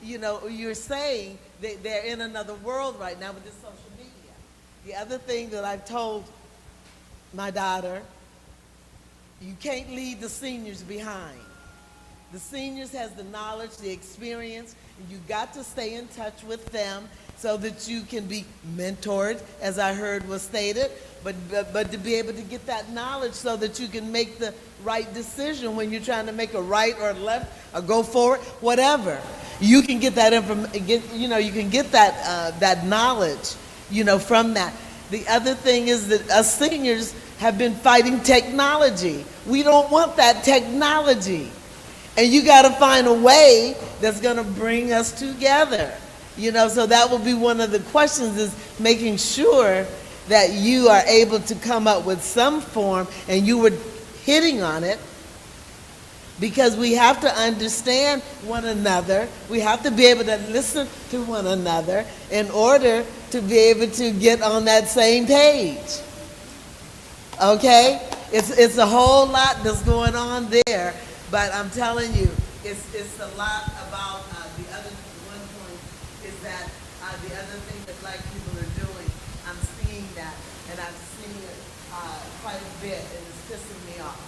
you know, you're saying that they're in another world right now with this social media. The other thing that I've told my daughter, you can't leave the seniors behind. The seniors has the knowledge, the experience, and you got to stay in touch with them so that you can be mentored, as I heard was stated, but to be able to get that knowledge so that you can make the right decision when you're trying to make a right or left or go forward, whatever. You can get that you can get that knowledge, you know, from that. The other thing is that us seniors have been fighting technology. We don't want that technology. And you got to find a way that's going to bring us together. You know, so that will be one of the questions, is making sure that you are able to come up with some form, and you were hitting on it, because we have to understand one another. We have to be able to listen to one another in order to be able to get on that same page. Okay? It's a whole lot that's going on there, but I'm telling you, it's a lot about the other one point is that the other thing that Black people are doing, I'm seeing that, and I'm seeing it quite a bit, and it's pissing me off.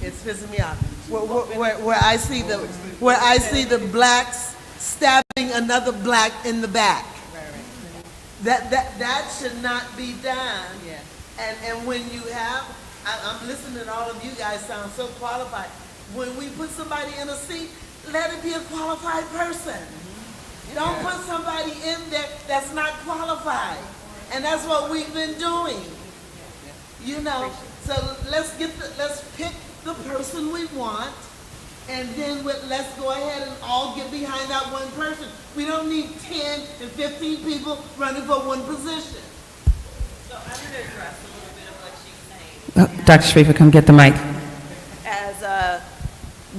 It's pissing me off. Where I see the blacks stabbing another black in the back. That should not be done. And when you have, I'm listening to all of you guys sound so qualified. When we put somebody in a seat, let it be a qualified person. Don't put somebody in there that's not qualified. And that's what we've been doing. You know, so let's pick the person we want, and then let's go ahead and all get behind that one person. We don't need 10 and 15 people running for one position. So I'm going to address a little bit of what she's saying. Dr. Sharifa, come get the mic. As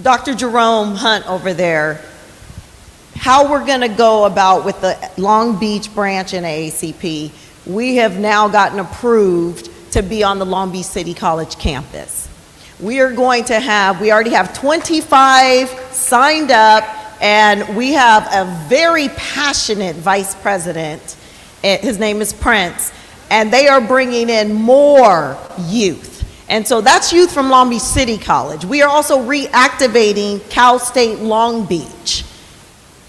Dr. Jerome Hunt over there, how we're going to go about with the Long Beach branch in AACP, we have now gotten approved to be on the Long Beach City College campus. We already have 25 signed up, and we have a very passionate vice president. His name is Prince, and they are bringing in more youth. And so that's youth from Long Beach City College. We are also reactivating Cal State Long Beach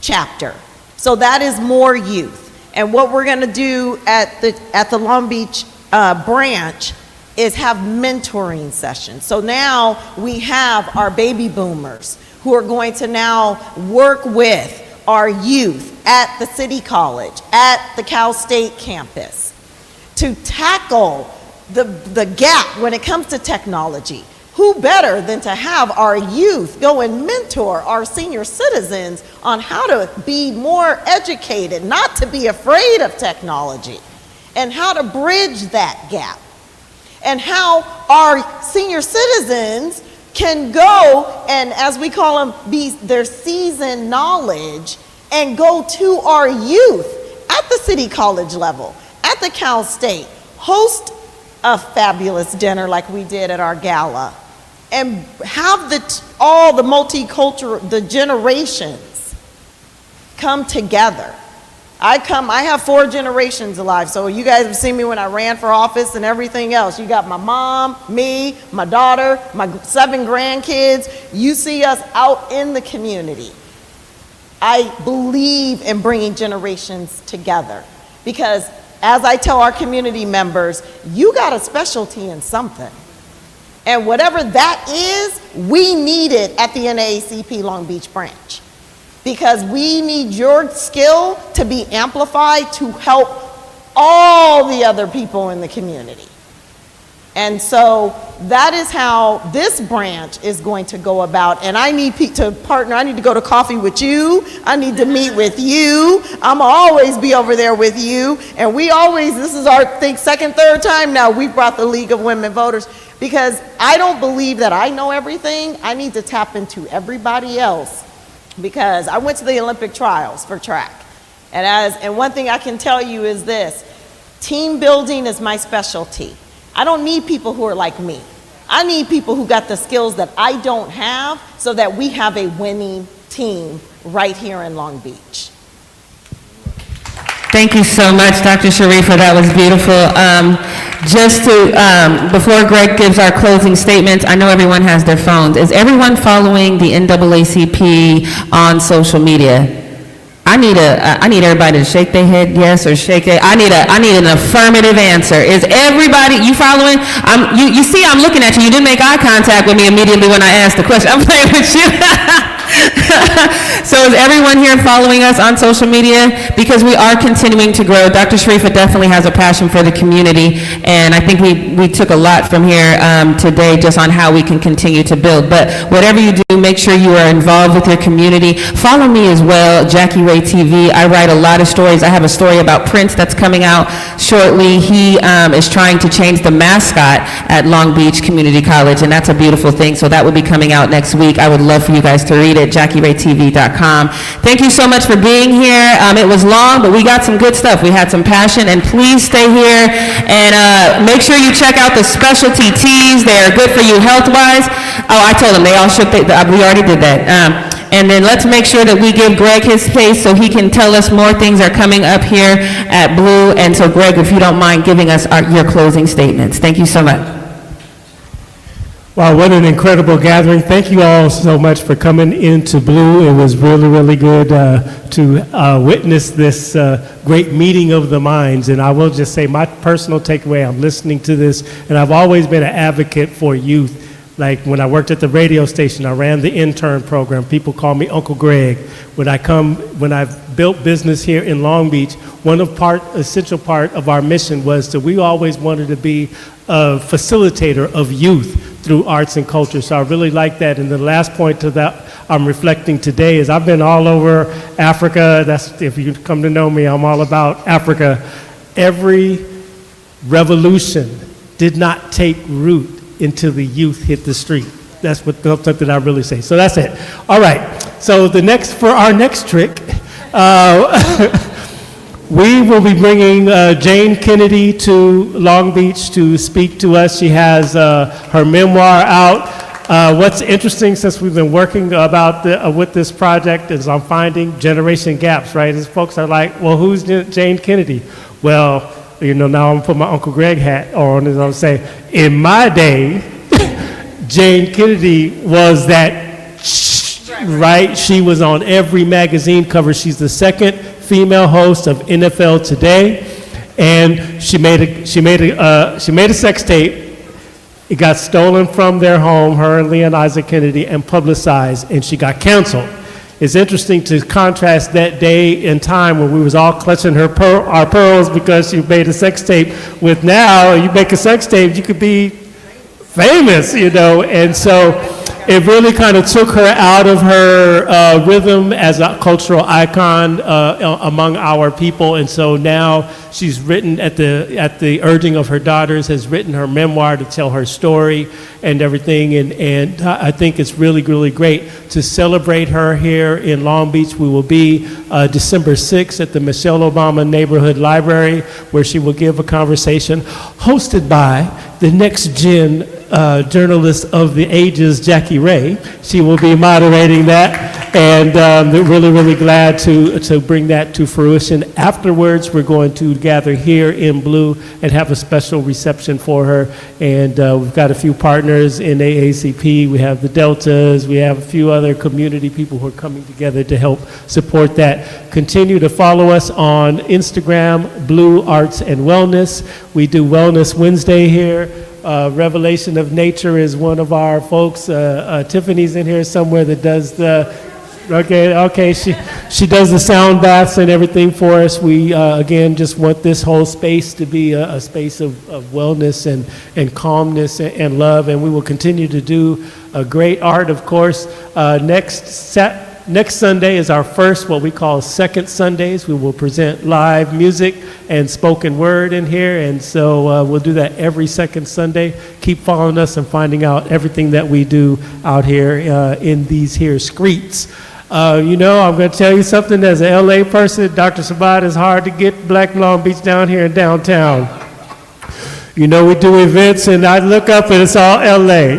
chapter. So that is more youth. And what we're going to do at the Long Beach branch is have mentoring sessions. So now we have our baby boomers who are going to now work with our youth at the City College, at the Cal State campus, to tackle the gap when it comes to technology. Who better than to have our youth go and mentor our senior citizens on how to be more educated, not to be afraid of technology, and how to bridge that gap, and how our senior citizens can go and, as we call them, be their seasoned knowledge and go to our youth at the City College level, at the Cal State, host a fabulous dinner like we did at our gala, and have all the multicultural, the generations come together. I have 4 generations alive, so you guys have seen me when I ran for office and everything else. You got my mom, me, my daughter, my 7 grandkids. You see us out in the community. I believe in bringing generations together because, as I tell our community members, you got a specialty in something. And whatever that is, we need it at the NAACP Long Beach branch. Because we need your skill to be amplified to help all the other people in the community. And so that is how this branch is going to go about. And I need to partner. I need to go to coffee with you. I need to meet with you. I'm always be over there with you. And this is our, second, third time now we brought the League of Women Voters, because I don't believe that I know everything. I need to tap into everybody else, because I went to the Olympic trials for track. And one thing I can tell you is this: team building is my specialty. I don't need people who are like me. I need people who got the skills that I don't have, so that we have a winning team right here in Long Beach. Thank you so much, Dr. Sharifa. That was beautiful. Before Greg gives our closing statements, I know everyone has their phones. Is everyone following the NAACP on social media? I need everybody to shake their head yes or shake it. I need an affirmative answer. Is everybody, you following? You see I'm looking at you. You didn't make eye contact with me immediately when I asked the question. I'm playing with you. So is everyone here following us on social media? Because we are continuing to grow. Dr. Sharifa definitely has a passion for the community, and I think we took a lot from here today just on how we can continue to build. But whatever you do, make sure you are involved with your community. Follow me as well, Jackie Ray TV. I write a lot of stories. I have a story about Prince that's coming out shortly. He is trying to change the mascot at Long Beach Community College, and that's a beautiful thing. So that will be coming out next week. I would love for you guys to read it, JackieRayTV.com. Thank you so much for being here. It was long, but we got some good stuff. We had some passion, and please stay here and make sure you check out the specialty teas. They are good for you health-wise. Oh, I told them they all shook. We already did that. And then let's make sure that we give Greg his space so he can tell us more things are coming up here at Blue. And so, Greg, if you don't mind giving us your closing statements. Thank you so much. Wow, what an incredible gathering. Thank you all so much for coming into Blue. It was really, really good to witness this great meeting of the minds. And I will just say my personal takeaway, I'm listening to this, and I've always been an advocate for youth. Like when I worked at the radio station, I ran the intern program. People call me Uncle Greg. When I've built business here in Long Beach, essential part of our mission was that we always wanted to be a facilitator of youth through arts and culture. So I really like that. And the last point to that I'm reflecting today is I've been all over Africa. If you come to know me, I'm all about Africa. Every revolution did not take root until the youth hit the street. That's something I really say. So that's it. All right. So for our next trick, we will be bringing Jane Kennedy to Long Beach to speak to us. She has her memoir out. What's interesting, since we've been working with this project, is I'm finding generation gaps, right? As folks are like, well, who's Jane Kennedy? Well, now I'm going to put my Uncle Greg hat on, and I'm saying, in my day, Jane Kennedy was that, right? She was on every magazine cover. She's the second female host of NFL Today, and she made a sex tape. It got stolen from their home, her and Leon Isaac Kennedy, and publicized, and she got canceled. It's interesting to contrast that day and time when we was all clutching our pearls because she made a sex tape with now, you make a sex tape, you could be famous, and so it really kind of took her out of her rhythm as a cultural icon among our people, and so now she's written at the urging of her daughters, has written her memoir to tell her story and everything, and I think it's really, really great to celebrate her here in Long Beach. We will be December 6th at the Michelle Obama Neighborhood Library, where she will give a conversation hosted by the next gen journalist of the ages, Jackie Ray. She will be moderating that, and we're really, really glad to bring that to fruition. Afterwards, we're going to gather here in Blue and have a special reception for her, and we've got a few partners in AACP. We have the Deltas, we have a few other community people who are coming together to help support that. Continue to follow us on Instagram, Blue Arts and Wellness. We do Wellness Wednesday here. Revelation of Nature is one of our folks. Tiffany's in here somewhere that does she does the sound baths and everything for us. We, again, just want this whole space to be a space of wellness and calmness and love, and we will continue to do great art, of course. Next Sunday is our first, what we call Second Sundays. We will present live music and spoken word in here, and so we'll do that every second Sunday. Keep following us and finding out everything that we do out here in these here streets. I'm going to tell you something. As an LA person, Dr. Sabat, it's hard to get Black Long Beach down here in downtown. We do events, and I look up and it's all LA.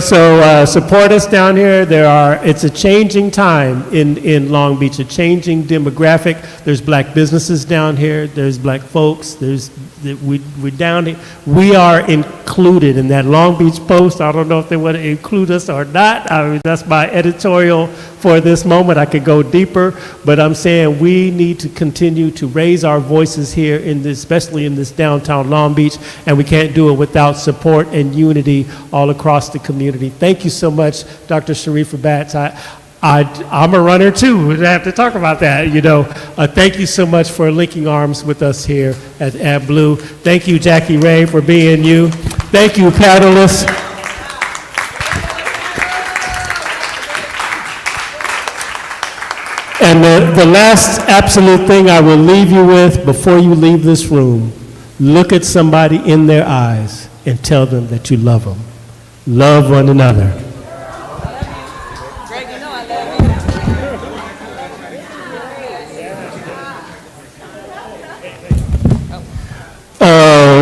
So support us down here. It's a changing time in Long Beach, a changing demographic. There's black businesses down here. There's black folks. There's we're down, we are included in that Long Beach Post. I don't know if they want to include us or not. I mean, that's my editorial for this moment. I could go deeper, but I'm saying we need to continue to raise our voices here in this, especially in this downtown Long Beach, and we can't do it without support and unity all across the community. Thank you so much, Dr. Sharifa Batts. I'm a runner too. We have to talk about that, you know. Thank you so much for linking arms with us here at Blue. Thank you, Jackie Ray, for being you. Thank you, panelists. And the last absolute thing I will leave you with before you leave this room, look at somebody in their eyes and tell them that you love them. Love one another.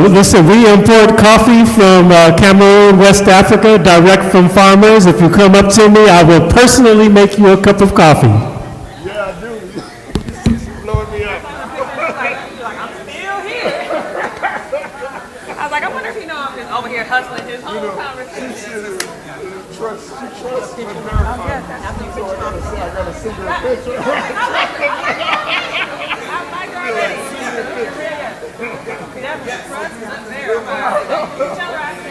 Listen, we import coffee from Cameroon, West Africa, direct from farmers. If you come up to me, I will personally make you a cup of coffee. Yeah, I do. She's blowing me up. I'm still here. I was like, I wonder if he knows I'm just over here hustling his whole conversation. She trusts me to verify. So I gotta send her a picture. Trust and verify. Tell her I